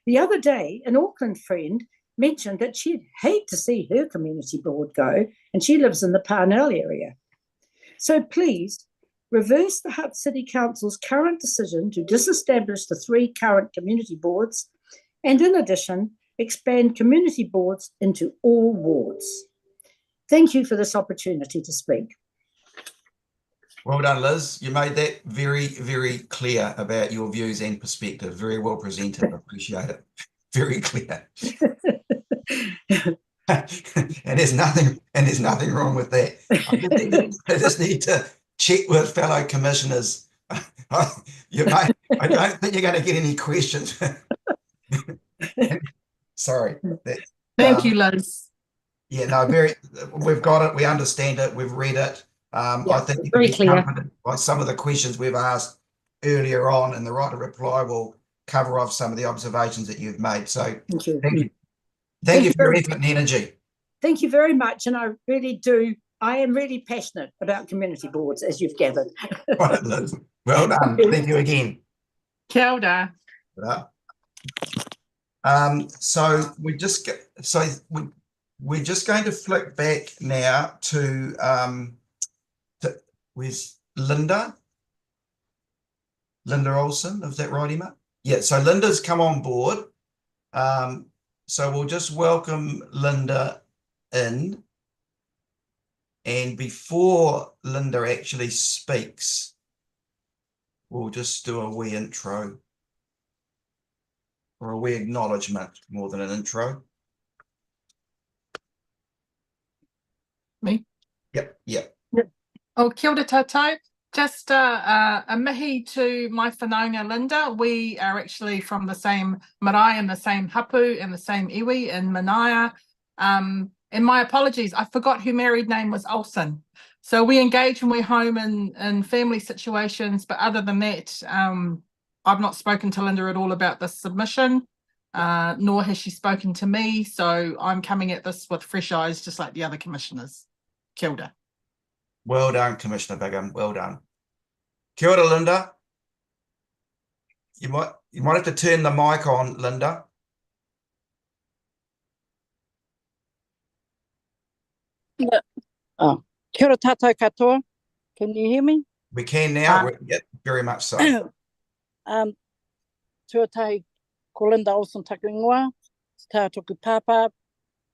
The other day, an Auckland friend mentioned that she'd hate to see her community board go, and she lives in the Parnell area. So please, reverse the Hutt City Council's current decision to disestablish the 3 current community boards, and in addition, expand community boards into all wards. Thank you for this opportunity to speak. Well done, Liz. You made that very, very clear about your views and perspective. Very well presented. I appreciate it. Very clear. and there's nothing wrong with that. I just need to check with fellow commissioners. I don't think you're going to get any questions. Sorry. Thank you, Liz. Yeah, no, we've got it. We understand it. We've read it. I think you can be comforted by some of the questions we've asked earlier on, and the right to reply will cover off some of the observations that you've made. So thank you. Thank you for your effort and energy. Thank you very much. And I am really passionate about community boards, as you've gathered. Right, Liz. Well done. Thank you again. Kia ora. We're just going to flick back now to where's Linda? Linda Olsen, is that right, Emma? Yeah, so Linda's come on board. So we'll just welcome Linda in. And before Linda actually speaks, we'll just do a wee intro. Or a wee acknowledgement more than an intro. Me? Yep. Oh, kia ora tātou. Just a mihi to my whanaunga Linda. We are actually from the same marae and the same hapu and the same iwi in Manaia. And my apologies, I forgot her married name was Olsen. So we engage when we're home in family situations, but other than that, I've not spoken to Linda at all about this submission, nor has she spoken to me. So I'm coming at this with fresh eyes, just like the other commissioners. Kia ora. Well done, Commissioner Bigham. Well done. Kia ora, Linda. You might have to turn the mic on, Linda. Yeah. Oh, kia ora tātou katoa. Can you hear me? We can now. Yep, very much so. Tuatahi ko Linda Olsen taku ingoa, tātoku pāpā,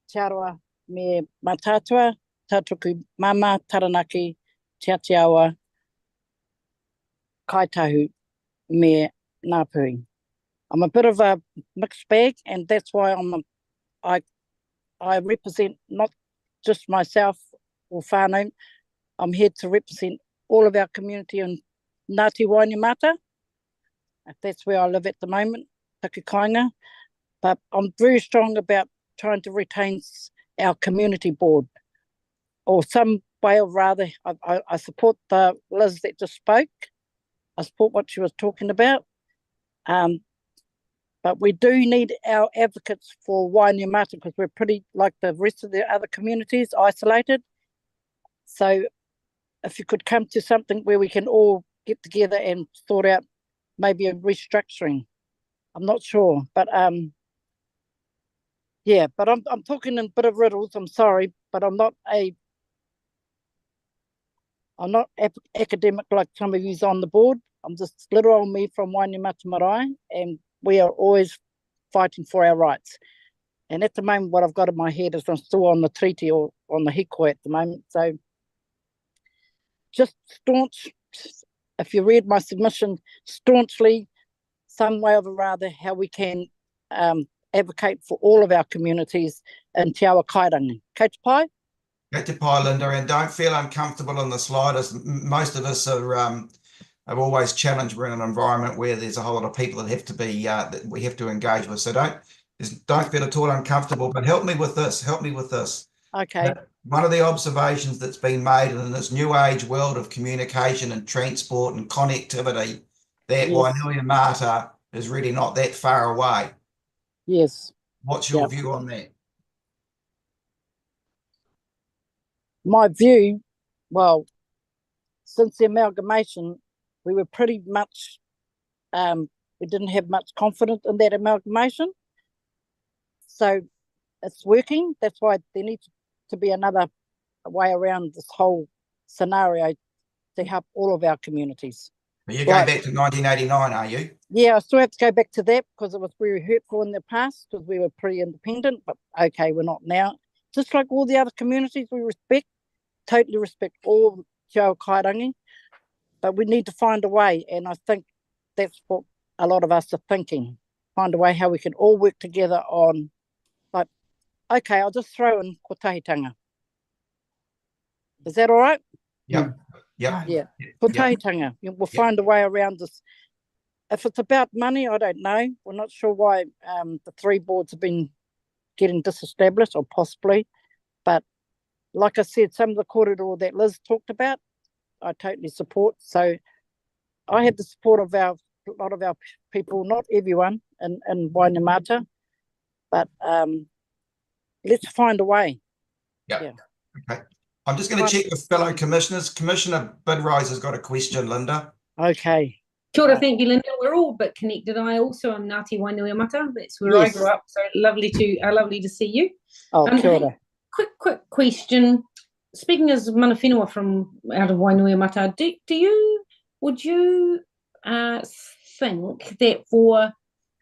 te aroa me mātātua, tātoku mama, taranaki, te atiawa, kaitahu me Ngāpuhi. I'm a bit of a mixed bag, and that's why I represent not just myself or whānau. I'm here to represent all of our community in Ngāti Wainemata. That's where I live at the moment, Takakainga. But I'm very strong about trying to retain our community board, or some way or rather. I support the Liz that just spoke. I support what she was talking about. But we do need our advocates for Wainemata, because we're pretty like the rest of the other communities, isolated. So if you could come to something where we can all get together and sort out maybe a restructuring. I'm not sure, but yeah, but I'm talking in a bit of riddles. I'm sorry, but I'm not academic like some of you's on the board. I'm just little old me from Wainemata Marae, and we are always fighting for our rights. And at the moment, what I've got in my head is I'm still on the treaty or on the hiko at the moment. So just staunch, if you read my submission, staunchly, some way or rather, how we can advocate for all of our communities in Te Awa Kairangi. Kei te pai? Kei te pai, Linda, and don't feel uncomfortable in the slightest. Most of us have always challenged. We're in an environment where there's a whole lot of people that have to be that we have to engage with. So don't feel at all uncomfortable. But help me with this. Help me with this. Okay. One of the observations that's been made in this new age world of communication and transport and connectivity, that Wainuiomata is really not that far away. Yes. What's your view on that? My view, well, since the amalgamation, we were pretty much, we didn't have much confidence in that amalgamation. So it's working. That's why there needs to be another way around this whole scenario to help all of our communities. Are you going back to 1989, are you? Yeah, I still have to go back to that because it was very hurtful in the past because we were pretty independent, but okay, we're not now. Just like all the other communities we respect, totally respect all Te Ao Kairangi, but we need to find a way, and I think that's what a lot of us are thinking. Find a way how we can all work together on, like, okay, I'll just throw in kotahitanga. Is that all right? Yep. Yeah. Kotahitanga. We'll find a way around this. If it's about money, I don't know. We're not sure why the three boards have been getting disestablished, or possibly. But like I said, some of the korero that Liz talked about, I totally support. So I have the support of a lot of our people, not everyone in Wainemata, but let's find a way. Yeah. Okay. I'm just going to check with fellow commissioners. Commissioner Bidrose has got a question, Linda. Okay. Kia ora, thank you, Linda. We're all a bit connected. I also am Ngāti Wainuiomata. That's where I grew up. So lovely to see you. Oh, kia ora. Quick question. Speaking as mana whenua from out of Wainuiomata, would you think that for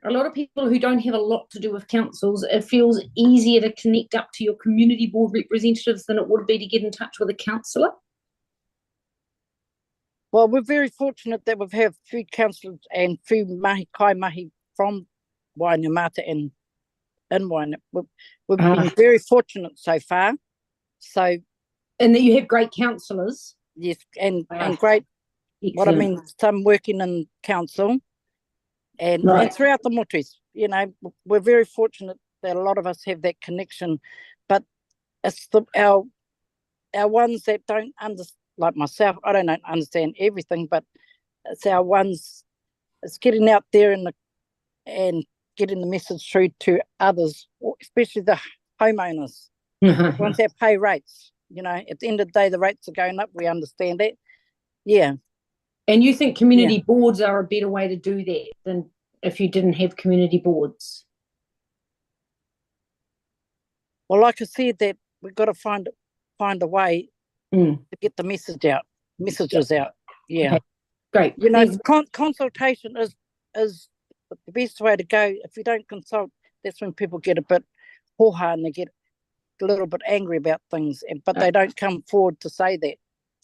a lot of people who don't have a lot to do with councils, it feels easier to connect up to your community board representatives than it would be to get in touch with a councillor? Well, we're very fortunate that we've had few councillors and few kai mahi from Wainuiomata and in Wainuiomata. We've been very fortunate so far. So, and that you have great councillors. Yes, and great. Excellent. What I mean, some working in council, and throughout the motus, we're very fortunate that a lot of us have that connection. But it's our ones that don't understand. Like myself, I don't understand everything, but it's our ones. It's getting out there and getting the message through to others, especially the homeowners. Ones that pay rates, at the end of the day, the rates are going up. We understand that. Yeah. And you think community boards are a better way to do that than if you didn't have community boards? Well, like I said, that we've got to find find a way to get the messages out. Yeah. Okay. Great. You know, consultation is the best way to go. If you don't consult, that's when people get a bit hoha and they get a little bit angry about things, but they don't come forward to say that.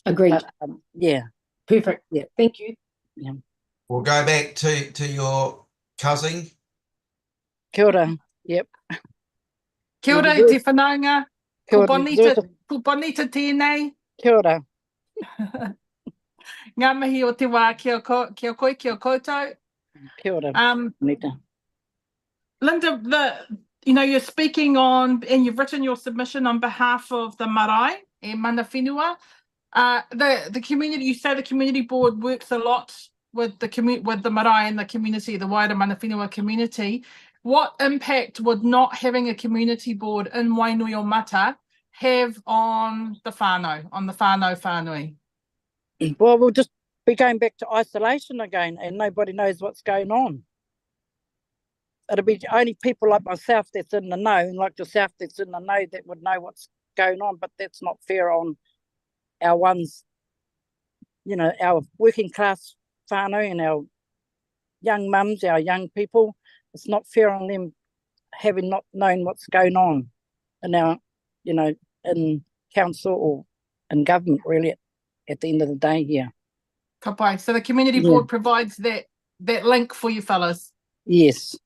Agreed. But, yeah. Perfect. Yeah. Thank you. Yeah. We'll go back to your cousin. Kia ora. Yep. Kia ora i te whanaunga. Kia ora. Ko bonita tēnei. Kia ora. Ngā mihi o te wā kia koe, kia koutou. Kia ora. Linda, you're speaking on, and you've written your submission on behalf of the marae e mana whenua. The community, you say the community board works a lot with the marae and the community, the wider mana whenua community. What impact would not having a community board in Wainui-o-Mata have on the whānau, on the whānui? Well, we'll just be going back to isolation again, and nobody knows what's going on. It'll be only people like myself that's in the know, and like yourself that's in the know, that would know what's going on, but that's not fair on our ones, our working class whānau and our young mums, our young people. It's not fair on them having not known what's going on in our, in council or in government, really, at the end of the day here. Ka pai. So the community board provides that link for you fellas? Yes.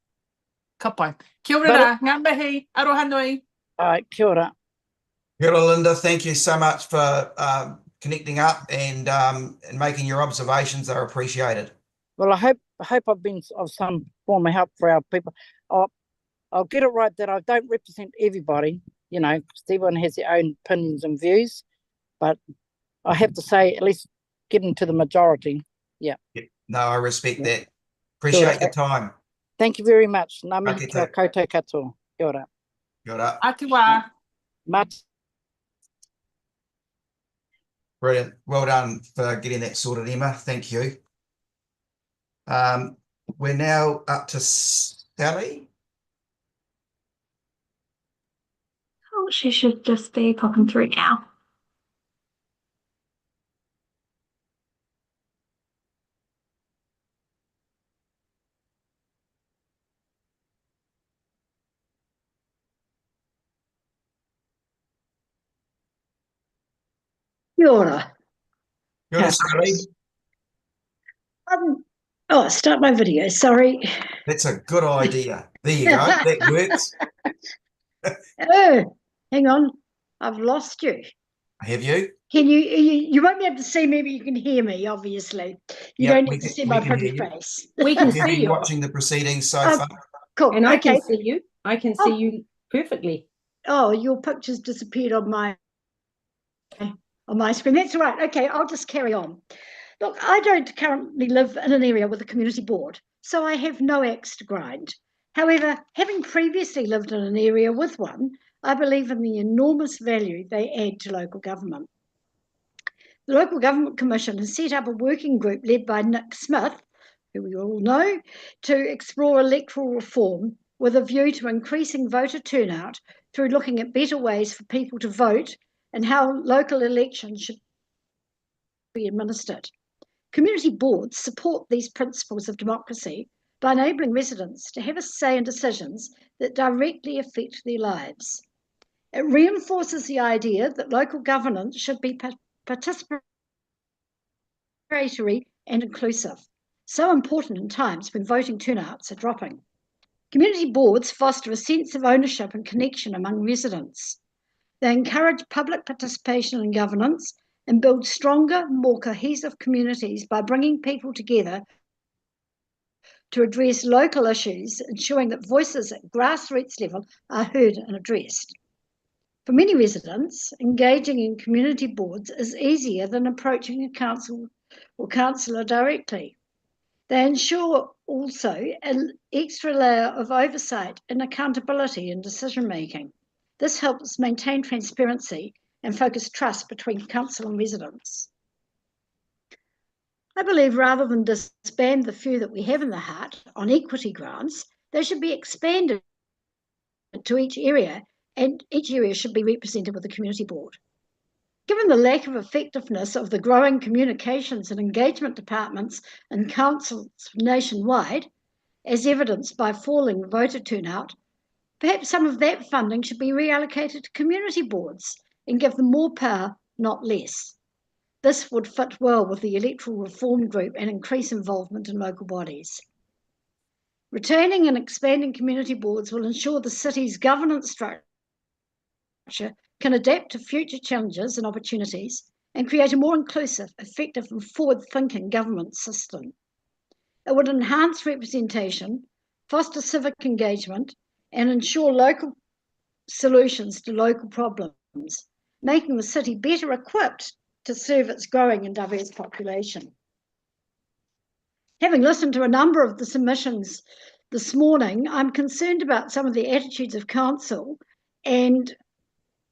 Ka pai. Kia ora, ngā mihi, aroha nui. Kia ora. Kia ora, Linda. Thank you so much for connecting up and making your observations. They're appreciated. Well, I hope I've been of some form of help for our people. I'll get it right that I don't represent everybody, because everyone has their own opinions and views, but I have to say, at least getting to the majority. Yeah. No, I respect that. Appreciate your time. Thank you very much. Ngā mihi kia koutou katoa. Kia ora. Kia ora. Ati wā. Brilliant. Well done for getting that sorted, Emma. Thank you. We're now up to Sally. Oh, she should just be popping through now. Kia ora. Kia ora, Sally. Start my video, sorry. That's a good idea. There you go. That works. Oh, hang on. I've lost you. Have you? Can you won't be able to see me, but you can hear me, obviously. You don't need to see my pretty face. We can see you. Watching the proceedings so far. Cool. And I can see you. I can see you perfectly. Oh, your picture's disappeared on my screen. That's all right. Okay, I'll just carry on. Look, I don't currently live in an area with a community board, so I have no axe to grind. However, having previously lived in an area with one, I believe in the enormous value they add to local government. The Local Government Commission has set up a working group led by Nick Smith, who we all know, to explore electoral reform with a view to increasing voter turnout through looking at better ways for people to vote and how local elections should be administered. Community boards support these principles of democracy by enabling residents to have a say in decisions that directly affect their lives. It reinforces the idea that local governance should be participatory and inclusive, so important in times when voting turnouts are dropping. Community boards foster a sense of ownership and connection among residents. They encourage public participation in governance and build stronger, more cohesive communities by bringing people together to address local issues, ensuring that voices at grassroots level are heard and addressed. For many residents, engaging in community boards is easier than approaching a council or councillor directly. They ensure also an extra layer of oversight and accountability in decision making. This helps maintain transparency and focus trust between council and residents. I believe rather than disband the few that we have in the Hutt on equity grounds, they should be expanded to each area, and each area should be represented with a community board. Given the lack of effectiveness of the growing communications and engagement departments and councils nationwide, as evidenced by falling voter turnout, perhaps some of that funding should be reallocated to community boards and give them more power, not less. This would fit well with the electoral reform group and increase involvement in local bodies. Retaining and expanding community boards will ensure the city's governance structure can adapt to future challenges and opportunities and create a more inclusive, effective and forward-thinking government system. It would enhance representation, foster civic engagement and ensure local solutions to local problems, making the city better equipped to serve its growing and diverse population. Having listened to a number of the submissions this morning, I'm concerned about some of the attitudes of council and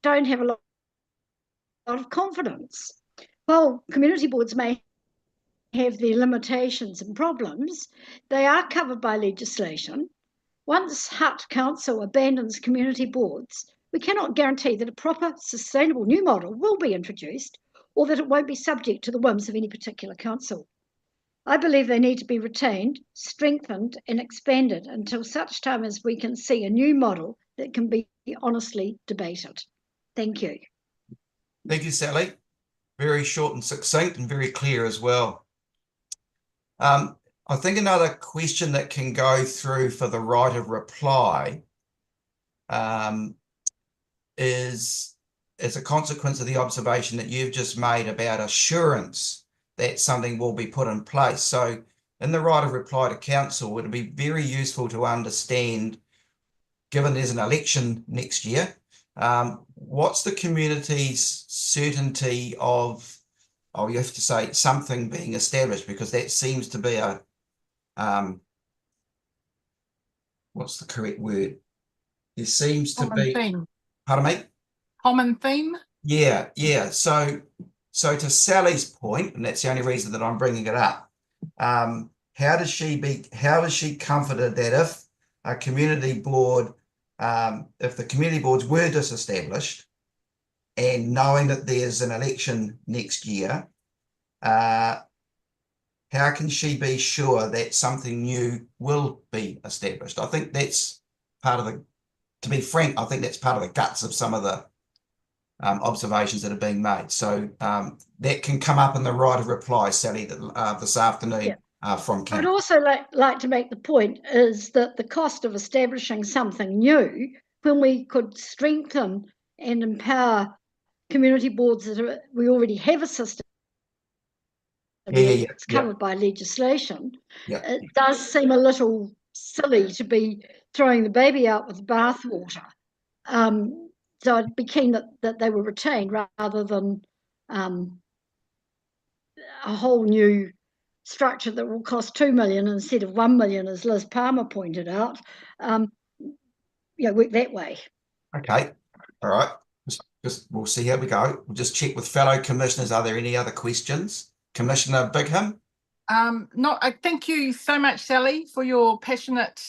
don't have a lot of confidence. While community boards may have their limitations and problems, they are covered by legislation. Once Hutt Council abandons community boards, we cannot guarantee that a proper, sustainable new model will be introduced or that it won't be subject to the whims of any particular council. I believe they need to be retained, strengthened and expanded until such time as we can see a new model that can be honestly debated. Thank you. Thank you, Sally. Very short and succinct and very clear as well. I think another question that can go through for the right of reply is as a consequence of the observation that you've just made about assurance that something will be put in place. So in the right of reply to council, it would be very useful to understand, given there's an election next year, what's the community's certainty of, oh, you have to say something being established, because that seems to be a, what's the correct word? There seems to Common be, theme. pardon me? Common theme? Yeah. So to Sally's point, and that's the only reason that I'm bringing it up, how is she comforted that if a community board, if the community boards were disestablished and knowing that there's an election next year, how can she be sure that something new will be established? I think that's part of the, to be frank, I think that's part of the guts of some of the observations that are being made. So that can come up in the right of reply, Sally, this afternoon from I'd council. also like to make the point is that the cost of establishing something new, when we could strengthen and empower community boards that we already have a system it's covered by legislation, it does seem a little silly to be throwing the baby out with the bathwater. So I'd be keen that they were retained rather than a whole new structure that will cost 2 million instead of 1 million, as Liz Palmer pointed out. Work that way. Okay, all right. Just we'll see how we go. We'll just check with fellow commissioners. Are there any other questions? Commissioner Bigham? Thank you so much, Sally, for your passionate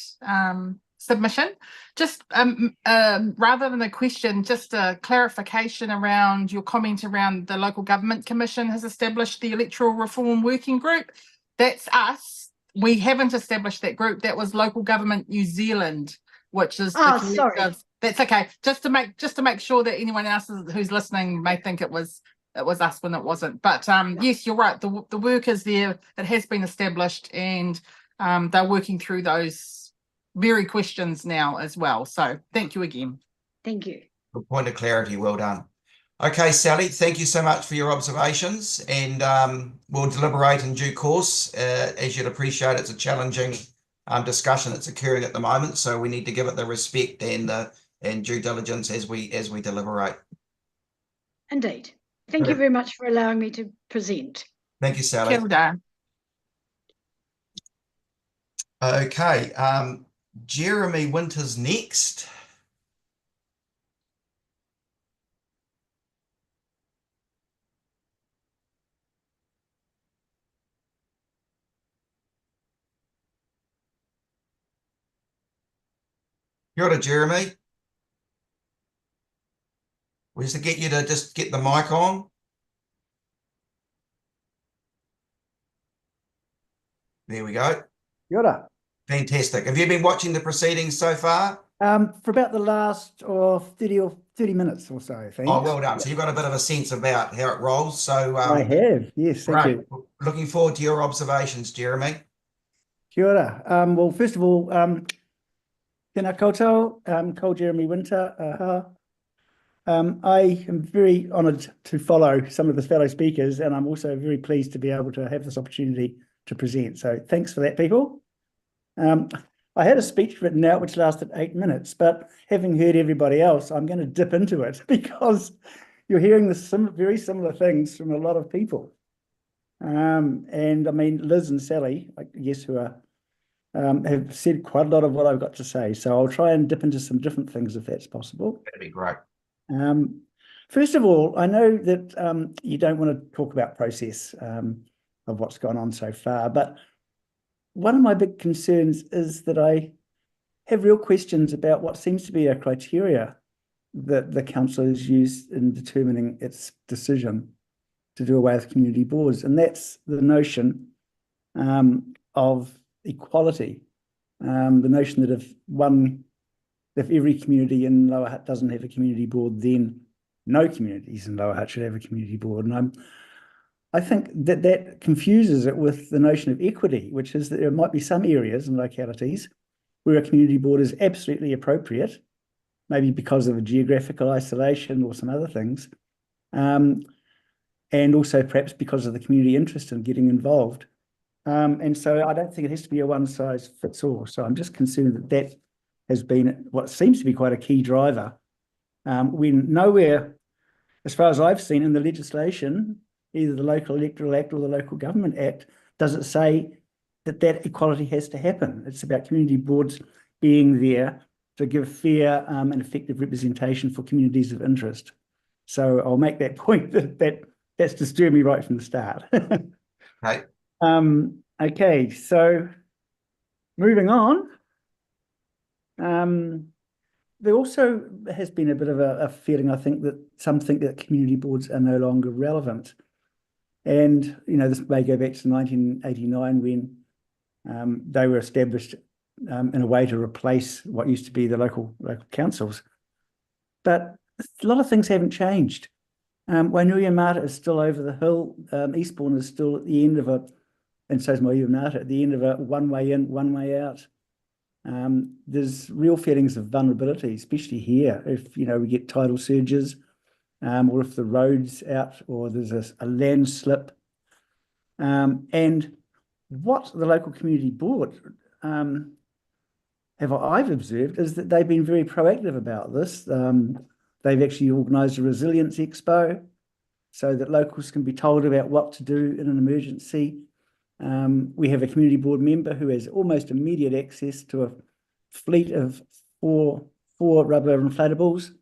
submission. Just rather than a question, just a clarification around your comment around the Local Government Commission has established the Electoral Reform Working Group. That's us. We haven't established that group. That was Local Government New Zealand, which is the collective. Sorry. That's okay. Just to make sure that anyone else who's listening may think it was us when it wasn't. But yes, you're right. The work is there. It has been established, and they're working through those very questions now as well. So thank you again. Thank you. Good point of clarity. Well done. Okay, Sally, thank you so much for your observations, and we'll deliberate in due course. As you'd appreciate, it's a challenging discussion that's occurring at the moment, so we need to give it the respect and due diligence as we deliberate. Indeed. Thank you very much for allowing me to present. Thank you, Sally. Kia ora. Okay, Jeremy Winters next. Kia ora, Jeremy. We just get you to just get the mic on. There we go. Kia ora. Fantastic. Have you been watching the proceedings so far? For about the last 30 minutes or so, I think. Oh, well done. So you've got a bit of a sense about how it rolls. So I have, yes, thank great. you. Looking forward to your observations, Jeremy. Kia ora. Well, first of all, tēnā koutou, ko Jeremy Winter. I am very honoured to follow some of the fellow speakers, and I'm also very pleased to be able to have this opportunity to present. So thanks for that, people. I had a speech written out which lasted 8 minutes, but having heard everybody else, I'm going to dip into it because you're hearing very similar things from a lot of people. And I mean, Liz and Sally, I guess, who are have said quite a lot of what I've got to say. So I'll try and dip into some different things if that's possible. That'd be great. First of all, I know that you don't want to talk about process of what's gone on so far, but one of my big concerns is that I have real questions about what seems to be a criteria that the council has used in determining its decision to do away with community boards, and that's the notion of equality. The notion that if every community in Lower Hutt doesn't have a community board, then no communities in Lower Hutt should have a community board. And I think that confuses it with the notion of equity, which is that there might be some areas and localities where a community board is absolutely appropriate, maybe because of a geographical isolation or some other things, and also perhaps because of the community interest in getting involved. And so I don't think it has to be a one-size-fits-all. So I'm just concerned that that has been what seems to be quite a key driver, when nowhere, as far as I've seen in the legislation, either the Local Electoral Act or the Local Government Act, does it say that equality has to happen. It's about community boards being there to give fair and effective representation for communities of interest. So I'll make that point that's disturbed me right from the start. Right. Okay, so moving on. There also has been a bit of a feeling, I think, that some think that community boards are no longer relevant. And, you know, this may go back to 1989 when they were established in a way to replace what used to be the local councils. But a lot of things haven't changed. Wainuia Mata is still over the hill. Eastbourne is still at the end of and so is Wainuia Mata, at the end of a one way in, one way out. There's real feelings of vulnerability, especially here, if, you know, we get tidal surges, or if the road's out, or there's a landslip. And what the local community board I've observed is that they've been very proactive about this. They've actually organised a resilience expo so that locals can be told about what to do in an emergency. We have a community board member who has almost immediate access to a fleet of four rubber inflatables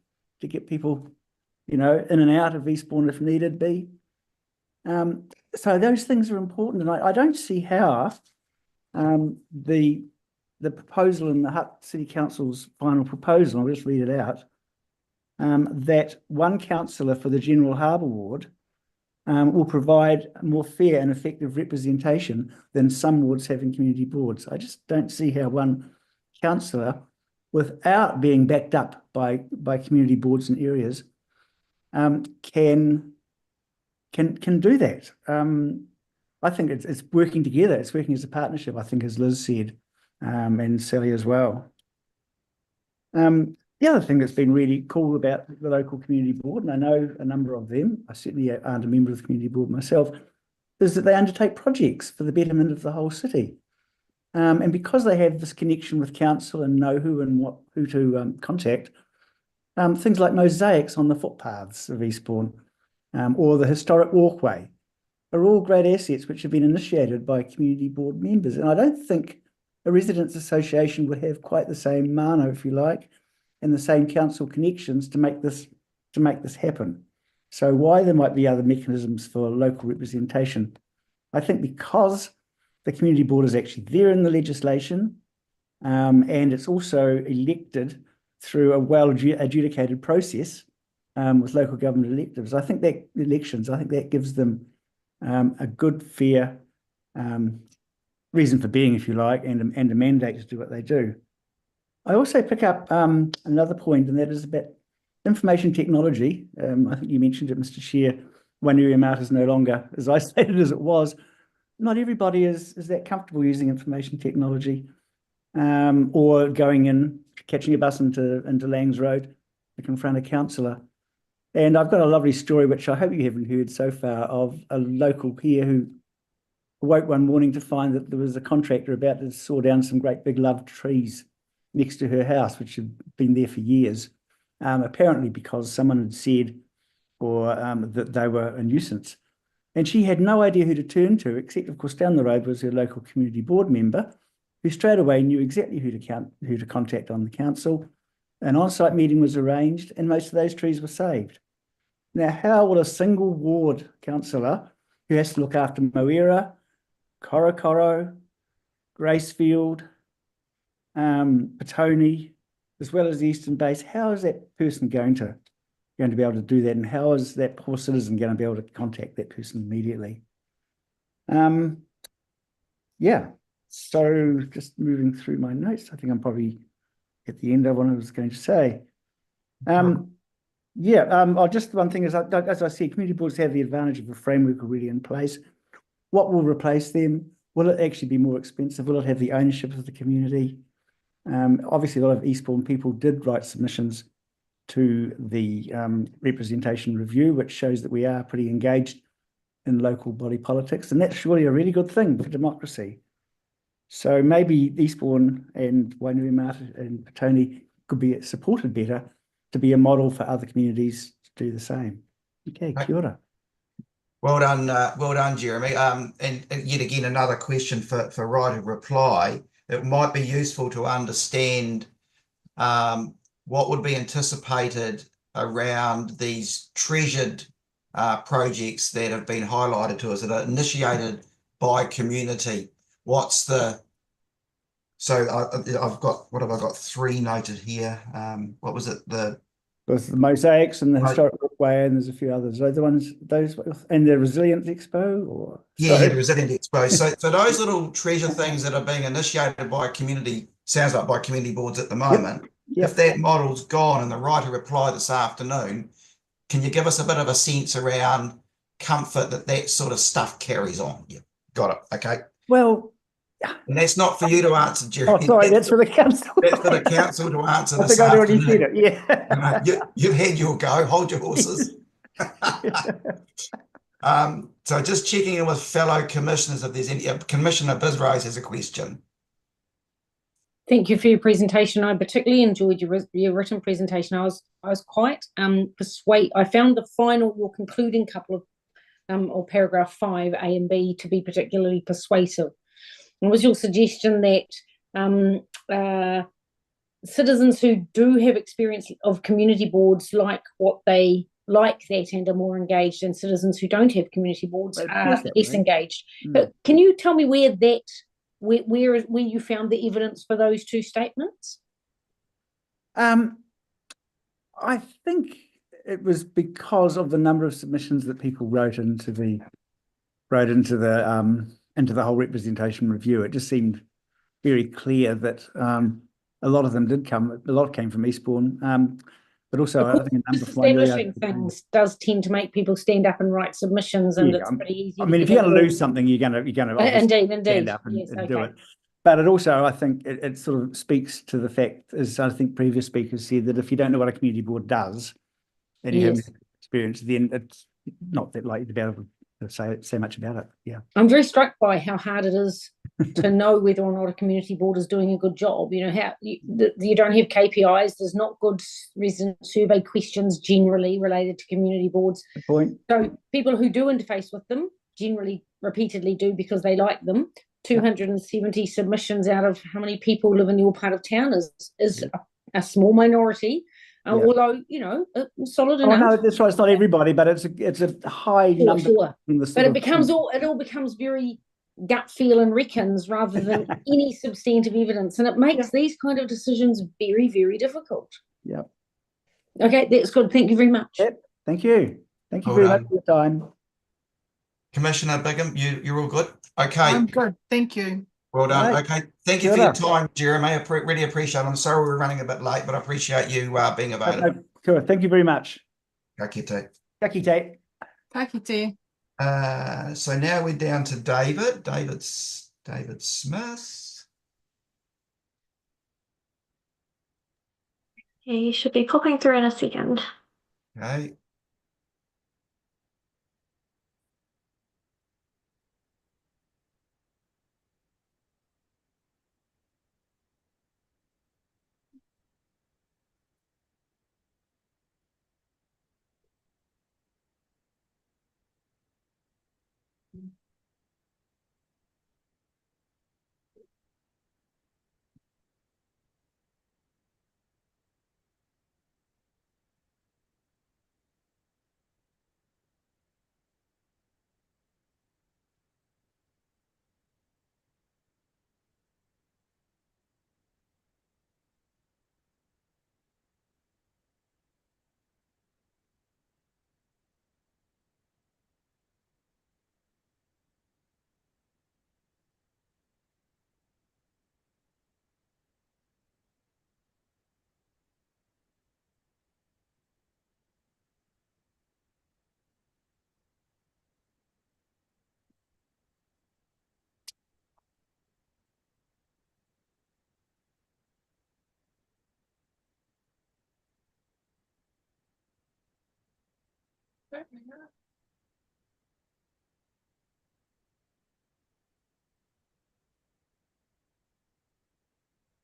to get people, you know, in and out of Eastbourne if needed be. So those things are important, and I don't see how the proposal in the Hutt City Council's final proposal, I'll just read it out, that one councillor for the General Harbour Ward will provide more fair and effective representation than some wards having community boards. I just don't see how one councillor, without being backed up by community boards in areas, can do that. I think it's working together. It's working as a partnership, I think, as Liz said, and Sally as well. The other thing that's been really cool about the local community board, and I know a number of them, I certainly aren't a member of the community board myself, is that they undertake projects for the betterment of the whole city. And because they have this connection with council and know who to contact, things like mosaics on the footpaths of Eastbourne, or the historic walkway, are all great assets which have been initiated by community board members. And I don't think a residents' association would have quite the same mana, if you like, and the same council connections to make this happen. So why there might be other mechanisms for local representation, I think because the community board is actually there in the legislation, and it's also elected through a well-adjudicated process with local government electives. I think that gives them a good, fair reason for being, if you like, and a mandate to do what they do. I also pick up another point, and that is about information technology. I think you mentioned it, Mr. Chair. Wainuiomata is no longer as isolated as it was. Not everybody is that comfortable using information technology, or going in, catching a bus into Langs Road to confront a councillor. And I've got a lovely story, which I hope you haven't heard so far, of a local here who awoke one morning to find that there was a contractor about to saw down some great big loved trees next to her house, which had been there for years, apparently because someone had said that they were a nuisance. And she had no idea who to turn to, except, of course, down the road was her local community board member, who straight away knew exactly who to contact on the council. An on-site meeting was arranged, and most of those trees were saved. Now, how will a single ward councillor who has to look after Moera, Korokoro, Gracefield, Petone, as well as the Eastern Base, how is that person going to be able to do that, and how is that poor citizen going to be able to contact that person immediately? Yeah, so just moving through my notes, I think I'm probably at the end of what I was going to say. Just one thing is, as I said, community boards have the advantage of a framework already in place. What will replace them? Will it actually be more expensive? Will it have the ownership of the community? Obviously, a lot of Eastbourne people did write submissions to the representation review, which shows that we are pretty engaged in local body politics, and that's surely a really good thing for democracy. So maybe Eastbourne and Wainuiomata and Petone could be supported better to be a model for other communities to do the same. Okay, kia ora. Well done, Jeremy. And yet again, another question for right of reply. It might be useful to understand what would be anticipated around these treasured projects that have been highlighted to us that are initiated by community. What's the, so I've got, what have I got? 3 noted here. What was it? There's the mosaics and the historic walkway, and there's a few others. Are the ones, those, and the Resilience Expo, or? Yeah, the Resilient Expo. So those little treasure things that are being initiated by community, sounds like by community boards at the moment. Yep. If that model's gone and the right of reply this afternoon, can you give us a bit of a sense around comfort that that sort of stuff carries on? Yeah, got it. Okay. Well, and that's not for you to answer, Jerry. Oh, sorry, that's for the council. That's for the council to answer I this think I already afternoon. said it, yeah. You've had your go. Hold your horses. So just checking in with fellow commissioners if there's any. Commissioner Bizrose has a question. Thank you for your presentation. I particularly enjoyed your written presentation. I was quite persuaded. I found your concluding couple of or paragraph 5, A and B, to be particularly persuasive. And was your suggestion that citizens who do have experience of community boards like that and are more engaged, and citizens who don't have community boards are less engaged. But can you tell me where you found the evidence for those two statements? I think it was because of the number of submissions that people wrote into the whole representation review. It just seemed very clear that a lot of them came from Eastbourne. But also, I think a number of establishing things does tend to make people stand up and write submissions, and it's pretty easy. I mean, if you're going to lose something, you're going to indeed stand up and do it. But it also, I think, it sort of speaks to the fact, as I think previous speakers said, that if you don't know what a community board does, and you haven't experienced, then it's not that likely to be able to say much about it. Yeah, I'm very struck by how hard it is to know whether or not a community board is doing a good job. You know, how you don't have KPIs. There's not good resident survey questions generally related to community boards. Good point. So people who do interface with them generally repeatedly do because they like them. 270 submissions out of how many people live in your part of town is a small minority. Although, you know, solid enough. No, that's right. It's not everybody, but it's a high number. Sure. But it all becomes very gut feel and reckons rather than any substantive evidence, and it makes these kind of decisions very, very difficult. Yeah. Okay, that's good. Thank you very much. Yep. Thank you. Thank you very much for your time. Commissioner Bigham, you're all good. Okay. I'm good. Thank you. Well done. Right. Okay. Thank you for your time, Jeremy. I really appreciate it. I'm sorry we're running a bit late, but I appreciate you being available. Cool. Thank you very much. Ka kite. Ka kite. Ka kite. So now we're down to David. David Smith. He should be popping through in a second. Okay.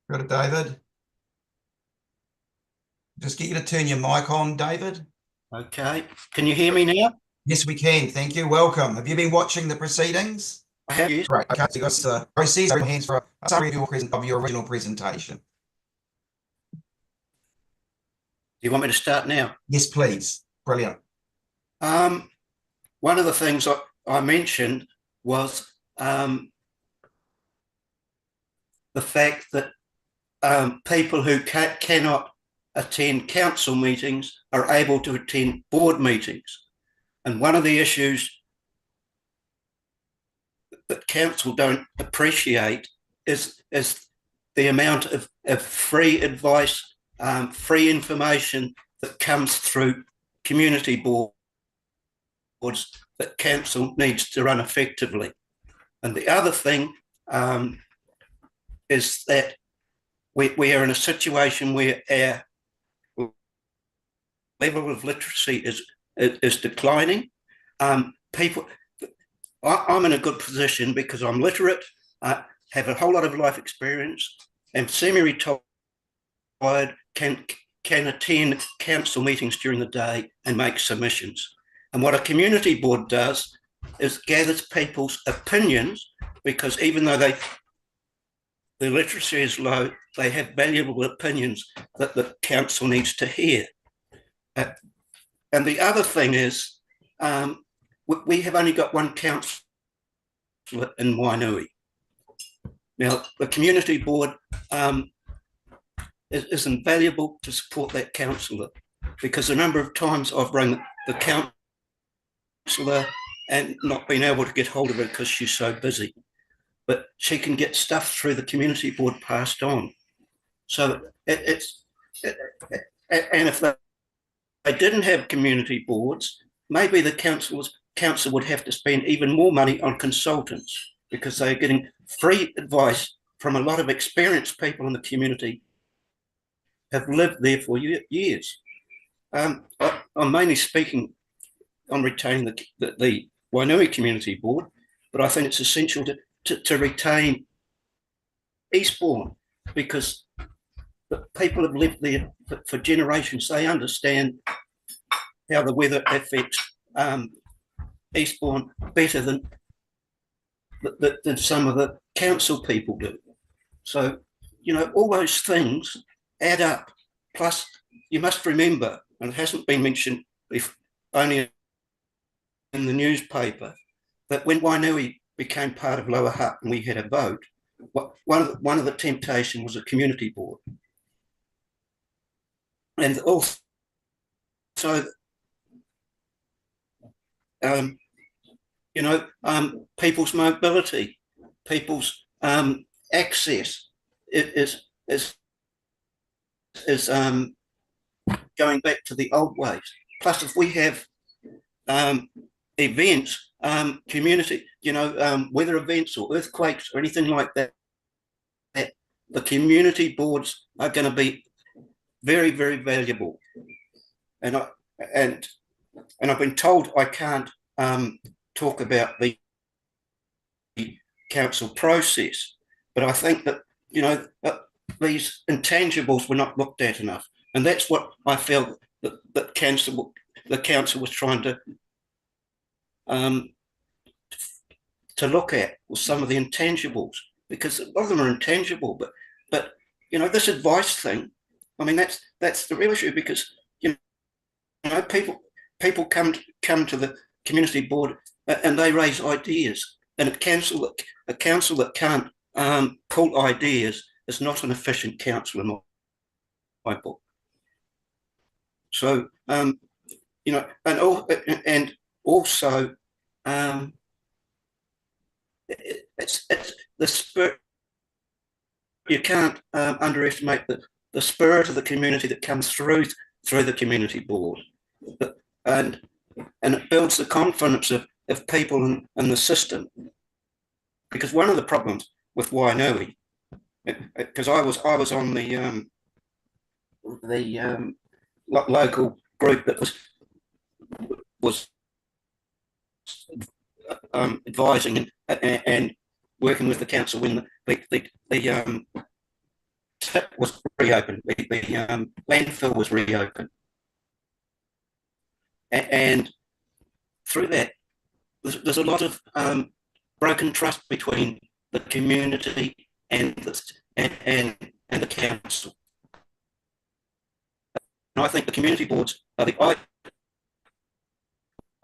Got it, David. Just get you to turn your mic on, David. Okay. Can you hear me now? Yes, we can. Thank you. Welcome. Have you been watching the proceedings? I have, yes. Right. Okay. So you got the process. Hands for a summary of your original presentation. Do you want me to start now? Yes, please. Brilliant. One of the things I mentioned was the fact that people who cannot attend council meetings are able to attend board meetings. And one of the issues that council don't appreciate is the amount of free advice, free information that comes through community boards that council needs to run effectively. And the other thing is that we are in a situation where our level of literacy is declining. People, I'm in a good position because I'm literate, have a whole lot of life experience, am semi-retired, can attend council meetings during the day and make submissions. And what a community board does is gathers people's opinions, because even though the literacy is low, they have valuable opinions that the council needs to hear. And the other thing is, we have only got one councillor in Wainui. Now, the community board is invaluable to support that councillor, because a number of times I've rung the councillor and not been able to get hold of her because she's so busy. But she can get stuff through the community board passed on. So and if they didn't have community boards, maybe the council would have to spend even more money on consultants, because they're getting free advice from a lot of experienced people in the community, have lived there for years. I'm mainly speaking on retaining the Wainui Community Board, but I think it's essential to retain Eastbourne, because the people have lived there for generations. They understand how the weather affects Eastbourne better than some of the council people do. So, you know, all those things add up. Plus, you must remember, and it hasn't been mentioned only in the newspaper, that when Wainui became part of Lower Hutt and we had a vote, one of the temptations was a community board. And also, you know, people's mobility, people's access is going back to the old ways. Plus, if we have events, community, weather events or earthquakes or anything like that, the community boards are going to be very, very valuable. And I've been told I can't talk about the council process, but I think that these intangibles were not looked at enough, and that's what I felt that the council was trying to look at, was some of the intangibles, because a lot of them are intangible. But this advice thing, I mean, that's the real issue, because people come to the community board and they raise ideas, and a council that can't pull ideas is not an efficient council in my book. So and also it's the spirit. You can't underestimate the spirit of the community that comes through the community board, and it builds the confidence of people in the system. Because one of the problems with Wainui, because I was on the local group that was advising and working with the council when the tip was reopened, the landfill was reopened, and through that, there's a lot of broken trust between the community and the council. And I think the community boards are the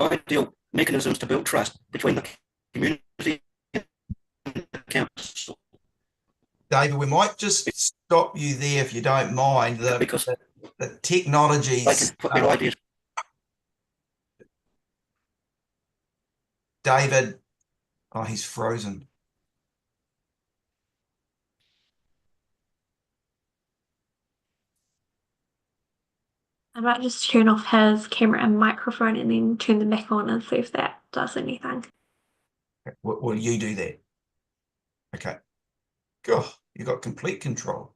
ideal mechanisms to build trust between the community and the council. David, we might just stop you there if you don't mind. Because the technologies. They can put their ideas. David, oh, he's frozen. I might just turn off his camera and microphone and then turn them back on and see if that does anything. Will you do that? Okay. God, you got complete control.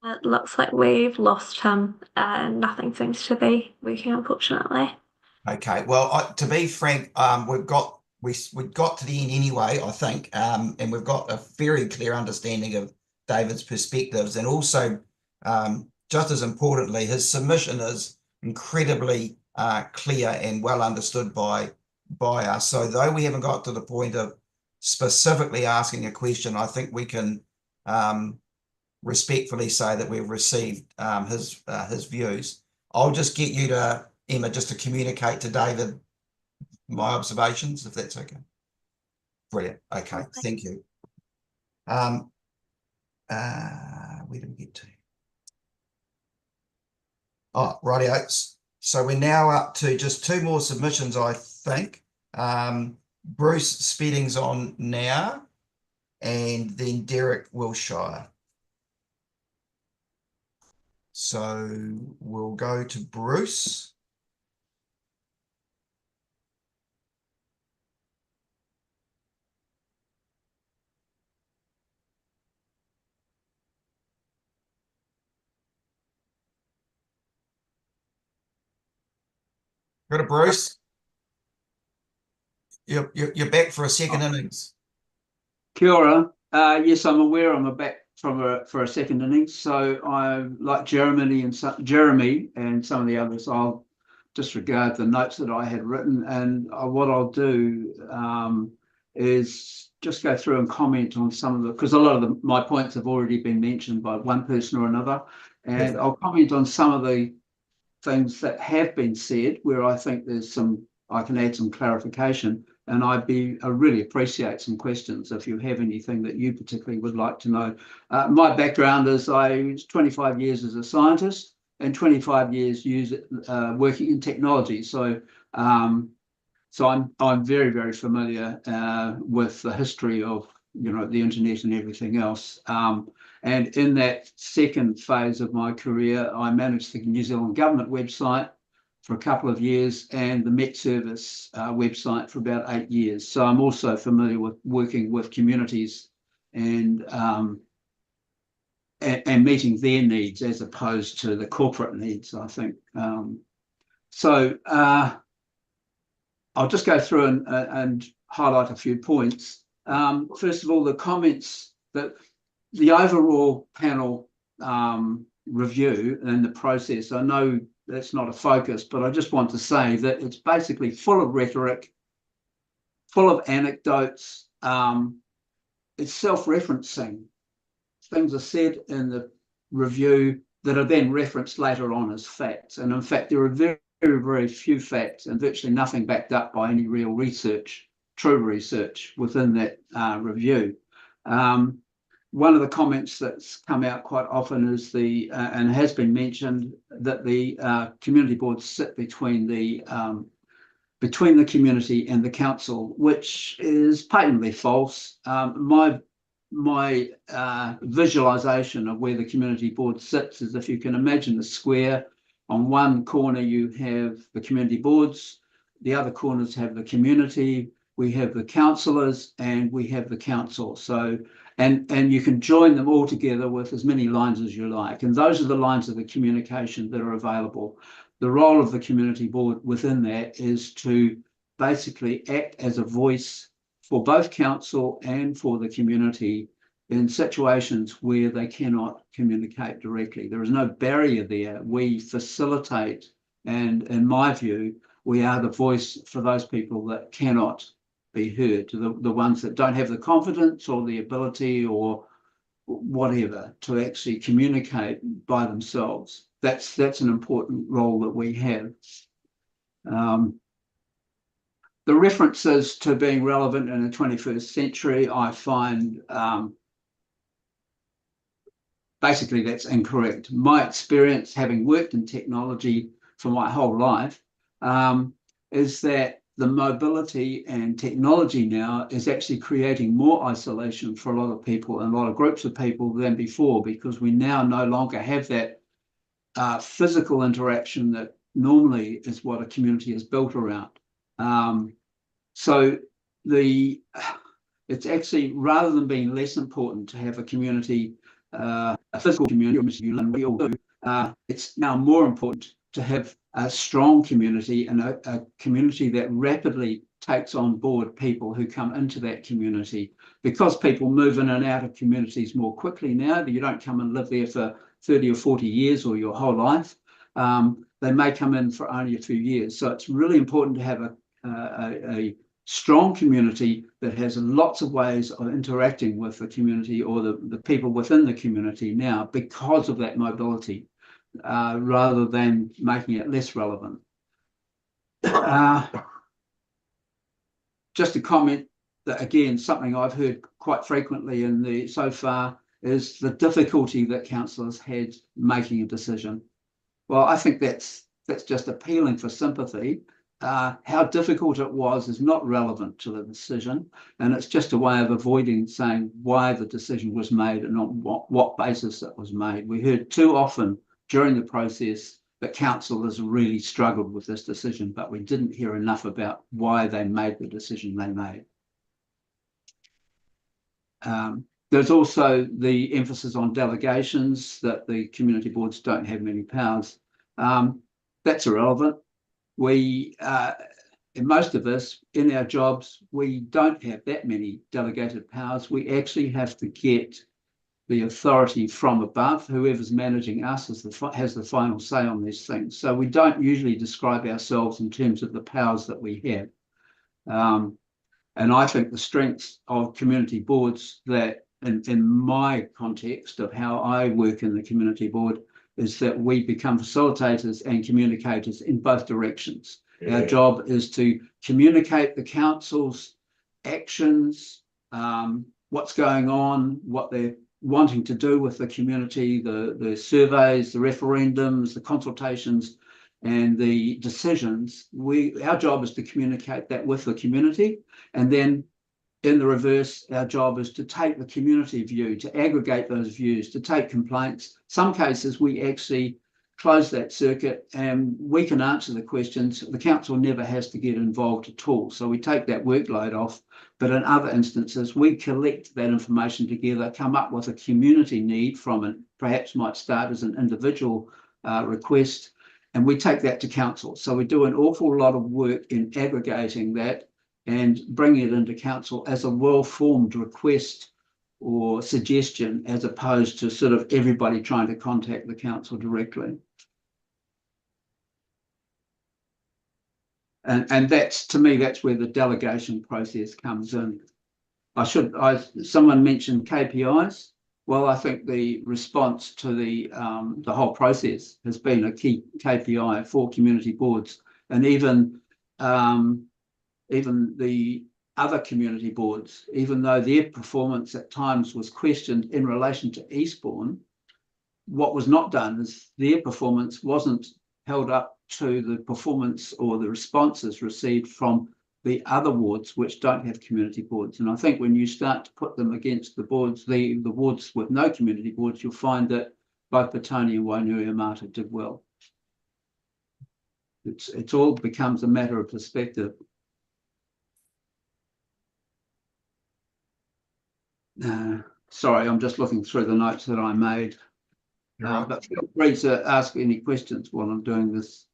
It looks like we've lost him and nothing seems to be working, unfortunately. Okay, well, to be frank, we got to the end anyway, I think, and we've got a very clear understanding of David's perspectives, and also, just as importantly, his submission is incredibly clear and well understood by us. So though we haven't got to the point of specifically asking a question, I think we can respectfully say that we've received his views. I'll just get you to, Emma, just to communicate to David my observations, if that's okay. Brilliant. Okay, thank you. Where did we get to? Oh, rightio. So we're now up to just two more submissions, I think. Bruce Spedding's on now, and then Derek Wilshire. So we'll go to Bruce. Go to Bruce. You're back for a second innings. Kia ora. Yes, I'm aware I'm back for a second innings. So I, like Jeremy and some of the others, I'll disregard the notes that I had written, and what I'll do is just go through and comment on some of the, because a lot of my points have already been mentioned by one person or another, and I'll comment on some of the things that have been said where I think there's I can add some clarification, And I really appreciate some questions if you have anything that you particularly would like to know. My background is I was 25 years as a scientist and 25 years working in technology. So I'm very, very familiar with the history of the internet and everything else. And in that second phase of my career, I managed the New Zealand government website for a couple of years and the Met Service website for about 8 years. So I'm also familiar with working with communities and meeting their needs as opposed to the corporate needs, I think. I'll just go through and highlight a few points. First of all, the comments that the overall panel review and the process, I know that's not a focus, but I just want to say that it's basically full of rhetoric, full of anecdotes. It's self-referencing. Things are said in the review that are then referenced later on as facts. And in fact, there are very, very, very few facts and virtually nothing backed up by any real research, true research within that review. One of the comments that's come out quite often is and has been mentioned, that the community boards sit between the community and the council, which is patently false. My visualization of where the community board sits is, if you can imagine a square, on one corner you have the community boards, the other corners have the community, we have the councillors, and we have the council. So, and you can join them all together with as many lines as you like. And those are the lines of the communication that are available. The role of the community board within that is to basically act as a voice for both council and for the community in situations where they cannot communicate directly. There is no barrier there. We facilitate, and in my view, we are the voice for those people that cannot be heard, to the ones that don't have the confidence or the ability or whatever to actually communicate by themselves. That's an important role that we have. The references to being relevant in the 21st century, I find basically that's incorrect. My experience, having worked in technology for my whole life, is that the mobility and technology now is actually creating more isolation for a lot of people and a lot of groups of people than before, because we now no longer have that physical interaction that normally is what a community is built around. So it's actually, rather than being less important to have a community, a physical community, we all do, it's now more important to have a strong community and a community that rapidly takes on board people who come into that community, because people move in and out of communities more quickly now. You don't come and live there for 30 or 40 years or your whole life. They may come in for only a few years. So it's really important to have a strong community that has lots of ways of interacting with the community or the people within the community now, because of that mobility, rather than making it less relevant. Just a comment that, again, something I've heard quite frequently so far is the difficulty that councillors had making a decision. Well, I think that's just appealing for sympathy. How difficult it was is not relevant to the decision, and it's just a way of avoiding saying why the decision was made and on what basis it was made. We heard too often during the process that councillors really struggled with this decision, but we didn't hear enough about why they made the decision they made. There's also the emphasis on delegations, that the community boards don't have many powers. That's irrelevant. We, in most of us, in our jobs, we don't have that many delegated powers. We actually have to get the authority from above. Whoever's managing us has the final say on these things. So we don't usually describe ourselves in terms of the powers that we have. And I think the strengths of community boards, that in my context of how I work in the community board, is that we become facilitators and communicators in both directions. Our job is to communicate the council's actions, what's going on, what they're wanting to do with the community, the surveys, the referendums, the consultations, and the decisions. Our job is to communicate that with the community, and then in the reverse, our job is to take the community view, to aggregate those views, to take complaints. Some cases we actually close that circuit and we can answer the questions. The council never has to get involved at all. So we take that workload off. But in other instances, we collect that information together, come up with a community need from it, perhaps might start as an individual request, and we take that to council. So we do an awful lot of work in aggregating that and bringing it into council as a well-formed request or suggestion, as opposed to sort of everybody trying to contact the council directly. And that's, to me, that's where the delegation process comes in. Someone mentioned KPIs. Well, I think the response to the whole process has been a key KPI for community boards, and even the other community boards, even though their performance at times was questioned in relation to Eastbourne, what was not done is their performance wasn't held up to the performance or the responses received from the other wards which don't have community boards. And I think when you start to put them against the boards, the wards with no community boards, you'll find that both Petone and Wainuiomata did well. It's all becomes a matter of perspective. Sorry, I'm just looking through the notes that I made. But feel free to ask any questions while I'm doing this.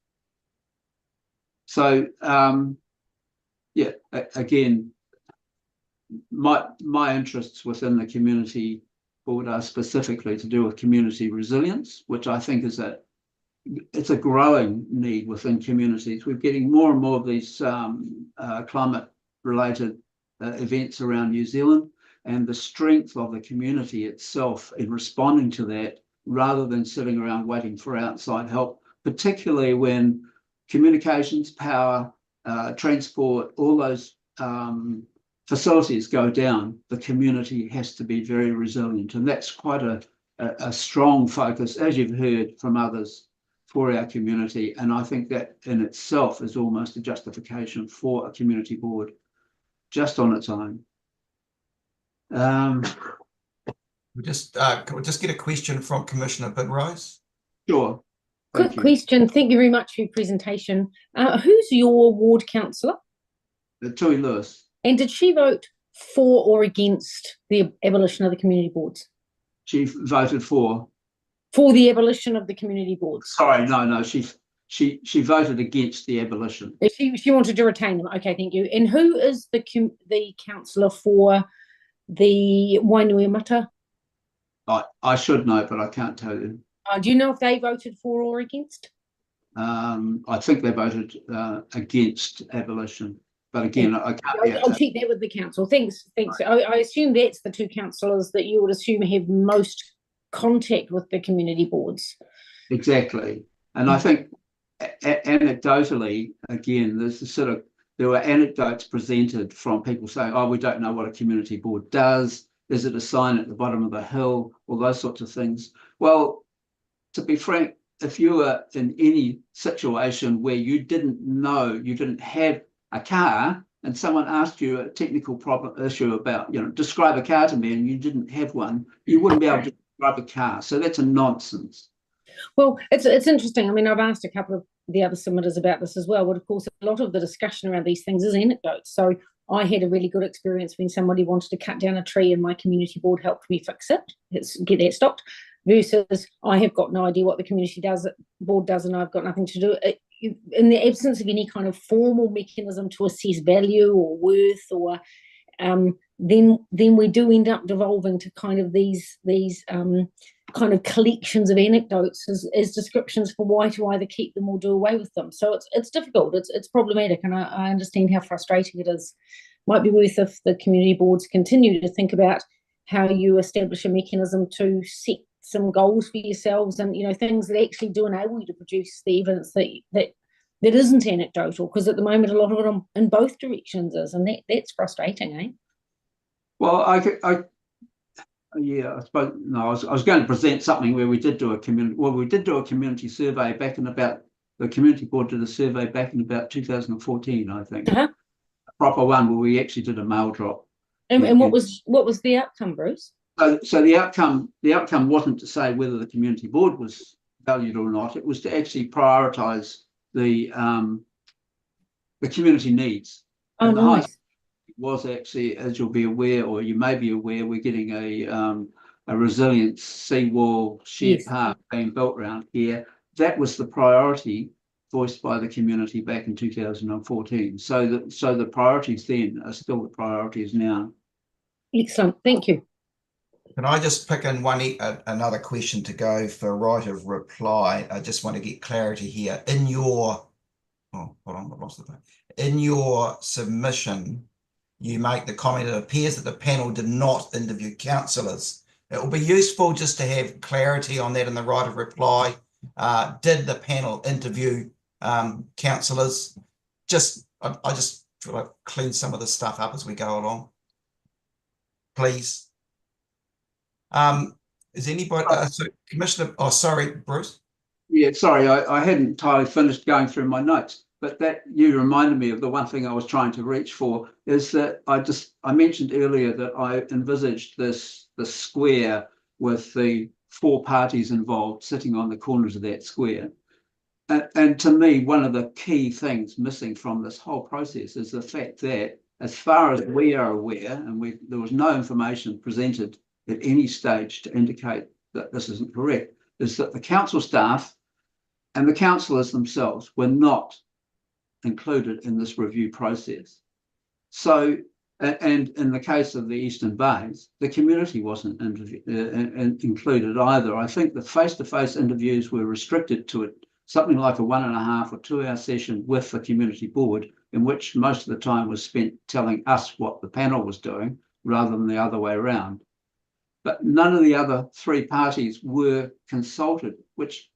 So, yeah, again, my interests within the community board are specifically to do with community resilience, which I think is it's a growing need within communities. We're getting more and more of these climate-related events around New Zealand, and the strength of the community itself in responding to that, rather than sitting around waiting for outside help, particularly when communications, power, transport, all those facilities go down, the community has to be very resilient. And that's quite a strong focus, as you've heard from others, for our community. And I think that in itself is almost a justification for a community board just on its own. Can we just get a question from Commissioner Bidrose? Sure. Quick question. Thank you very much for your presentation. Who's your ward councillor? Tui Lewis. And did she vote for or against the abolition of the community boards? She voted for. For the abolition of the community boards? Sorry, no. She voted against the abolition. She wanted to retain them. Okay, thank you. And who is the councillor for the Wainuiomata? I should know, but I can't tell you. Do you know if they voted for or against? I think they voted against abolition, but again, I can't. I'll check that with the council. Thanks. I assume that's the two councillors that you would assume have most contact with the community boards. Exactly, and I think anecdotally, again, there were anecdotes presented from people saying, "Oh, we don't know what a community board does. Is it a sign at the bottom of the hill?" All those sorts of things. Well, to be frank, if you were in any situation where you didn't know, you didn't have a car, and someone asked you a technical issue about, describe a car to me, and you didn't have one, you wouldn't be able to describe a car. So that's a nonsense. Well, it's interesting. I mean, I've asked a couple of the other submitters about this as well, but of course, a lot of the discussion around these things is anecdotes. So I had a really good experience when somebody wanted to cut down a tree and my community board helped me fix it, get that stopped, versus I have got no idea what the community board does and I've got nothing to do. In the absence of any kind of formal mechanism to assess value or worth, or then we do end up devolving to kind of these kind of collections of anecdotes as descriptions for why to either keep them or do away with them. So it's difficult, it's problematic, and I understand how frustrating it is. Might be worth if the community boards continue to think about how you establish a mechanism to set some goals for yourselves, and things that actually do enable you to produce the evidence that that isn't anecdotal, because at the moment a lot of it in both directions is, and that's frustrating, eh? Well, yeah, I suppose no. I was going to present something where we did do a community survey back in about the community board did a survey back in about 2014, I think. A proper one where we actually did a mail drop. And what was the outcome, Bruce? So the outcome wasn't to say whether the community board was valued or not. It was to actually prioritise the community needs. Oh, and the nice. was actually, as you'll be aware, or you may be aware, we're getting a resilience seawall shared park being built around here. That was the priority voiced by the community back in 2014. So the priorities then are still the priorities now. Excellent, thank you. Can I just pick in another question to go for right of reply? I just want to get clarity here. In your, oh, hold on, I've lost the thing. In your submission, you make the comment, it appears that the panel did not interview councillors. It will be useful just to have clarity on that in the right of reply. Did the panel interview councillors? I just feel like clean some of this stuff up as we go along, please. Is anybody, so Commissioner, oh, sorry, Bruce. Yeah, sorry, I hadn't entirely finished going through my notes, but that you reminded me of the one thing I was trying to reach for is that I mentioned earlier that I envisaged the square with the 4 parties involved sitting on the corners of that square. And to me, one of the key things missing from this whole process is the fact that, as far as we are aware, and there was no information presented at any stage to indicate that this isn't correct, is that the council staff and the councillors themselves were not included in this review process. So, and in the case of the Eastern Bays, the community wasn't included either. I think the face-to-face interviews were restricted to something like a 1.5 or 2 hour session with the community board, in which most of the time was spent telling us what the panel was doing rather than the other way around. But none of the other 3 parties were consulted, which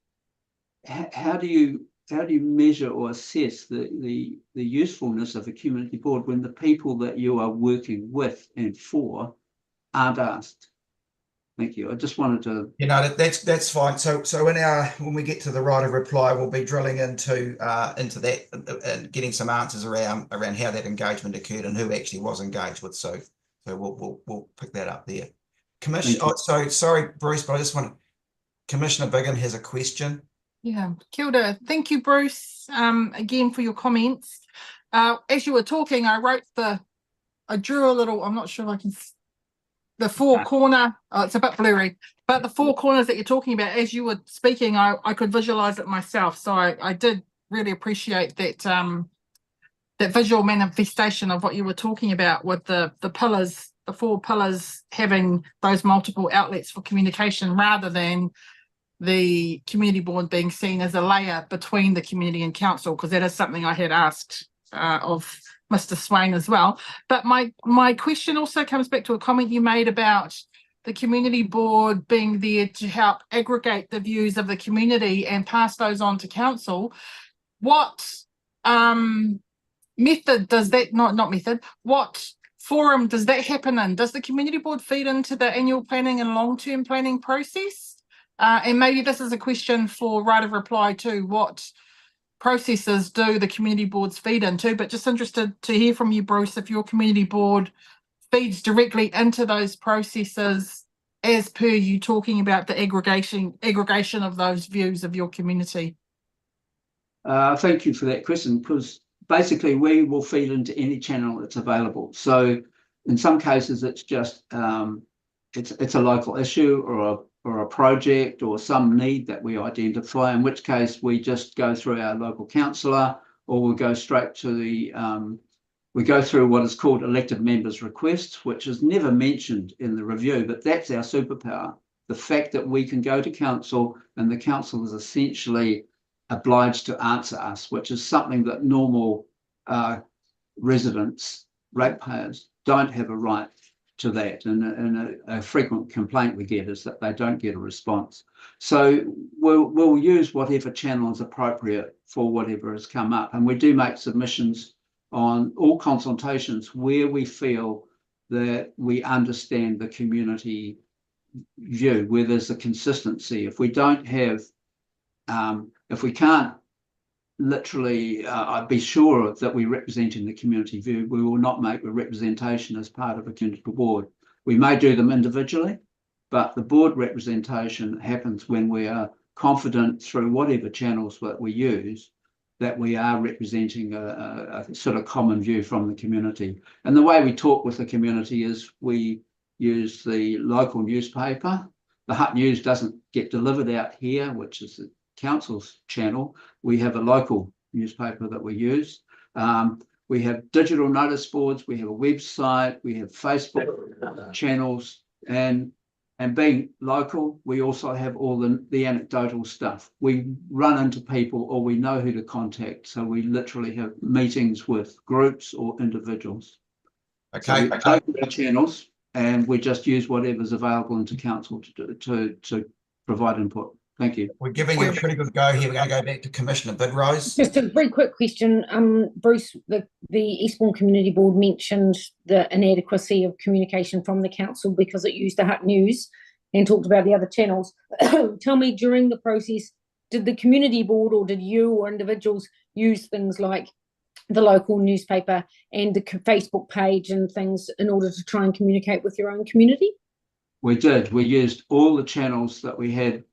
how do you measure or assess the usefulness of a community board when the people that you are working with and for aren't asked? Thank you. I just wanted to. That's fine. So when we get to the right of reply, we'll be drilling into that and getting some answers around how that engagement occurred and who actually was engaged with. So we'll pick that up there. Commissioner, sorry, Bruce, but I just want to. Commissioner Biggin has a question. Yeah, kia ora. Thank you, Bruce, again for your comments. As you were talking, I drew a little, I'm not sure if I can, the 4 corner, it's a bit blurry, but the 4 corners that you're talking about, as you were speaking, I could visualize it myself. So I did really appreciate that that visual manifestation of what you were talking about with the pillars, the 4 pillars having those multiple outlets for communication rather than the community board being seen as a layer between the community and council, because that is something I had asked of Mr. Swain as well. But my question also comes back to a comment you made about the community board being there to help aggregate the views of the community and pass those on to council. What method does that, not method, what forum does that happen in? Does the community board feed into the annual planning and long-term planning process? And maybe this is a question for right of reply too. What processes do the community boards feed into? But just interested to hear from you, Bruce, if your community board feeds directly into those processes as per you talking about the aggregation of those views of your community. Thank you for that question, because basically we will feed into any channel that's available. So in some cases it's just it's a local issue or a project or some need that we identify, in which case we just go through our local councillor, or we'll go straight to the we go through what is called elected members' requests, which is never mentioned in the review, but that's our superpower. The fact that we can go to council and the council is essentially obliged to answer us, which is something that normal residents, ratepayers, don't have a right to that, and a frequent complaint we get is that they don't get a response. So we'll use whatever channel is appropriate for whatever has come up, and we do make submissions on all consultations where we feel that we understand the community view, where there's a consistency. If we don't have, if we can't literally be sure that we're representing the community view, we will not make a representation as part of a community board. We may do them individually, but the board representation happens when we are confident through whatever channels that we use that we are representing a sort of common view from the community. And the way we talk with the community is we use the local newspaper. The Hutt News doesn't get delivered out here, which is the council's channel. We have a local newspaper that we use. We have digital notice boards, we have a website, we have Facebook channels, and being local, we also have all the anecdotal stuff. We run into people or we know who to contact. So we literally have meetings with groups or individuals. Okay. So we have channels, and we just use whatever's available into council to provide input. Thank you. We're giving you a pretty good go here. We're going to go back to Commissioner Bidrose. Just a very quick question. Bruce, the Eastbourne Community Board mentioned the inadequacy of communication from the council because it used the Hutt News and talked about the other channels. Tell me, during the process, did the community board or did you or individuals use things like the local newspaper and the Facebook page and things in order to try and communicate with your own community? We did. We used all the channels that we have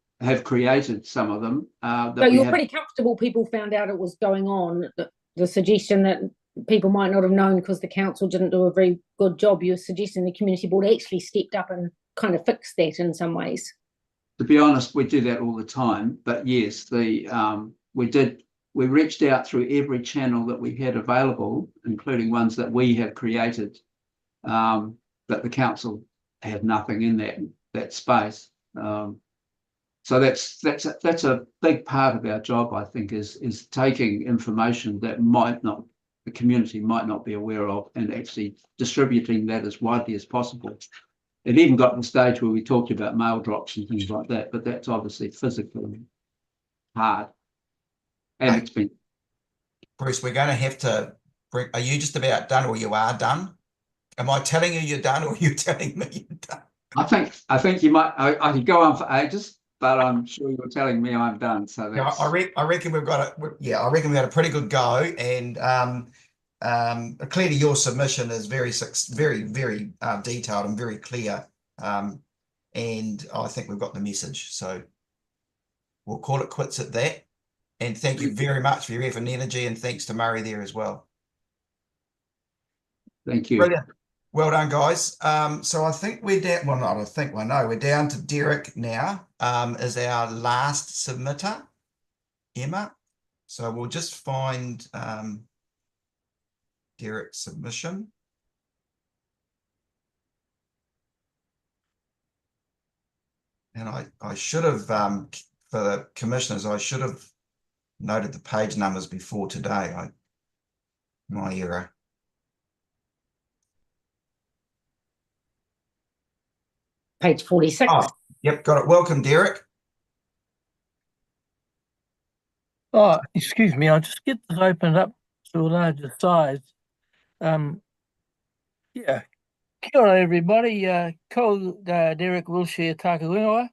created, some of them. So you're pretty comfortable people found out it was going on. The suggestion that people might not have known because the council didn't do a very good job, you're suggesting the community board actually stepped up and kind of fixed that in some ways. To be honest, we do that all the time. But yes, we reached out through every channel that we had available, including ones that we have created, but the council had nothing in that space. So that's a big part of our job, I think, is taking information that the community might not be aware of and actually distributing that as widely as possible. It even got to the stage where we talked about mail drops and things like that, but that's obviously physically hard. And it's been. Bruce, we're going to have to bring, are you just about done or you are done? Am I telling you you're done or are you telling me you're done? I think you might, I could go on for ages, but I'm sure you're telling me I'm done. So that's... Yeah, I reckon we've got I reckon we've had a pretty good go, and clearly your submission is very detailed and very clear, and I think we've got the message. So we'll call it quits at that. And thank you very much for your effort and energy, and thanks to Murray there as well. Thank you. Brilliant. Well done, guys. So I think we're down, well, not I think, well, no, we're down to Derek now, as our last submitter, Emma. So we'll just find Derek's submission. And I should have, for the commissioners, I should have noted the page numbers before today. My error. Page 46. Oh, yep, got it. Welcome, Derek. Oh, excuse me, I'll just get this opened up to a larger size. Yeah, kia ora everybody. Ko Derek Wilshire Takawingawa.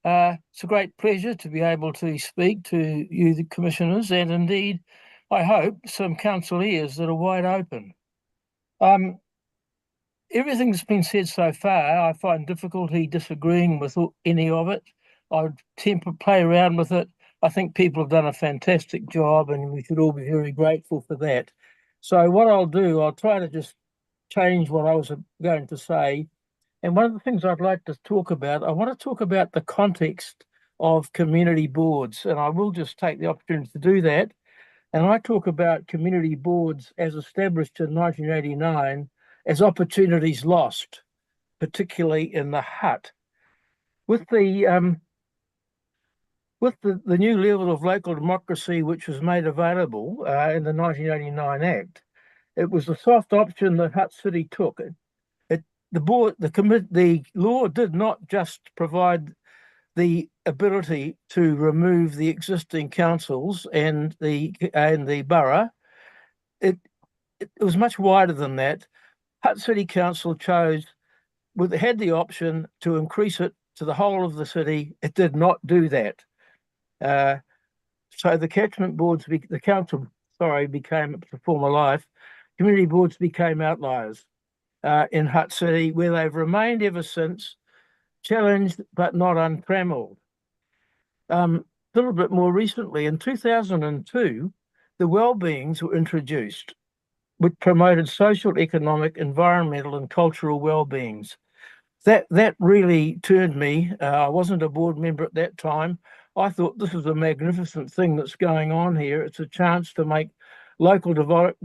It's a great pleasure to be able to speak to you, the commissioners, and indeed, I hope, some council ears that are wide open. Everything's been said so far. I find difficulty disagreeing with any of it. I would play around with it. I think people have done a fantastic job and we should all be very grateful for that. So what I'll do, I'll try to just change what I was going to say. And one of the things I'd like to talk about, I want to talk about the context of community boards, and I will just take the opportunity to do that. And I talk about community boards as established in 1989 as opportunities lost, particularly in the Hutt. With the new level of local democracy which was made available in the 1989 Act, it was a soft option that Hutt City took. the law did not just provide the ability to remove the existing councils and the borough. It was much wider than that. Hutt City Council had the option to increase it to the whole of the city. It did not do that. So the catchment boards, the council, became, to former life, community boards became outliers in Hutt City, where they've remained ever since, challenged but not untrammeled. A little bit more recently, in 2002, the well-beings were introduced, which promoted social, economic, environmental, and cultural well-beings. That really turned me. I wasn't a board member at that time. I thought this is a magnificent thing that's going on here. It's a chance to make local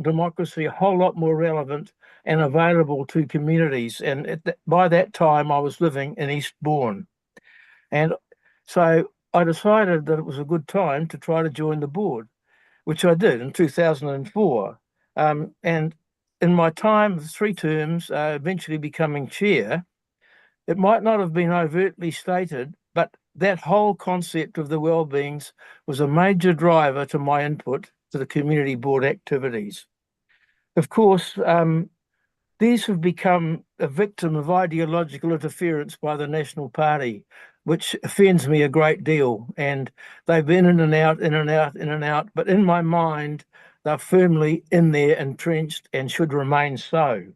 democracy a whole lot more relevant and available to communities. And by that time, I was living in Eastbourne. And so I decided that it was a good time to try to join the board, which I did in 2004. And in my time, 3 terms, eventually becoming chair, it might not have been overtly stated, but that whole concept of the well-beings was a major driver to my input to the community board activities. Of course, these have become a victim of ideological interference by the National Party, which offends me a great deal. And they've been in and out, in and out, in and out. But in my mind, they're firmly in there, entrenched, and should remain so.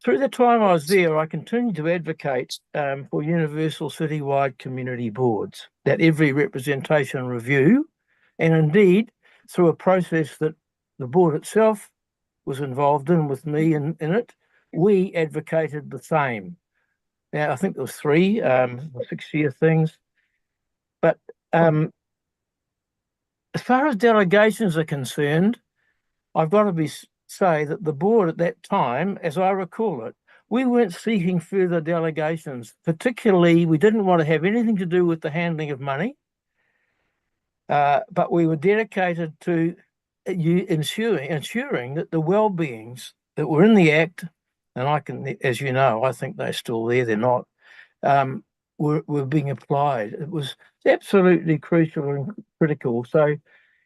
Through the time I was there, I continued to advocate for universal citywide community boards, that every representation review, and indeed through a process that the board itself was involved in with me in it, we advocated the same. Now, I think there was 3 6-year things. But as far as delegations are concerned, I've got to say that the board at that time, as I recall it, we weren't seeking further delegations. Particularly, we didn't want to have anything to do with the handling of money, but we were dedicated to ensuring that the well-beings that were in the Act, and I can, as you know, I think they're still there, they're not, were being applied. It was absolutely crucial and critical. So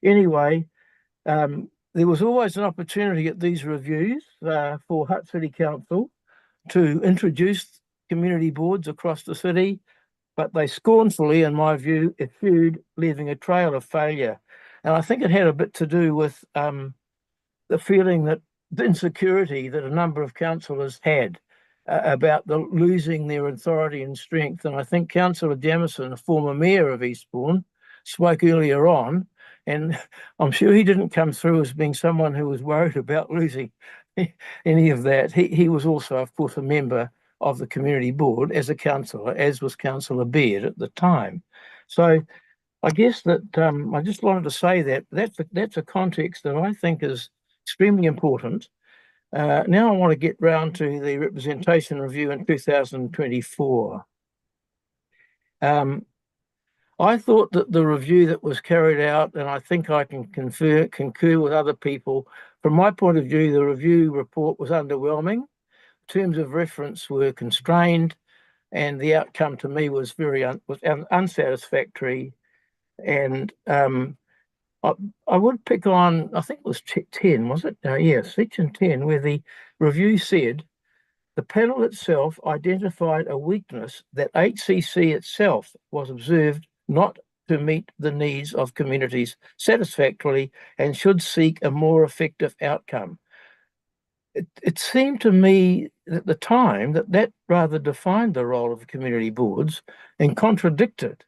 anyway, there was always an opportunity at these reviews for Hutt City Council to introduce community boards across the city, but they scornfully, in my view, eschewed, leaving a trail of failure. And I think it had a bit to do with the feeling that the insecurity that a number of councillors had about losing their authority and strength. And I think Councillor Jamieson, a former mayor of Eastbourne, spoke earlier on, and I'm sure he didn't come through as being someone who was worried about losing any of that. He was also, of course, a member of the community board as a councillor, as was Councillor Baird at the time. So I guess that I just wanted to say that's a context that I think is extremely important. Now I want to get round to the representation review in 2024. I thought that the review that was carried out, and I think I can concur with other people, from my point of view, the review report was underwhelming. Terms of reference were constrained, and the outcome to me was very unsatisfactory. And I would pick on, I think it was 10, was it? Yes, section 10, where the review said, the panel itself identified a weakness that HCC itself was observed not to meet the needs of communities satisfactorily and should seek a more effective outcome. It seemed to me at the time that rather defined the role of community boards and contradicted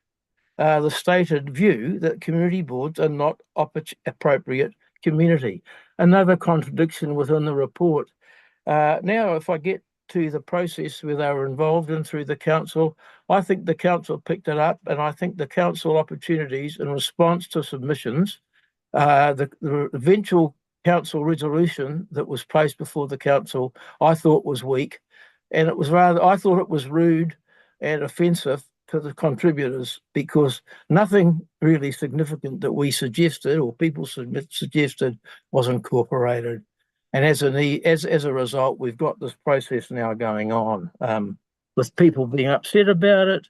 the stated view that community boards are not appropriate community. Another contradiction within the report. Now, if I get to the process where they were involved in through the council, I think the council picked it up, and I think the council opportunities in response to submissions, the eventual council resolution that was placed before the council, I thought was weak, and it was I thought it was rude and offensive to the contributors, because nothing really significant that we suggested or people suggested was incorporated. And as a result, we've got this process now going on with people being upset about it.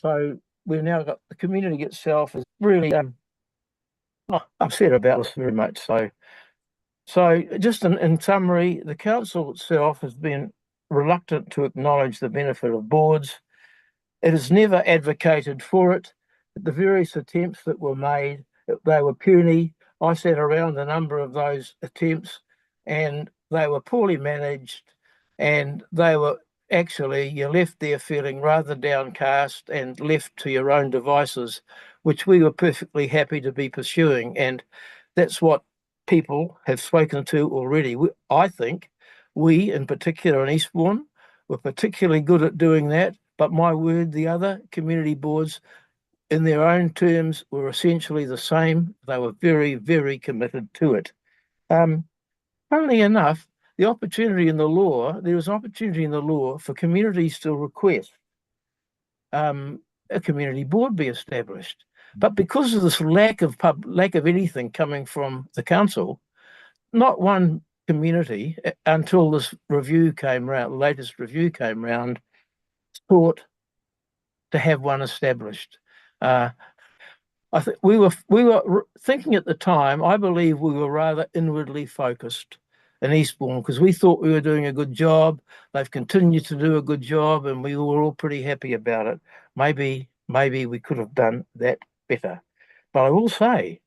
So we've now got the community itself is really upset about this very much. So just in summary, the council itself has been reluctant to acknowledge the benefit of boards. It has never advocated for it. The various attempts that were made, they were puny. I sat around a number of those attempts and they were poorly managed, and they were actually, you're left there feeling rather downcast and left to your own devices, which we were perfectly happy to be pursuing. And that's what people have spoken to already. I think we, in particular in Eastbourne, were particularly good at doing that. But my word, the other community boards, in their own terms, were essentially the same. They were very, very committed to it. Funnily enough, there is opportunity in the law for communities to request a community board be established. But because of this lack of anything coming from the council, not one community, until this review came round, the latest review came round, thought to have one established. I think we were thinking at the time, I believe we were rather inwardly focused in Eastbourne because we thought we were doing a good job. They've continued to do a good job and we were all pretty happy about it. Maybe we could have done that better. But I will say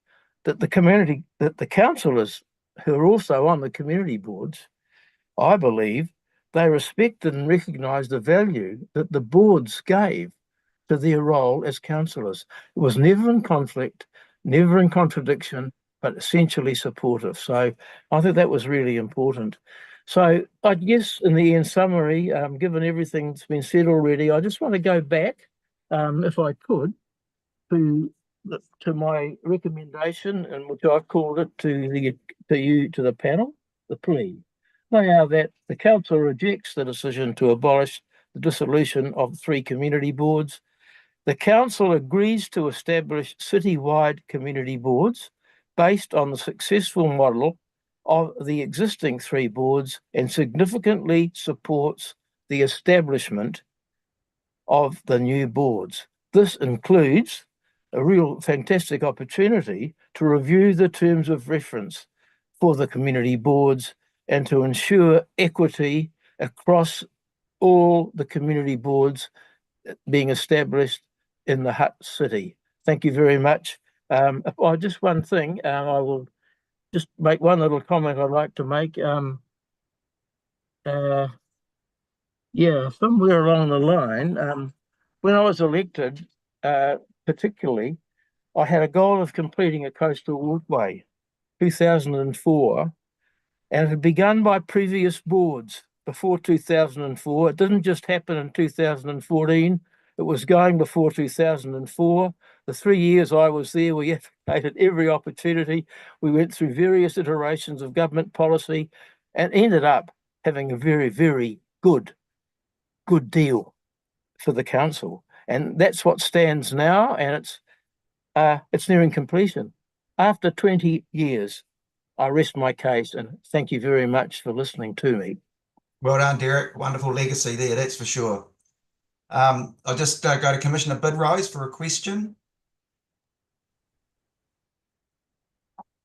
that the councillors who are also on the community boards, I believe they respected and recognised the value that the boards gave to their role as councillors. It was never in conflict, never in contradiction, but essentially supportive. So I think that was really important. So I guess in summary, given everything that's been said already, I just want to go back, if I could, to my recommendation, and which I've called it to the panel, the plea. They are that the council rejects the decision to abolish the dissolution of 3 community boards. The council agrees to establish citywide community boards based on the successful model of the existing 3 boards and significantly supports the establishment of the new boards. This includes a real fantastic opportunity to review the terms of reference for the community boards and to ensure equity across all the community boards being established in the Hutt city. Thank you very much. Just one thing, I will just make one little comment I'd like to make. Somewhere along the line, when I was elected, particularly, I had a goal of completing a coastal walkway, 2004, and it had begun by previous boards before 2004. It didn't just happen in 2014. It was going before 2004. The 3 years I was there, we advocated every opportunity. We went through various iterations of government policy and ended up having a very, very good deal for the council. And that's what stands now, and it's nearing completion. After 20 years, I rest my case, and thank you very much for listening to me. Well done, Derek. Wonderful legacy there, that's for sure. I'll just go to Commissioner Bidrose for a question.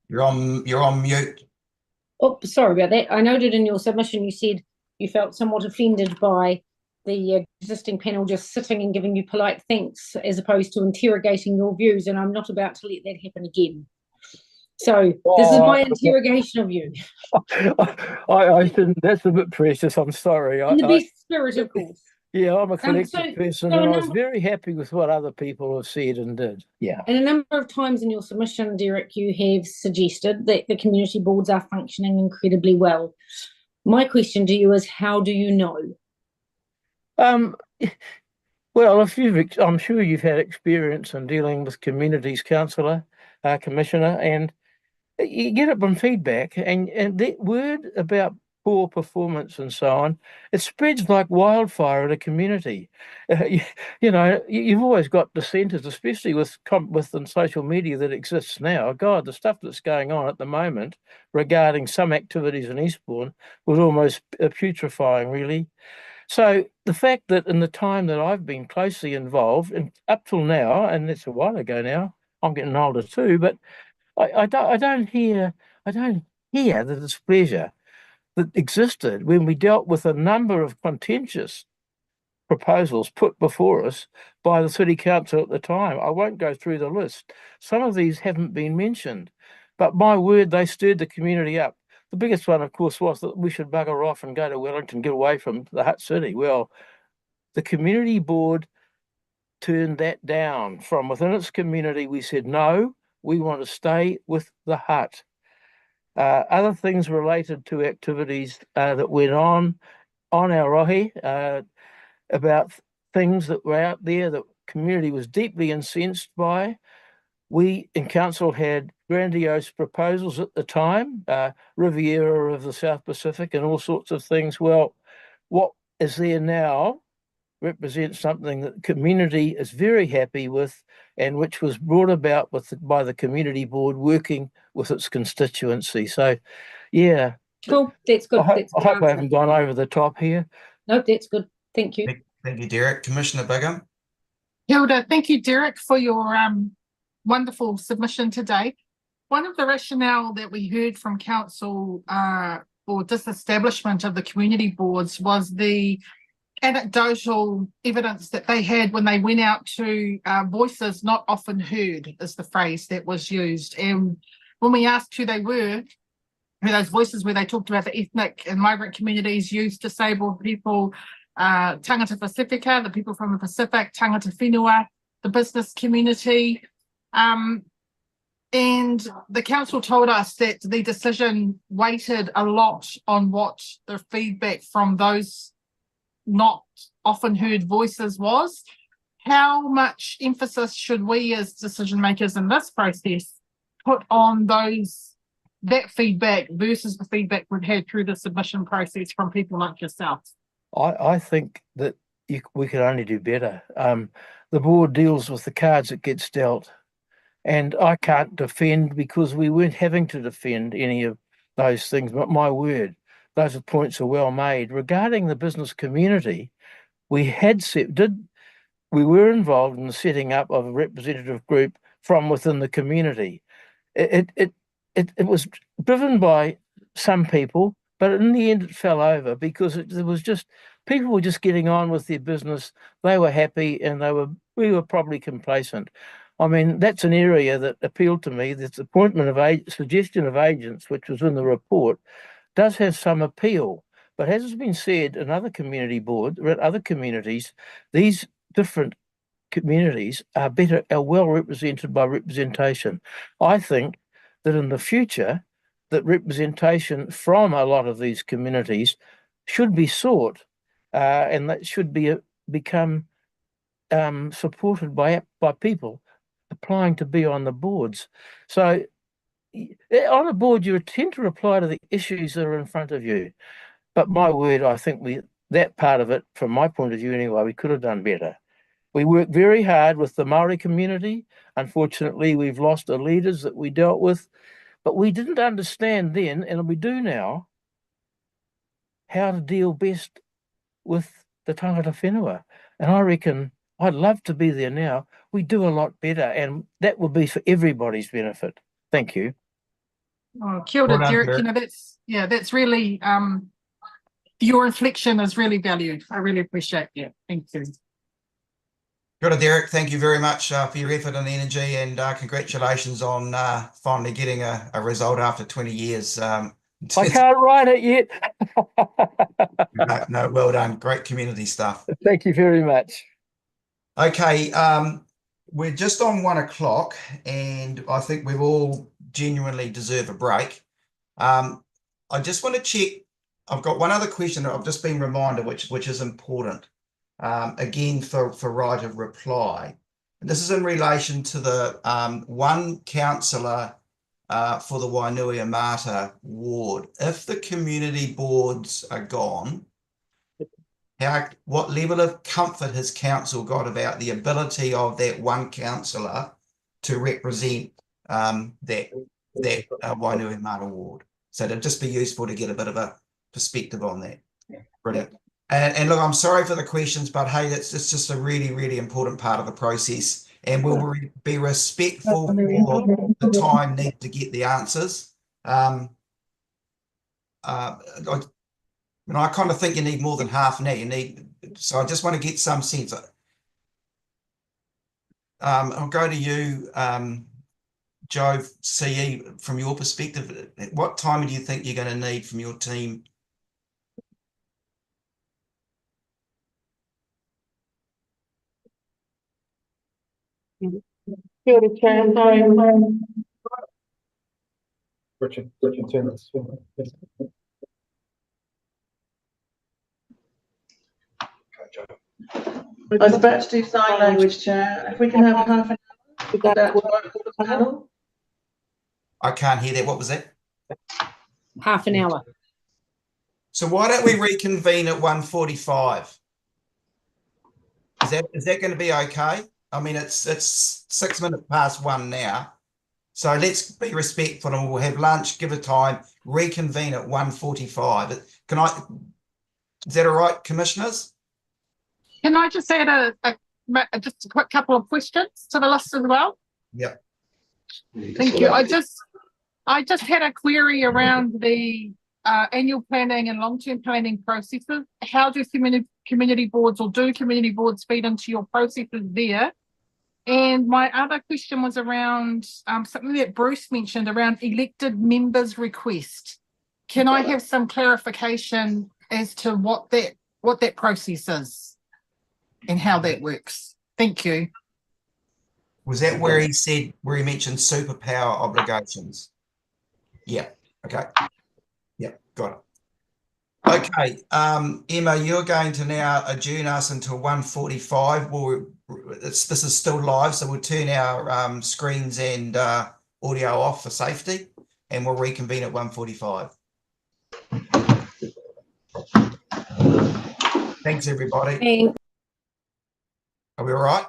You're on mute. Oh, sorry about that. I noted in your submission you said you felt somewhat offended by the existing panel just sitting and giving you polite thanks as opposed to interrogating your views, and I'm not about to let that happen again. So this is my interrogation of you. I shouldn't. That's a bit precious. I'm sorry. In the best spirit, of course. Yeah, I'm a collective person, and I was very happy with what other people have said and did. Yeah. And a number of times in your submission, Derek, you have suggested that the community boards are functioning incredibly well. My question to you is, how do you know? Well, I'm sure you've had experience in dealing with communities, councillor, commissioner, and you get it from feedback. And that word about poor performance and so on, it spreads like wildfire in a community. You've always got dissenters, especially with the social media that exists now. God, the stuff that's going on at the moment regarding some activities in Eastbourne was almost putrefying, really. So the fact that in the time that I've been closely involved, and up till now, and that's a while ago now, I'm getting older too, but I don't hear the displeasure that existed when we dealt with a number of contentious proposals put before us by the City Council at the time. I won't go through the list. Some of these haven't been mentioned, but my word, they stirred the community up. The biggest one, of course, was that we should bugger off and go to Wellington, get away from the Hutt City. Well, the community board turned that down. From within its community, we said, no, we want to stay with the Hutt. Other things related to activities that went on our rohe, about things that were out there that community was deeply incensed by. We in council had grandiose proposals at the time, Riviera of the South Pacific and all sorts of things. Well, what is there now represents something that the community is very happy with, and which was brought about by the community board working with its constituency. So, yeah. Cool, that's good. I hope I haven't gone over the top here. No, that's good. Thank you. Thank you, Derek. Commissioner Bigham. Hilda, thank you, Derek, for your wonderful submission today. One of the rationale that we heard from council for disestablishment of the community boards was the anecdotal evidence that they had when they went out to voices not often heard, is the phrase that was used. And when we asked who they were, who those voices were, they talked about the ethnic and migrant communities, youth, disabled people, tangata Pacifica, the people from the Pacific, tangata whenua, the business community. And the council told us that the decision weighted a lot on what the feedback from those not often heard voices was. How much emphasis should we as decision makers in this process put on that feedback versus the feedback we've had through the submission process from people like yourself? I think that we could only do better. The board deals with the cards it gets dealt, and I can't defend because we weren't having to defend any of those things. But my word, those points are well made. Regarding the business community, we were involved in the setting up of a representative group from within the community. It was driven by some people, but in the end it fell over because people were just getting on with their business. They were happy, and we were probably complacent. I mean, that's an area that appealed to me. This suggestion of agents, which was in the report, does have some appeal. But as has been said in other community boards, or at other communities, these different communities are well represented by representation. I think that in the future, that representation from a lot of these communities should be sought, and that should become supported by people applying to be on the boards. So on a board, you tend to reply to the issues that are in front of you. But my word, I think that part of it, from my point of view anyway, we could have done better. We worked very hard with the Māori community. Unfortunately, we've lost the leaders that we dealt with, but we didn't understand then, and we do now, how to deal best with the tangata whenua. And I reckon I'd love to be there now. We do a lot better, and that will be for everybody's benefit. Thank you. Oh, kia ora, Derek. That's really, your reflection is really valued. I really appreciate that. Thank you. Kia ora, Derek. Thank you very much for your effort and energy, and congratulations on finally getting a result after 20 years. I can't write it yet. No, well done. Great community stuff. Thank you very much. Okay, we're just on 1 o'clock, and I think we've all genuinely deserve a break. I just want to check. I've got one other question that I've just been reminded, which is important. Again, for right of reply. And this is in relation to the one councillor for the Wainuiomata ward. If the community boards are gone, what level of comfort has council got about the ability of that one councillor to represent that Wainuiomata ward? So it'd just be useful to get a bit of a perspective on that. Brilliant. And look, I'm sorry for the questions, but hey, it's just a really, really important part of the process. And we'll be respectful for the time needed to get the answers. I kind of think you need more than half an hour. So I just want to get some sense. I'll go to you, Joe, CE, from your perspective. What time do you think you're going to need from your team? Richard, turn this. I was about to do sign language, Chair. If we can have half an hour, would that work for the panel? I can't hear that. What was that? Half an hour. So why don't we reconvene at 1:45? Is that going to be okay? I mean, it's 6 minutes past 1 now. So let's be respectful and we'll have lunch, give it time, reconvene at 1:45. Is that all right, commissioners? Can I just add just a quick couple of questions to the list as well? Yeah. Thank you. I just had a query around the annual planning and long-term planning processes. How do community boards or do community boards feed into your processes there? And my other question was around something that Bruce mentioned around elected members' request. Can I have some clarification as to what that process is and how that works? Thank you. Was that where he mentioned superpower obligations? Yeah. Okay. Yeah, got it. Okay, Emma, you're going to now adjourn us until 1:45. This is still live, so we'll turn our screens and audio off for safety, and we'll reconvene at 1:45. Thanks, everybody. Thanks. Are we all right?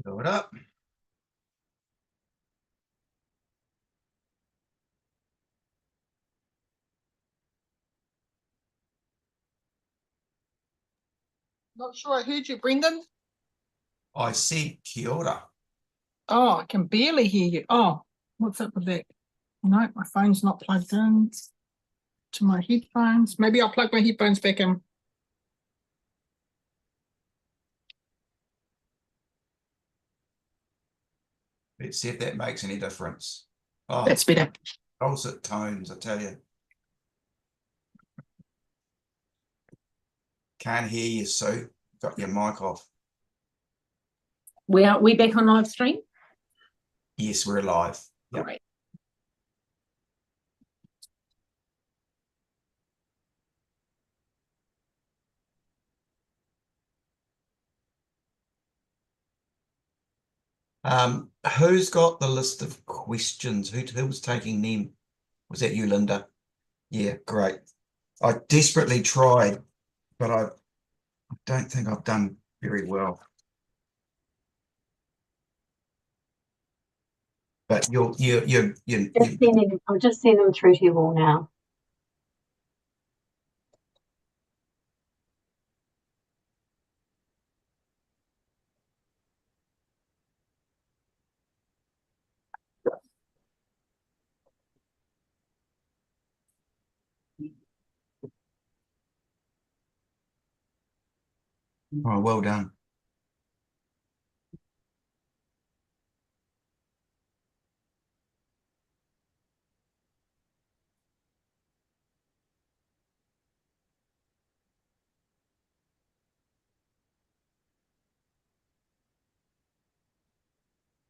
Blow it up. Not sure I heard you, Brendan. I said kia ora. Oh, I can barely hear you. Oh, what's up with that? No, my phone's not plugged in to my headphones. Maybe I'll plug my headphones back in. Let's see if that makes any difference. Oh, That's better. Dulcet tones, I tell you. Can't hear you, Sue. Got your mic off. We back on live stream? Yes, we're live. Yep. Great. Who's got the list of questions? Who was taking them? Was that you, Linda? Yeah, great. I desperately tried, but I don't think I've done very well. But I'll just send them through to you all now. Oh, well done.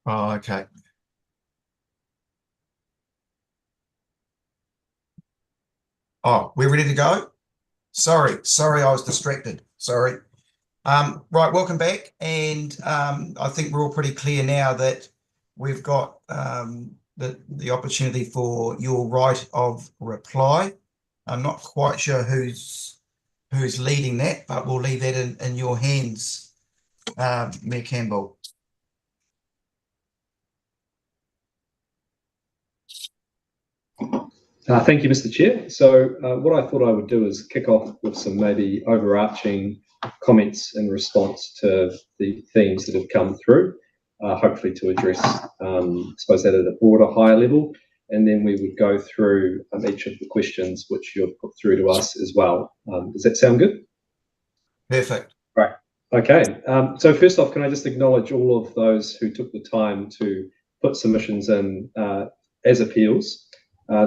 Oh, okay. Oh, we're ready to go? Sorry, I was distracted. Sorry. Right, welcome back. And I think we're all pretty clear now that we've got the opportunity for your right of reply. I'm not quite sure who's leading that, but we'll leave that in your hands, Mayor Campbell. Thank you, Mr. Chair. So what I thought I would do is kick off with some maybe overarching comments in response to the themes that have come through, hopefully to address, I suppose, that at a broader, higher level. And then we would go through each of the questions which you've put through to us as well. Does that sound good? Perfect. Right. Okay. So first off, can I just acknowledge all of those who took the time to put submissions in as appeals?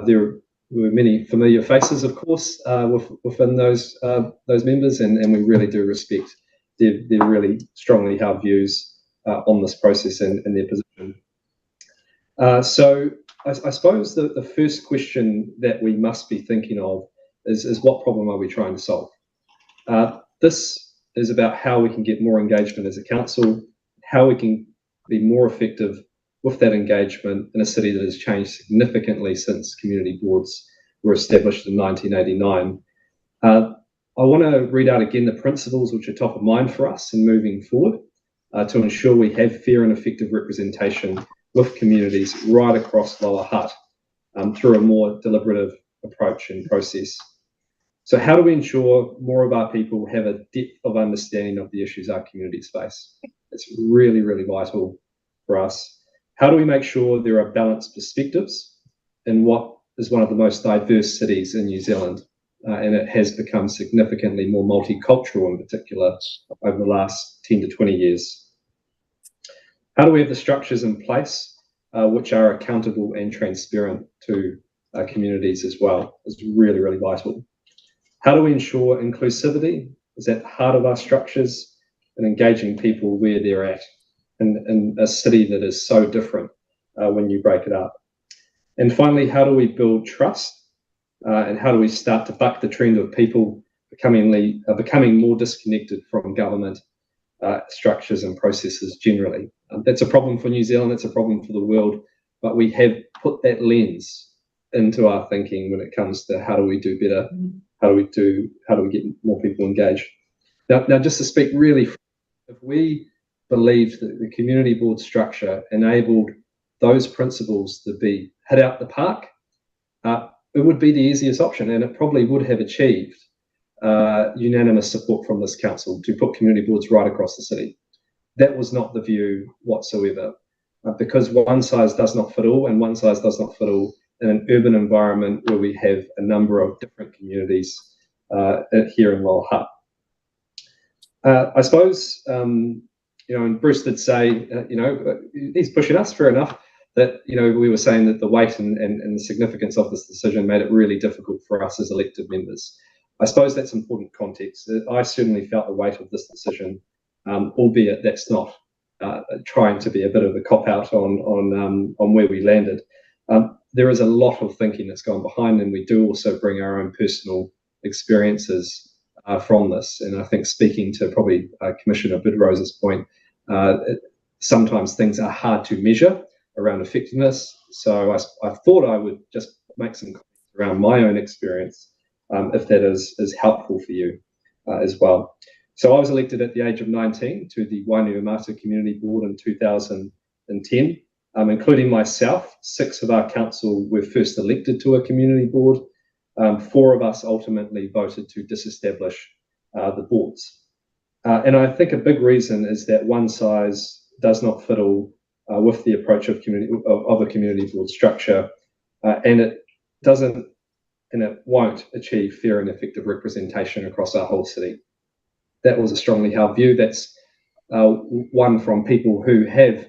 There were many familiar faces, of course, within those members, and we really do respect their really strongly held views on this process and their position. So I suppose the first question that we must be thinking of is what problem are we trying to solve? This is about how we can get more engagement as a council, how we can be more effective with that engagement in a city that has changed significantly since community boards were established in 1989. I want to read out again the principles which are top of mind for us in moving forward to ensure we have fair and effective representation with communities right across Lower Hutt through a more deliberative approach and process. So how do we ensure more of our people have a depth of understanding of the issues our communities face? It's really, really vital for us. How do we make sure there are balanced perspectives in what is one of the most diverse cities in New Zealand? And it has become significantly more multicultural in particular over the last 10 to 20 years. How do we have the structures in place which are accountable and transparent to communities as well? It's really, really vital. How do we ensure inclusivity is at the heart of our structures and engaging people where they're at in a city that is so different when you break it up? And finally, how do we build trust and how do we start to buck the trend of people becoming more disconnected from government structures and processes generally? That's a problem for New Zealand, it's a problem for the world, but we have put that lens into our thinking when it comes to how do we do better, how do we get more people engaged. Now just to speak really, if we believed that the community board structure enabled those principles to be hit out the park, it would be the easiest option, and it probably would have achieved unanimous support from this council to put community boards right across the city. That was not the view whatsoever, because one size does not fit all, and one size does not fit all in an urban environment where we have a number of different communities here in Lower Hutt. I suppose, you know, and Bruce did say, you know, he's pushing us, fair enough, that, you know, we were saying that the weight and the significance of this decision made it really difficult for us as elected members. I suppose that's important context. I certainly felt the weight of this decision, albeit that's not trying to be a bit of a cop-out on where we landed. There is a lot of thinking that's gone behind, and we do also bring our own personal experiences from this. And I think, speaking to probably Commissioner Bidrose's point, sometimes things are hard to measure around effectiveness. So I thought I would just make some comments around my own experience, if that is helpful for you as well. So I was elected at the age of 19 to the Wainuiomata Community Board in 2010, including myself. 6 of our council were first elected to a community board. 4 of us ultimately voted to disestablish the boards. And I think a big reason is that one size does not fit all with the approach of a community board structure, and it doesn't and it won't achieve fair and effective representation across our whole city. That was a strongly held view. That's one from people who have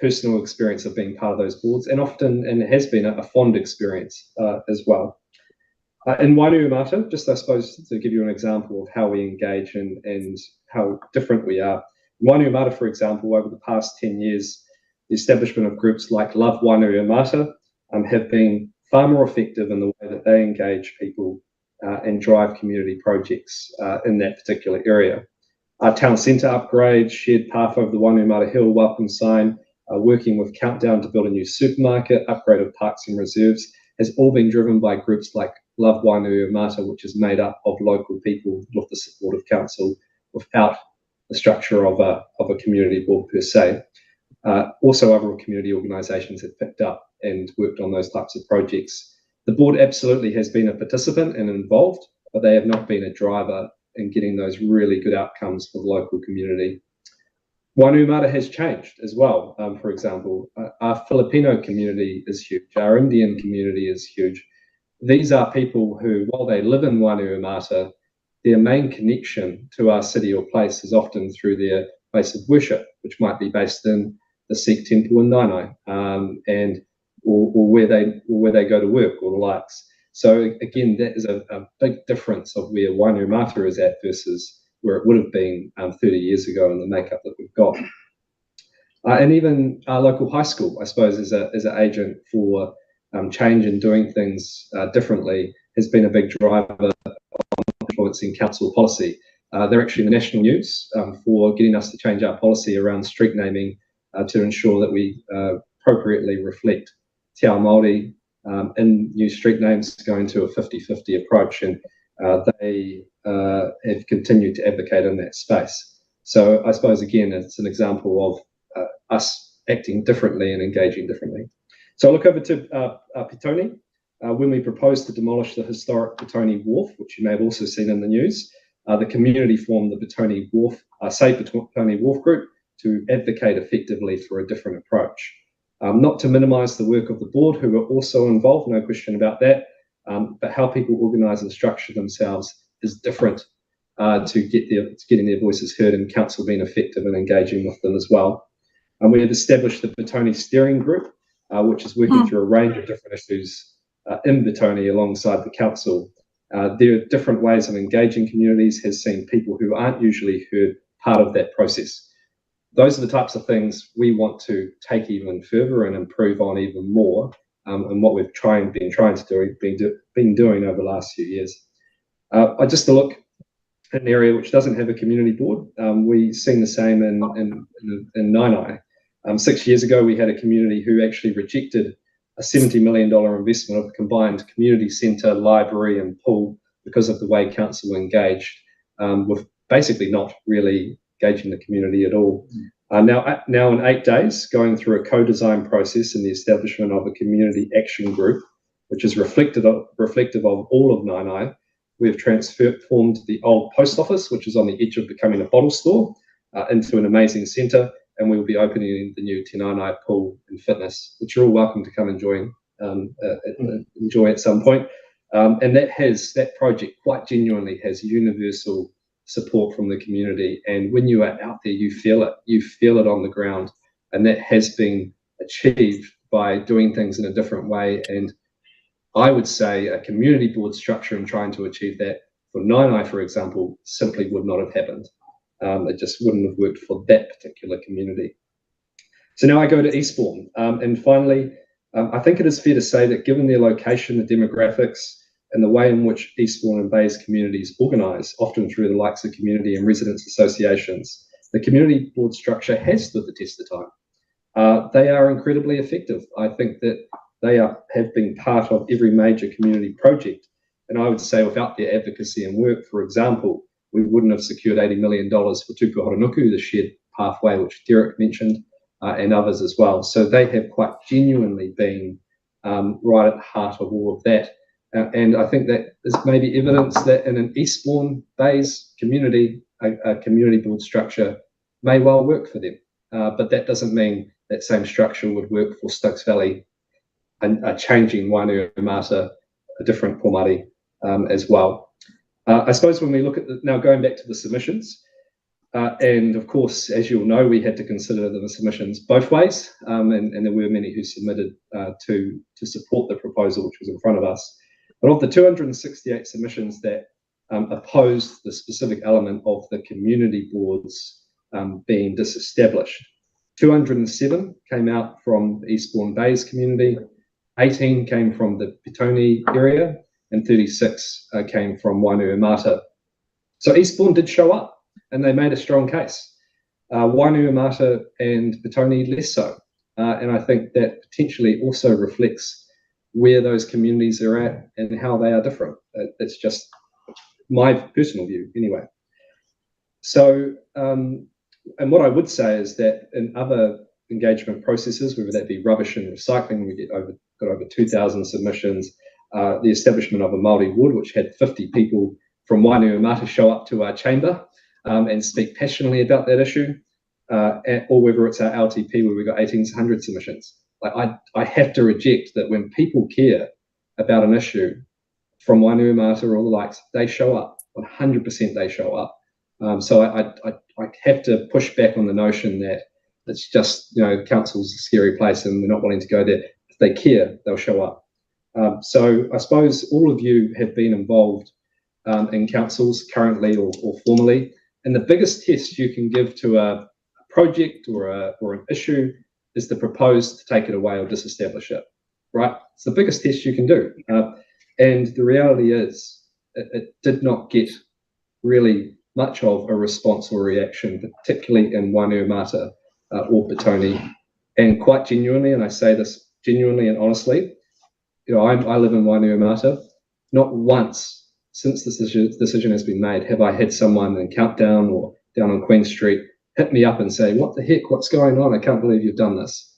personal experience of being part of those boards, and often, and it has been a fond experience as well. In Wainuiomata, just I suppose to give you an example of how we engage and how different we are. In Wainuiomata, for example, over the past 10 years, the establishment of groups like Love Wainuiomata have been far more effective in the way that they engage people and drive community projects in that particular area. Our town centre upgrade, shared path over the Wainuiomata Hill, welcome sign, working with Countdown to build a new supermarket, upgrade of parks and reserves, has all been driven by groups like Love Wainuiomata, which is made up of local people with the support of council, without the structure of a community board per se. Also, other community organisations have picked up and worked on those types of projects. The board absolutely has been a participant and involved, but they have not been a driver in getting those really good outcomes for the local community. Wainuiomata has changed as well. For example, our Filipino community is huge. Our Indian community is huge. These are people who, while they live in Wainuiomata, their main connection to our city or place is often through their place of worship, which might be based in the Sikh temple in Nainai, or where they go to work, or the likes. So again, that is a big difference of where Wainuiomata is at versus where it would have been 30 years ago in the makeup that we've got. And even our local high school, I suppose, as an agent for change and doing things differently, has been a big driver of influencing council policy. They're actually in the national news for getting us to change our policy around street naming to ensure that we appropriately reflect Te Ao Māori in new street names, going to a 50-50 approach, and they have continued to advocate in that space. So I suppose, again, it's an example of us acting differently and engaging differently. So I look over to Petone. When we proposed to demolish the historic Petone Wharf, which you may have also seen in the news, the community formed the Petone Wharf, Petone Wharf Group, to advocate effectively for a different approach. Not to minimise the work of the board, who were also involved, no question about that, but how people organise and structure themselves is different to getting their voices heard, and council being effective in engaging with them as well. And we have established the Petone Steering Group, which is working through a range of different issues in Petone alongside the council. There are different ways of engaging communities, has seen people who aren't usually heard part of that process. Those are the types of things we want to take even further and improve on even more, and what we've been trying to do, been doing over the last few years. I just look at an area which doesn't have a community board. We've seen the same in Nainai. 6 years ago, we had a community who actually rejected a $70 million investment of a combined community centre, library and pool because of the way council engaged, with basically not really engaging the community at all. Now in 8 days, going through a co-design process and the establishment of a community action group, which is reflective of all of Nainai, we've transformed the old post office, which is on the edge of becoming a bottle store, into an amazing centre, and we will be opening the new Te Nainai pool and fitness, which you're all welcome to come and enjoy at some point. And that project quite genuinely has universal support from the community, and when you are out there, you feel it on the ground, and that has been achieved by doing things in a different way. And I would say a community board structure and trying to achieve that for Nainai, for example, simply would not have happened. It just wouldn't have worked for that particular community. So now I go to Eastbourne, and finally, I think it is fair to say that given their location, the demographics, and the way in which Eastbourne and Bays communities organise, often through the likes of community and residents associations, the community board structure has stood the test of time. They are incredibly effective. I think that they have been part of every major community project. And I would say without their advocacy and work, for example, we wouldn't have secured $80 million for Tuku Horonuku, the shared pathway, which Derek mentioned, and others as well. So they have quite genuinely been right at the heart of all of that. And I think that is maybe evidence that in an Eastbourne Bays community, a community board structure may well work for them. But that doesn't mean that same structure would work for Stokes Valley and a changing Wainuiomata, a different Pomari as well. I suppose when we look at now going back to the submissions, and of course, as you'll know, we had to consider the submissions both ways, and there were many who submitted to support the proposal which was in front of us. But of the 268 submissions that opposed the specific element of the community boards being disestablished, 207 came out from the Eastbourne Bays community, 18 came from the Petone area, and 36 came from Wainuiomata. So Eastbourne did show up, and they made a strong case. Wainuiomata and Petone less so. And I think that potentially also reflects where those communities are at and how they are different. That's just my personal view anyway. So, and what I would say is that in other engagement processes, whether that be rubbish and recycling, we got over 2,000 submissions. The establishment of a Māori Wood, which had 50 people from Wainuiomata show up to our chamber and speak passionately about that issue, or whether it's our LTP where we got 1,800 submissions. Like I have to reject that when people care about an issue from Wainuiomata or the likes, they show up. 100% they show up. So I have to push back on the notion that it's just, council's a scary place and we're not wanting to go there. If they care, they'll show up. So I suppose all of you have been involved in councils currently or formerly, and the biggest test you can give to a project or an issue is to propose to take it away or disestablish it, right? It's the biggest test you can do. And the reality is it did not get really much of a response or reaction, particularly in Wainuiomata or Petone. And quite genuinely, and I say this genuinely and honestly, I live in Wainuiomata. Not once since this decision has been made have I had someone in Countdown or down on Queen Street hit me up and say, what the heck, what's going on? I can't believe you've done this.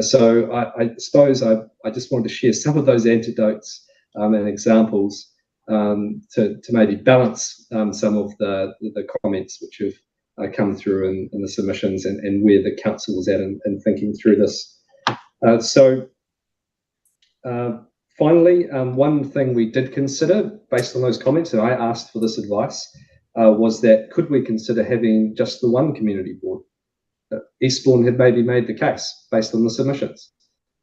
So I suppose I just wanted to share some of those anecdotes and examples to maybe balance some of the comments which have come through in the submissions and where the council was at in thinking through this. Finally, one thing we did consider based on those comments, and I asked for this advice, was that could we consider having just the one community board? Eastbourne had maybe made the case based on the submissions.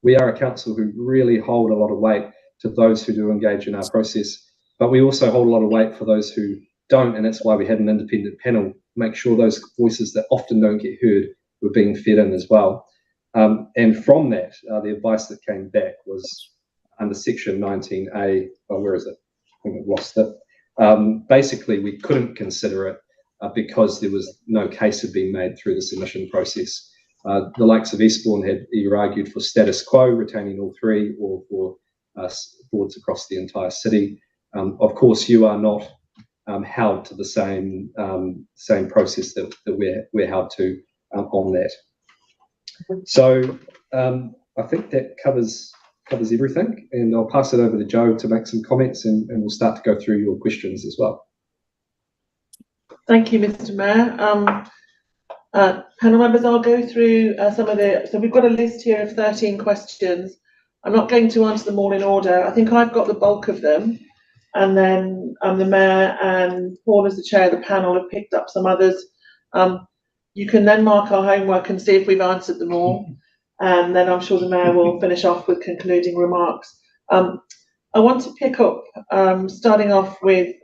We are a council who really hold a lot of weight to those who do engage in our process, but we also hold a lot of weight for those who don't, and that's why we had an independent panel, make sure those voices that often don't get heard were being fed in as well. And from that, the advice that came back was under section 19A, where is it? I think I've lost it. Basically, we couldn't consider it because there was no case had been made through the submission process. The likes of Eastbourne had either argued for status quo, retaining all three, or for boards across the entire city. Of course, you are not held to the same process that we're held to. on that. So I think that covers everything, and I'll pass it over to Joe to make some comments, and we'll start to go through your questions as well. Thank you, Mr. Mayor. Panel members, I'll go through some of so we've got a list here of 13 questions. I'm not going to answer them all in order. I think I've got the bulk of them, and then the Mayor and Paul, as the chair of the panel, have picked up some others. You can then mark our homework and see if we've answered them all, and then I'm sure the Mayor will finish off with concluding remarks. I want to pick up, starting off with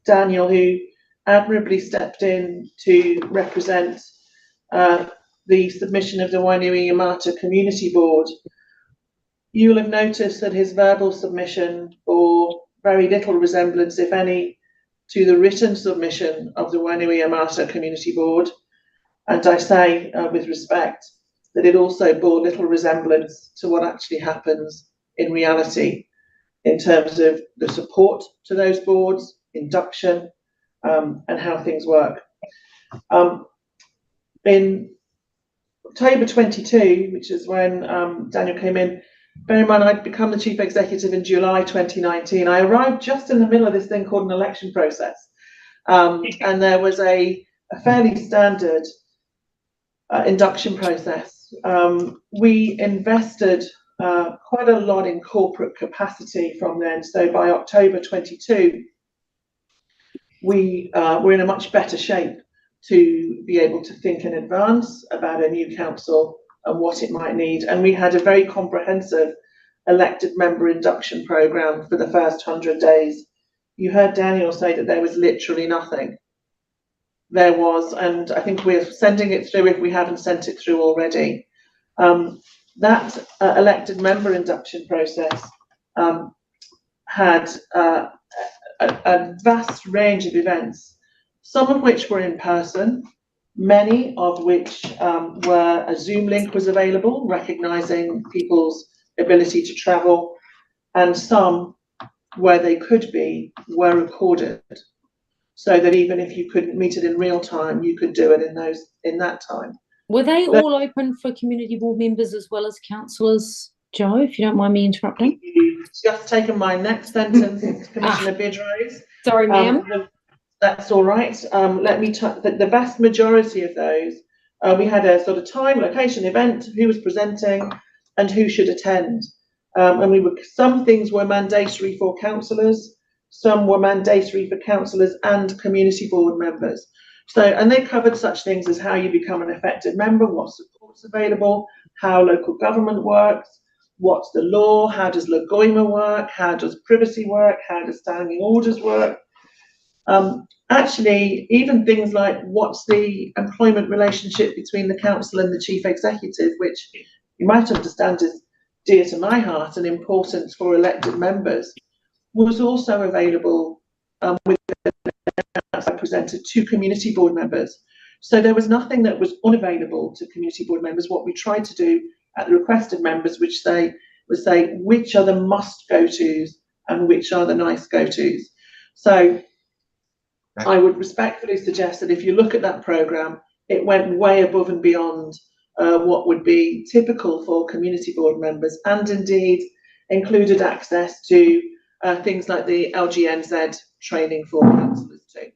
Daniel, who admirably stepped in to represent the submission of the Wainuiomata Community Board. You'll have noticed that his verbal submission bore very little resemblance, if any, to the written submission of the Wainuiomata Community Board. And I say with respect that it also bore little resemblance to what actually happens in reality in terms of the support to those boards, induction, and how things work. In October 22, which is when Daniel came in, bear in mind I'd become the chief executive in July 2019. I arrived just in the middle of this thing called an election process. And there was a fairly standard induction process. We invested quite a lot in corporate capacity from then. So by October 22, we were in a much better shape to be able to think in advance about a new council and what it might need. And we had a very comprehensive elected member induction programme for the first 100 days. You heard Daniel say that there was literally nothing. There was, and I think we're sending it through if we haven't sent it through already. That elected member induction process had a vast range of events, some of which were in person, many of which were a Zoom link was available, recognising people's ability to travel, and some where they could be were recorded, so that even if you couldn't meet it in real time, you could do it in that time. Were they all open for community board members as well as councillors, Joe, if you don't mind me interrupting? You've just taken my next sentence, Commissioner Bidrose. Sorry, ma'am. That's all right. Let me the vast majority of those, we had a sort of time, location, event, who was presenting and who should attend. And some things were mandatory for councillors, some were mandatory for councillors and community board members. So, and they covered such things as how you become an effective member, what support's available, how local government works, what's the law, how does Lagoima work, how does privacy work, how does standing orders work. Actually, even things like what's the employment relationship between the council and the chief executive, which you might understand is dear to my heart and important for elected members, was also available with as I presented to community board members. So there was nothing that was unavailable to community board members. What we tried to do at the request of members, was say which are the must go-tos and which are the nice go-tos. So I would respectfully suggest that if you look at that programme, it went way above and beyond what would be typical for community board members, and indeed included access to things like the LGNZ training for councillors too.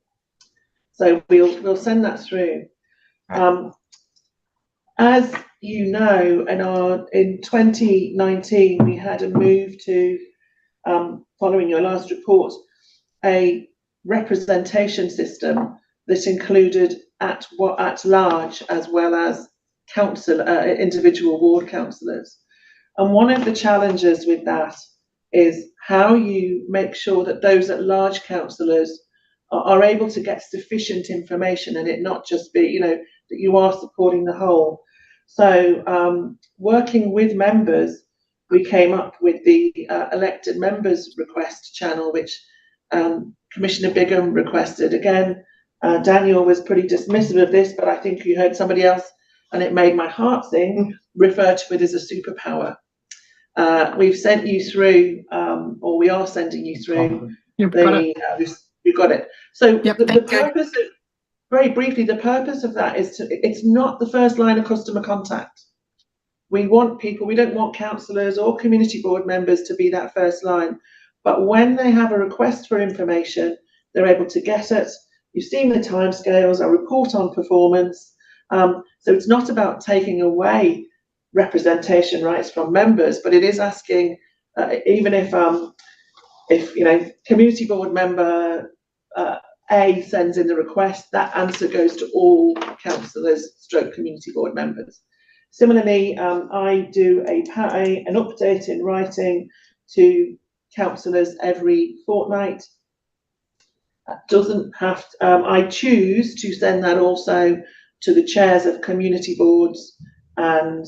So we'll send that through. As you know, in 2019 we had a move to, following your last report, a representation system that included at large as well as individual ward councillors. And one of the challenges with that is how you make sure that those at large councillors are able to get sufficient information, and it not just be, that you are supporting the whole. So working with members, we came up with the elected members request channel, which Commissioner Bigham requested. Again, Daniel was pretty dismissive of this, but I think you heard somebody else, and it made my heart sing, refer to it as a superpower. We've sent you through, or we are sending you through. We've got it. So the purpose of very briefly, the purpose of that is it's not the first line of customer contact. We want people, we don't want councillors or community board members to be that first line. But when they have a request for information, they're able to get it. You've seen the timescales, a report on performance. So it's not about taking away representation rights from members, but it is asking, even if community board member A sends in the request, that answer goes to all councillors stroke community board members. Similarly, I do an update in writing to councillors every fortnight. That doesn't have to, I choose to send that also to the chairs of community boards and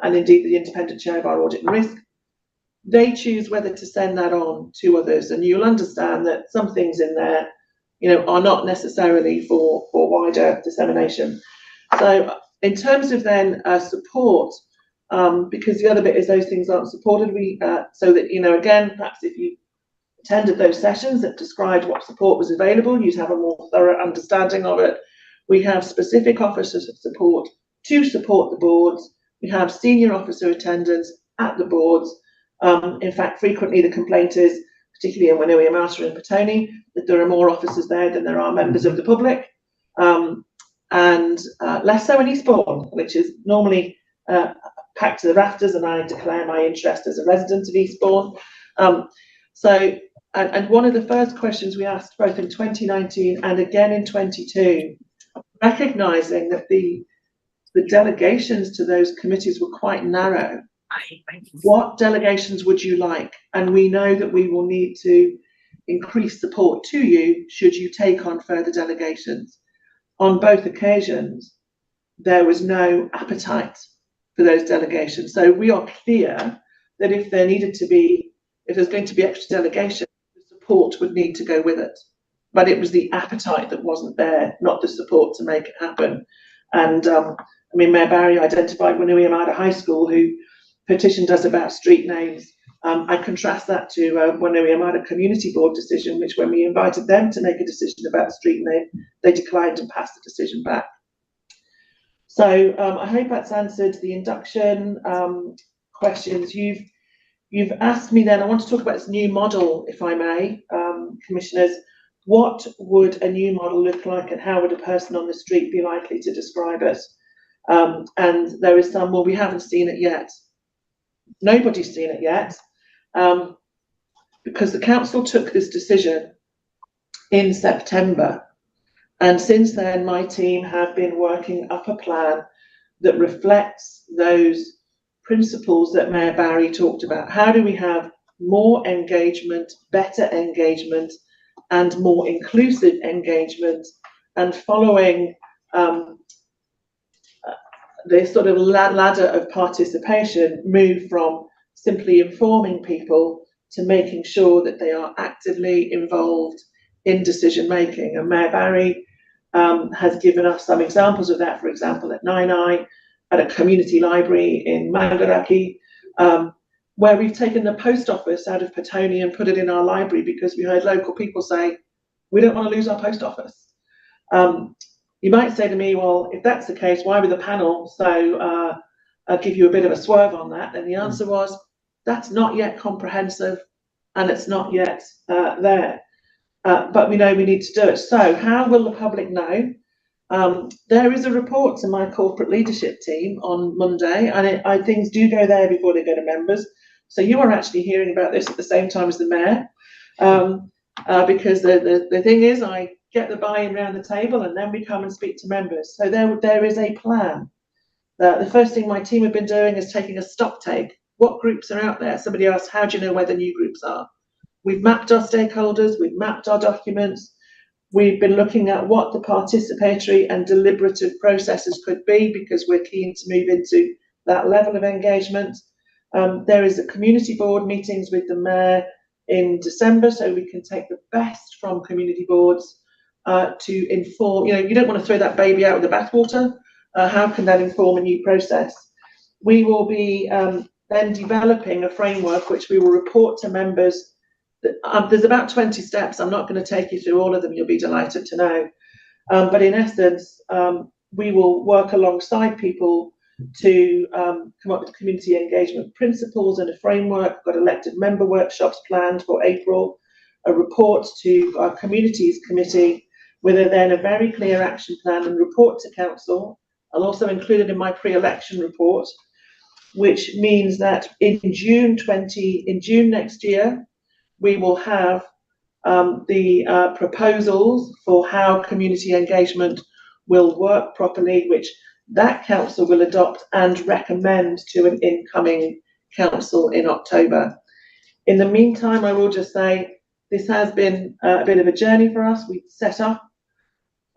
indeed the independent chair of our audit and risk. They choose whether to send that on to others, and you'll understand that some things in there, are not necessarily for wider dissemination. So in terms of then support, because the other bit is those things aren't supported, so that, again, perhaps if you attended those sessions that described what support was available, you'd have a more thorough understanding of it. We have specific officers of support to support the boards. We have senior officer attendance at the boards. In fact, frequently the complaint is, particularly in Whanui Amata and Petone, that there are more officers there than there are members of the public. And less so in Eastbourne, which is normally packed to the rafters, and I declare my interest as a resident of Eastbourne. And one of the first questions we asked both in 2019 and again in 22, recognising that the delegations to those committees were quite narrow. What delegations would you like? And we know that we will need to increase support to you should you take on further delegations. On both occasions, there was no appetite for those delegations. So we are clear that if there's going to be extra delegation, the support would need to go with it. But it was the appetite that wasn't there, not the support to make it happen. And Mayor Barry identified Whanui Amata High School, who petitioned us about street names. I contrast that to Whanui Amata Community Board decision, which when we invited them to make a decision about a street name, they declined and passed the decision back. So I hope that's answered the induction questions. You've asked me then, I want to talk about this new model, if I may, commissioners. What would a new model look like, and how would a person on the street be likely to describe it? And there is some, well, we haven't seen it yet. Nobody's seen it yet, because the council took this decision in September. And since then, my team have been working up a plan that reflects those principles that Mayor Barry talked about. How do we have more engagement, better engagement, and more inclusive engagement, and following the sort of ladder of participation, move from simply informing people to making sure that they are actively involved in decision making. And Mayor Barry has given us some examples of that, for example, at Nainai, at a community library in Mangaraki, where we've taken the post office out of Petone and put it in our library because we heard local people say, we don't want to lose our post office. You might say to me, well, if that's the case, why with a panel? So I'll give you a bit of a swerve on that. And the answer was, that's not yet comprehensive and it's not yet there. But we know we need to do it. So how will the public know? There is a report to my corporate leadership team on Monday, and things do go there before they go to members. So you are actually hearing about this at the same time as the mayor, because the thing is, I get the buy-in around the table and then we come and speak to members. So there is a plan. The first thing my team have been doing is taking a stock take. What groups are out there? Somebody asked, how do you know where the new groups are? We've mapped our stakeholders, we've mapped our documents, we've been looking at what the participatory and deliberative processes could be, because we're keen to move into that level of engagement. There is a community board meetings with the mayor in December, so we can take the best from community boards to inform. You don't want to throw that baby out with the bathwater. How can that inform a new process? We will be then developing a framework which we will report to members. There's about 20 steps. I'm not going to take you through all of them. You'll be delighted to know. But in essence, we will work alongside people to come up with community engagement principles and a framework. We've got elected member workshops planned for April, a report to our communities committee with then a very clear action plan and report to council. I'll also include it in my pre-election report, which means that in June next year, we will have the proposals for how community engagement will work properly, which that council will adopt and recommend to an incoming council in October. In the meantime, I will just say this has been a bit of a journey for us. We set up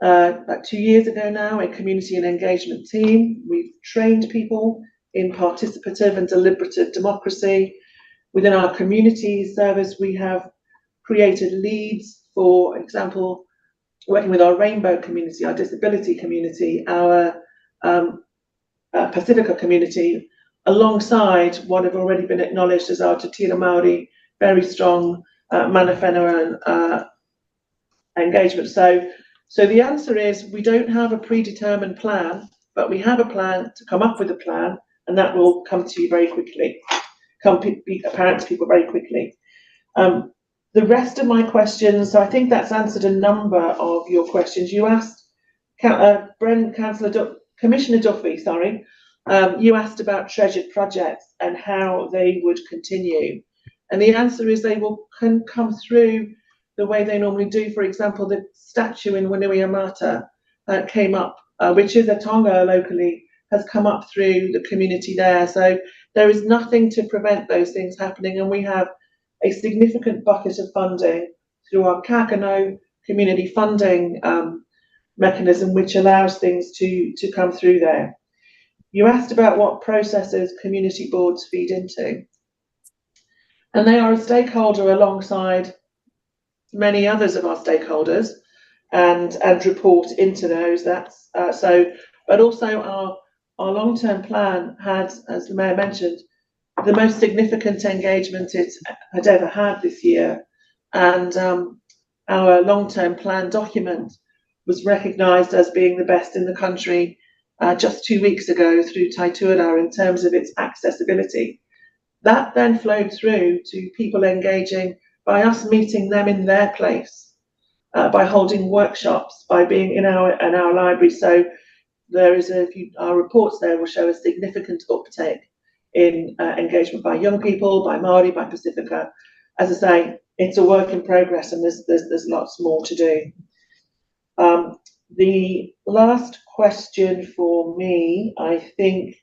about 2 years ago now a community and engagement team. We've trained people in participative and deliberative democracy. Within our community service, we have created leads, for example, working with our rainbow community, our disability community, our Pacifica community, alongside what have already been acknowledged as our Te Tira Māori, very strong mana whenua engagement. So the answer is we don't have a predetermined plan, but we have a plan to come up with a plan, and that will come to you very quickly, be apparent to people very quickly. The rest of my questions, so I think that's answered a number of your questions. You asked, Commissioner Duffy, sorry, you asked about treasured projects and how they would continue. And the answer is they will come through the way they normally do. For example, the statue in Wainuiomata came up, which is a tonga locally, has come up through the community there. So there is nothing to prevent those things happening. And we have a significant bucket of funding through our Kakano community funding mechanism, which allows things to come through there. You asked about what processes community boards feed into. And they are a stakeholder alongside many others of our stakeholders and report into those. That's but also our long-term plan had, as the Mayor mentioned, the most significant engagement it had ever had this year. And our long-term plan document was recognised as being the best in the country just 2 weeks ago through Taituara in terms of its accessibility. That then flowed through to people engaging by us meeting them in their place, by holding workshops, by being in our library. So there is our reports there will show a significant uptake in engagement by young people, by Māori, by Pacifica. As I say, it's a work in progress, and there's lots more to do. The last question for me, I think,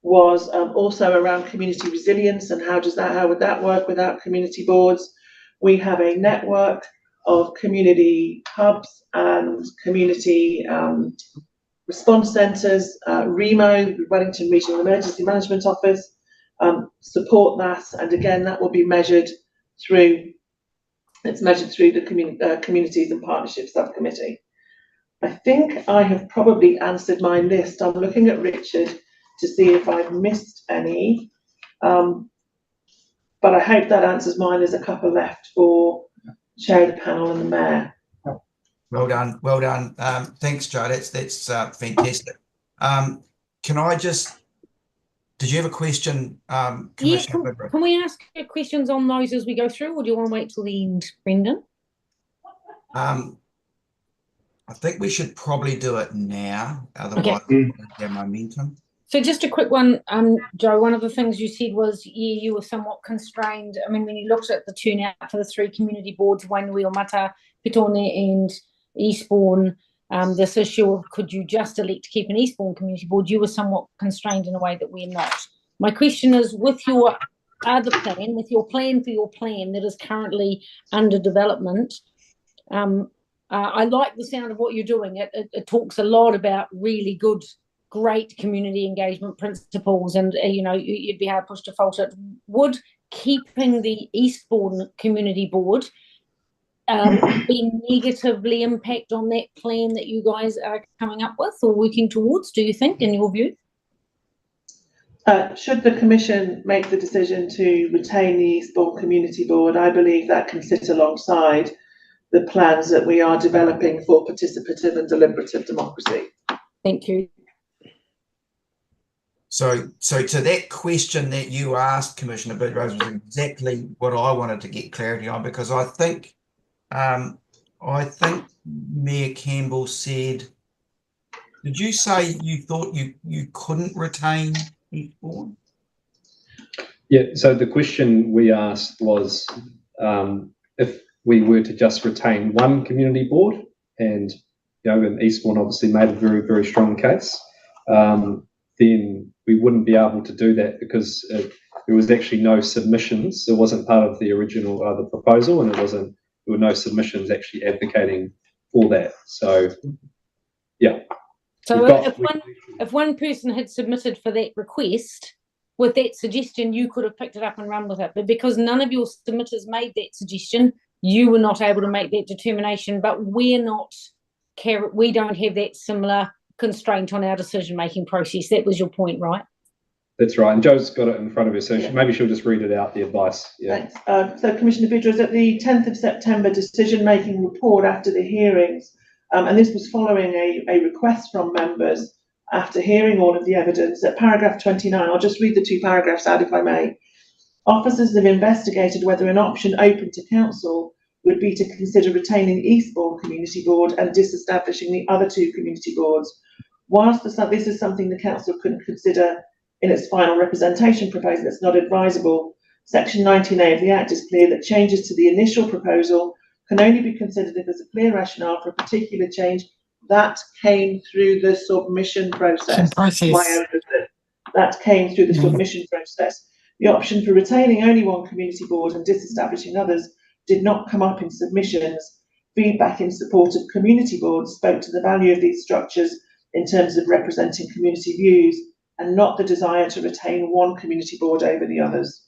was also around community resilience and how would that work without community boards? We have a network of community hubs and community response centres. REMO, Wellington Regional Emergency Management Office, support that, and again that will be measured through the Communities and Partnerships Subcommittee. I think I have probably answered my list. I'm looking at Richard to see if I've missed any, but I hope that answers mine. There's a couple left for Chair of the Panel and the Mayor. Well done, well done. Thanks, Joe. That's fantastic. Can I just? Did you have a question, Commissioner? Yeah, can we ask questions on those as we go through, or do you want to wait till the end, Brendan? I think we should probably do it now, otherwise we'll lose our momentum. So just a quick one, Joe, one of the things you said was you were somewhat constrained. I mean, when you looked at the turnout for the three community boards, Wainuiomata, Petone and Eastbourne, this issue of could you just elect to keep an Eastbourne community board, you were somewhat constrained in a way that we're not. My question is, with your other plan, with your plan for your plan that is currently under development, I like the sound of what you're doing. It talks a lot about really good, great community engagement principles, and you'd be hard pushed to fault it. Would keeping the Eastbourne community board be negatively impact on that plan that you guys are coming up with or working towards, do you think, in your view? Should the Commission make the decision to retain the Eastbourne Community Board, I believe that can sit alongside the plans that we are developing for participative and deliberative democracy. Thank you. So to that question that you asked, Commissioner Bidrose, was exactly what I wanted to get clarity on, because I think Mayor Campbell said, did you say you thought you couldn't retain Eastbourne? Yeah, so the question we asked was if we were to just retain one community board, and and Eastbourne obviously made a very, very strong case, then we wouldn't be able to do that because there was actually no submissions. It wasn't part of the original the proposal, and there were no submissions actually advocating for that. So, yeah. So if one person had submitted for that request with that suggestion, you could have picked it up and run with it. But because none of your submitters made that suggestion, you were not able to make that determination. But we don't have that similar constraint on our decision-making process. That was your point, right? That's right. And Jo's got it in front of her, so maybe she'll just read it out, the advice. Yeah. Thanks. So Commissioner Bidrose, at the 10th of September decision-making report after the hearings, and this was following a request from members after hearing all of the evidence, at paragraph 29, I'll just read the two paragraphs out if I may. Officers have investigated whether an option open to council would be to consider retaining Eastbourne Community Board and disestablishing the other two community boards. Whilst this is something the council couldn't consider in its final representation proposal, it's not advisable. Section 19A of the Act is clear that changes to the initial proposal can only be considered if there's a clear rationale for a particular change that came through the submission process. That came through the submission process. The option for retaining only one community board and disestablishing others did not come up in submissions. Feedback in support of community boards spoke to the value of these structures in terms of representing community views, and not the desire to retain one community board over the others.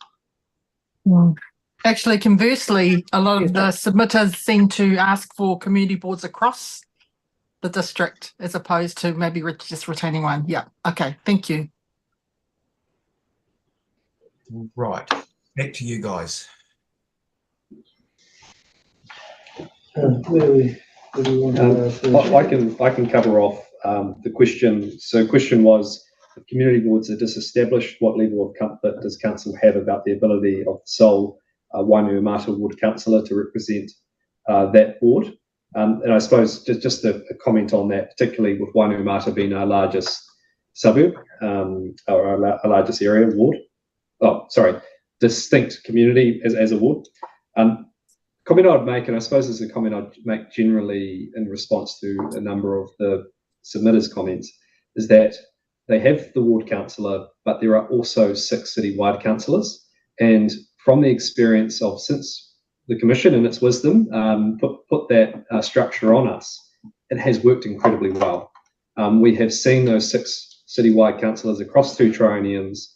Actually, conversely, a lot of the submitters seem to ask for community boards across the district as opposed to maybe just retaining one. Yeah. Okay. Thank you. Right. Back to you guys. I can cover off the question. So, question was, if community boards are disestablished, what level of comfort does council have about the ability of the sole Wainuiomata ward councillor to represent that board? And I suppose just a comment on that, particularly with Wainuiomata being our largest suburb or our largest area ward. Oh, sorry, distinct community as a ward. Comment I'd make, and I suppose it's a comment I'd make generally in response to a number of the submitters' comments, is that they have the ward councillor, but there are also 6 citywide councillors. And from the experience of since the Commission in its wisdom put that structure on us, it has worked incredibly well. We have seen those 6 citywide councillors across 2 trienniums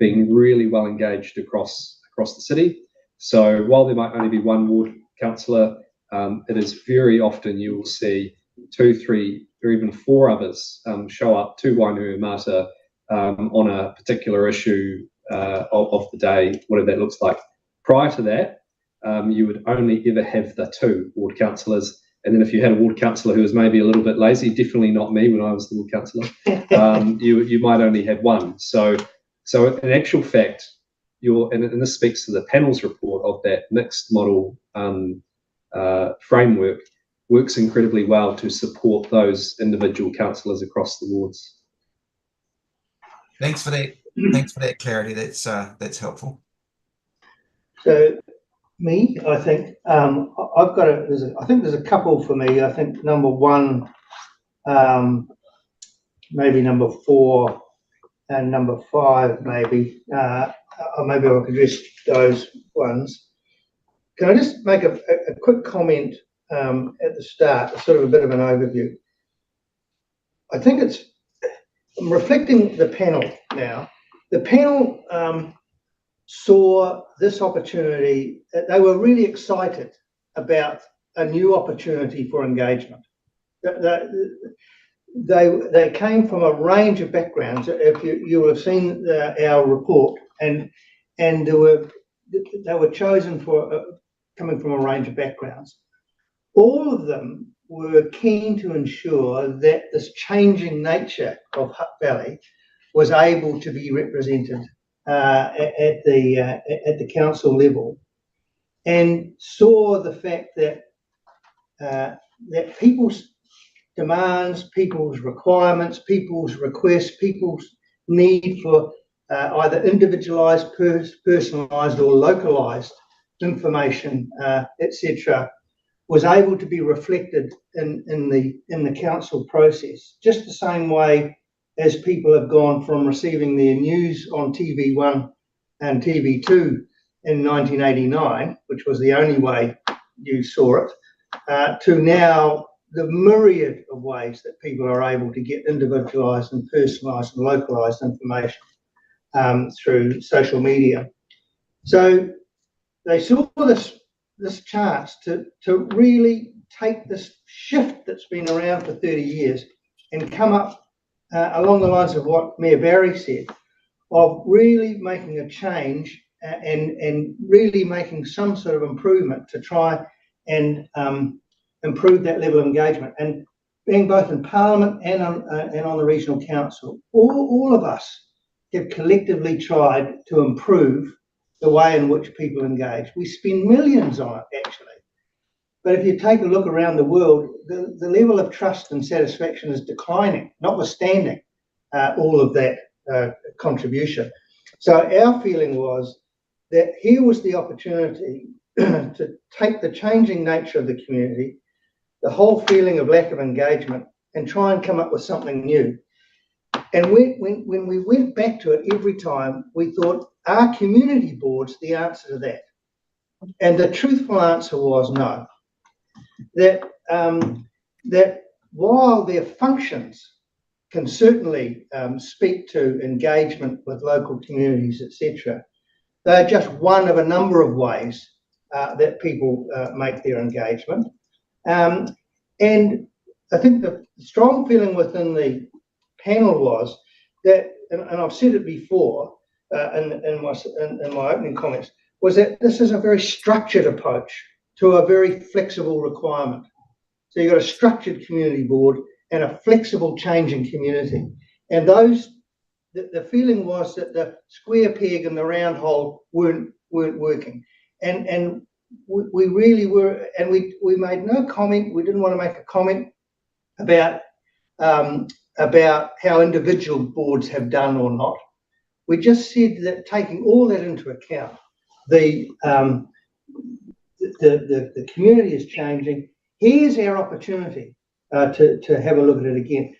being really well engaged across the city. So while there might only be one ward councillor, it is very often you will see 2, 3, or even 4 others show up to Wainuiomata on a particular issue of the day, whatever that looks like. Prior to that, you would only ever have the 2 ward councillors. And then if you had a ward councillor who was maybe a little bit lazy, definitely not me when I was the ward councillor, you might only have 1. So in actual fact, and this speaks to the panel's report of that mixed model framework, works incredibly well to support those individual councillors across the wards. Thanks for that. Thanks for that clarity. That's helpful. So, I think I've got I think there's a couple for me. I think number 1, maybe number 4, and number 5, maybe. Or maybe I could address those ones. Can I just make a quick comment at the start, sort of a bit of an overview? I think I'm reflecting the panel now. The panel saw this opportunity. They were really excited about a new opportunity for engagement. They came from a range of backgrounds. If you will have seen our report, and they were chosen for coming from a range of backgrounds. all of them were keen to ensure that this changing nature of Hutt Valley was able to be represented at the council level, and saw the fact that that people's demands, people's requirements, people's requests, people's need for either individualised, personalised or localised information, etc., was able to be reflected in the council process, just the same way as people have gone from receiving their news on TV1 and TV2 in 1989, which was the only way you saw it, to now the myriad of ways that people are able to get individualised and personalised and localised information through social media. So they saw this chance to really take this shift that's been around for 30 years and come up along the lines of what Mayor Barry said, of really making a change and really making some sort of improvement to try and improve that level of engagement. And being both in Parliament and on the Regional Council, all of us have collectively tried to improve the way in which people engage. We spend millions on it, actually. But if you take a look around the world, the level of trust and satisfaction is declining, notwithstanding all of that contribution. So our feeling was that here was the opportunity to take the changing nature of the community, the whole feeling of lack of engagement, and try and come up with something new. And when we went back to it every time, we thought, are community boards the answer to that? And the truthful answer was no. That while their functions can certainly speak to engagement with local communities, etc., they're just one of a number of ways that people make their engagement. And I think the strong feeling within the panel was that, and I've said it before in my opening comments, was that this is a very structured approach to a very flexible requirement. So you've got a structured community board and a flexible changing community. And the feeling was that the square peg and the round hole weren't working. And we really were, and we made no comment. We didn't want to make a comment about how individual boards have done or not. We just said that taking all that into account, the community is changing. Here's our opportunity to have a look at it again.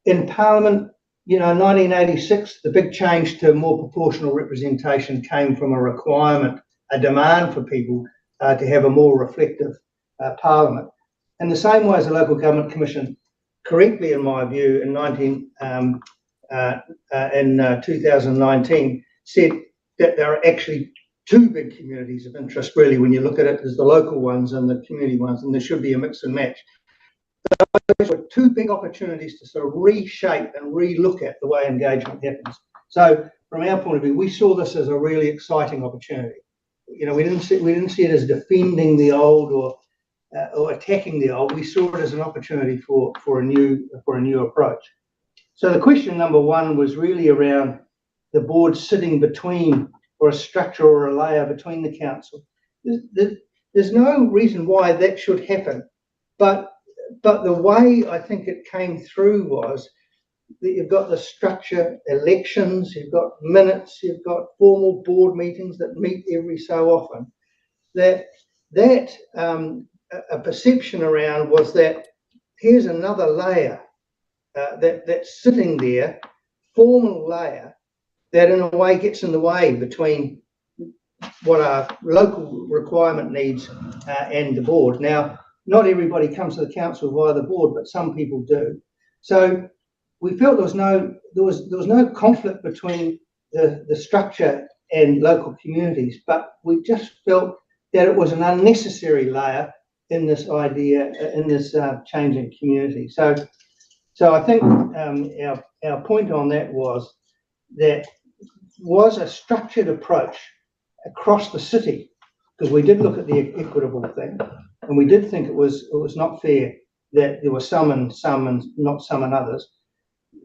In Parliament, you know, 1986, the big change to more proportional representation came from a requirement, a demand for people to have a more reflective Parliament. And the same way as the Local Government Commission, correctly in my view, in 2019, said that there are actually two big communities of interest, really, when you look at it. There's the local ones and the community ones, and there should be a mix and match. Those were two big opportunities to sort of reshape and re-look at the way engagement happens. So from our point of view, we saw this as a really exciting opportunity. You know, we didn't see it as defending the old or attacking the old. We saw it as an opportunity for a new approach. So the question number one was really around the board sitting between, or a structure or a layer between the council. There's no reason why that should happen, but the way I think it came through was that you've got the structure, elections, you've got minutes, you've got formal board meetings that meet every so often. A perception around was that here's another layer that's sitting there, formal layer, that in a way gets in the way between what our local requirement needs and the board. Now, not everybody comes to the council via the board, but some people do. So we felt there was no conflict between the structure and local communities, but we just felt that it was an unnecessary layer in this idea, in this changing community. So I think our point on that was that was a structured approach across the city, because we did look at the equitable thing, and we did think it was not fair that there were some and not some and others.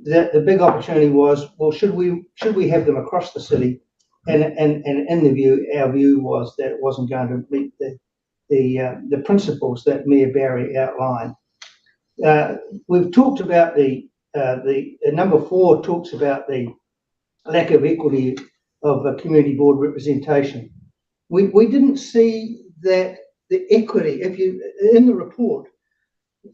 That the big opportunity was, well, should we have them across the city? And in the view, our view was that it wasn't going to meet the principles that Mayor Barry outlined. We've talked about the number 4 talks about the lack of equity of a community board representation. We didn't see that the equity, in the report,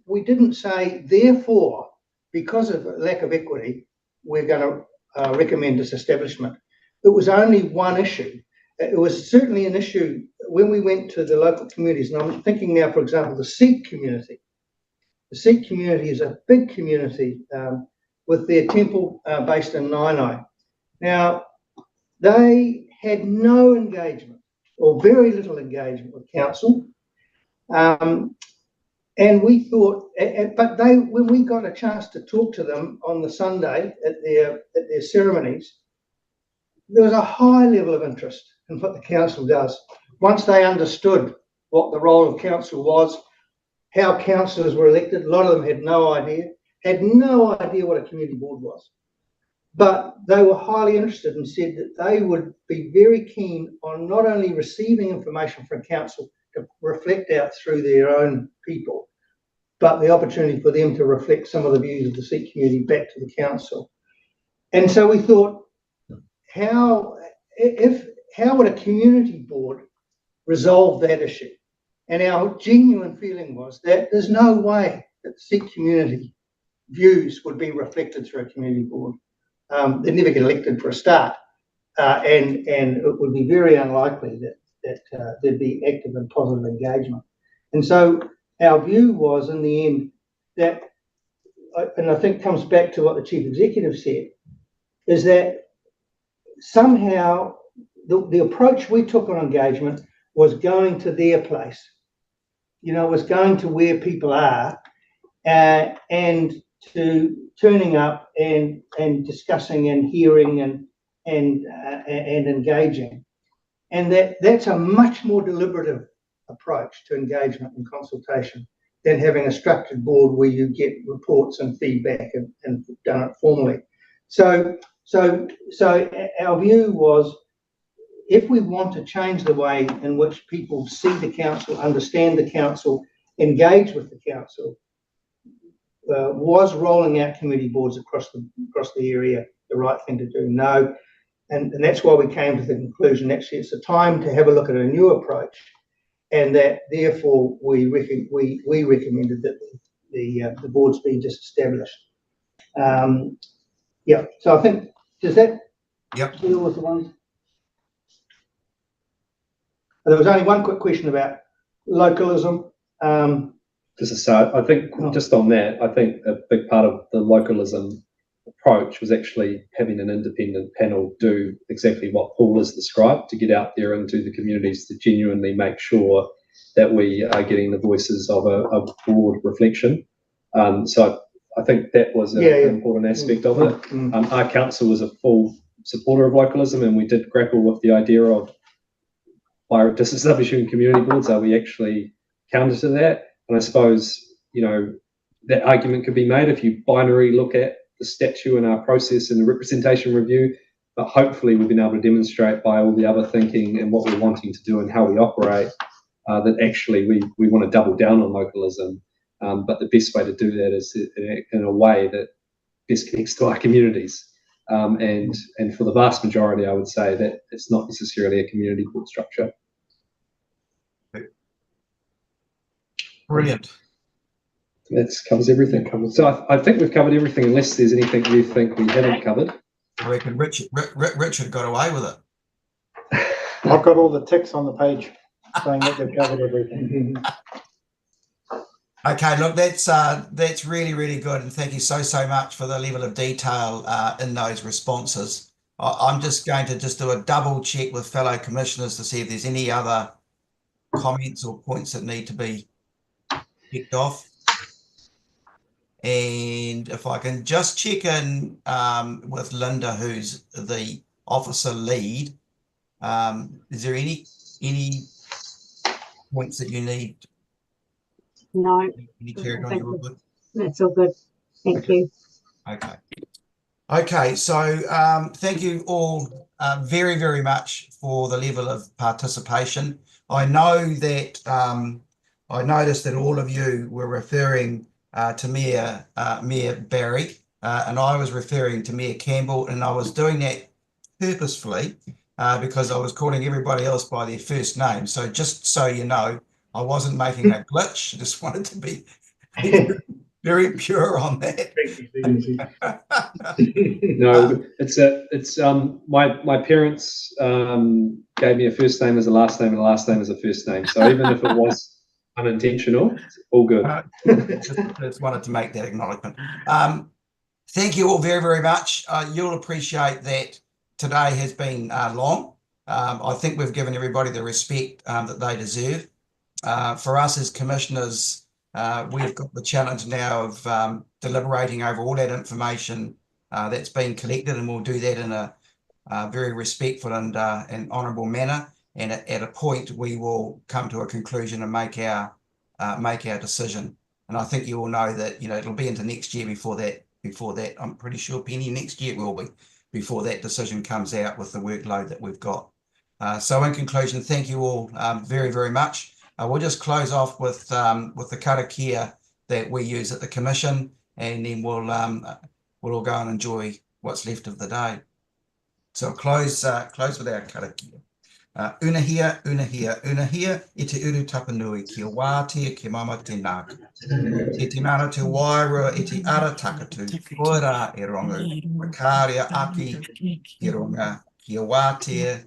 we didn't say, therefore, because of lack of equity, we're going to recommend this establishment. It was only one issue. It was certainly an issue when we went to the local communities, and I'm thinking now, for example, the Sikh community. The Sikh community is a big community with their temple based in Nainai. Now, they had no engagement or very little engagement with council. And we thought, but when we got a chance to talk to them on the Sunday at their ceremonies, there was a high level of interest in what the council does. Once they understood what the role of council was, how councillors were elected, a lot of them had no idea what a community board was. But they were highly interested and said that they would be very keen on not only receiving information from council to reflect out through their own people, but the opportunity for them to reflect some of the views of the Sikh community back to the council. And so we thought, how would a community board resolve that issue? And our genuine feeling was that there's no way that the Sikh community views would be reflected through a community board. They'd never get elected for a start, and it would be very unlikely that there'd be active and positive engagement. And so our view was, in the end, that, and I think comes back to what the Chief Executive said, is that somehow the approach we took on engagement was going to their place, was going to where people are, and to turning up and discussing and hearing and engaging. And that's a much more deliberative approach to engagement and consultation than having a structured board where you get reports and feedback and done it formally. So our view was, if we want to change the way in which people see the council, understand the council, engage with the council, was rolling out community boards across the area the right thing to do? No. And that's why we came to the conclusion, actually, it's a time to have a look at a new approach, and that therefore we recommended that the boards be disestablished. Yeah, so I think, does that deal with the ones? There was only one quick question about localism. Just to start, I think just on that, I think a big part of the localism approach was actually having an independent panel do exactly what Paul has described, to get out there into the communities to genuinely make sure that we are getting the voices of a broad reflection. So I think that was an important aspect of it. Our council was a full supporter of localism, and we did grapple with the idea of, by disestablishing community boards, are we actually counter to that? And I suppose, that argument could be made if you binary look at the statute and our process and the representation review, but hopefully we've been able to demonstrate by all the other thinking and what we're wanting to do and how we operate, that actually we want to double down on localism. But the best way to do that is in a way that best connects to our communities. And for the vast majority, I would say that it's not necessarily a community board structure. Brilliant. That covers everything. So I think we've covered everything, unless there's anything you think we haven't covered. I reckon Richard got away with it. I've got all the ticks on the page saying that they've covered everything. Okay, look, that's really, really good, and thank you so much for the level of detail in those responses. I'm just going to do a double check with fellow commissioners to see if there's any other comments or points that need to be ticked off. And if I can just check in with Linda, who's the officer lead, is there any points that you need No. Any carried on, you all good? That's all good. Thank you. Okay. Okay, so thank you all very, very much for the level of participation. I know that I noticed that all of you were referring to Mayor Barry, and I was referring to Mayor Campbell, and I was doing that purposefully because I was calling everybody else by their first name. So just so you know, I wasn't making a glitch. I just wanted to be very pure on that. No, it's my parents gave me a first name as a last name and a last name as a first name. So even if it was unintentional, it's all good. Just wanted to make that acknowledgement. Thank you all very, very much. You'll appreciate that today has been long. I think we've given everybody the respect that they deserve. For us as commissioners, we've got the challenge now of deliberating over all that information that's been collected, and we'll do that in a very respectful and honourable manner. And at a point, we will come to a conclusion and make our decision. And I think you all know that it'll be into next year before that. I'm pretty sure, Penny, next year it will be before that decision comes out with the workload that we've got. So in conclusion, thank you all very, very much. We'll just close off with the karakia that we use at the commission, and then we'll all go and enjoy what's left of the day. So close with our karakia. Unahia, unahia, unahia, i te uru tapanui, kia wātea, kia mama te nāku. Te tinana te wairua i te ara takatu, koera e rongo, wakaria aki, ki runga, kia wātea,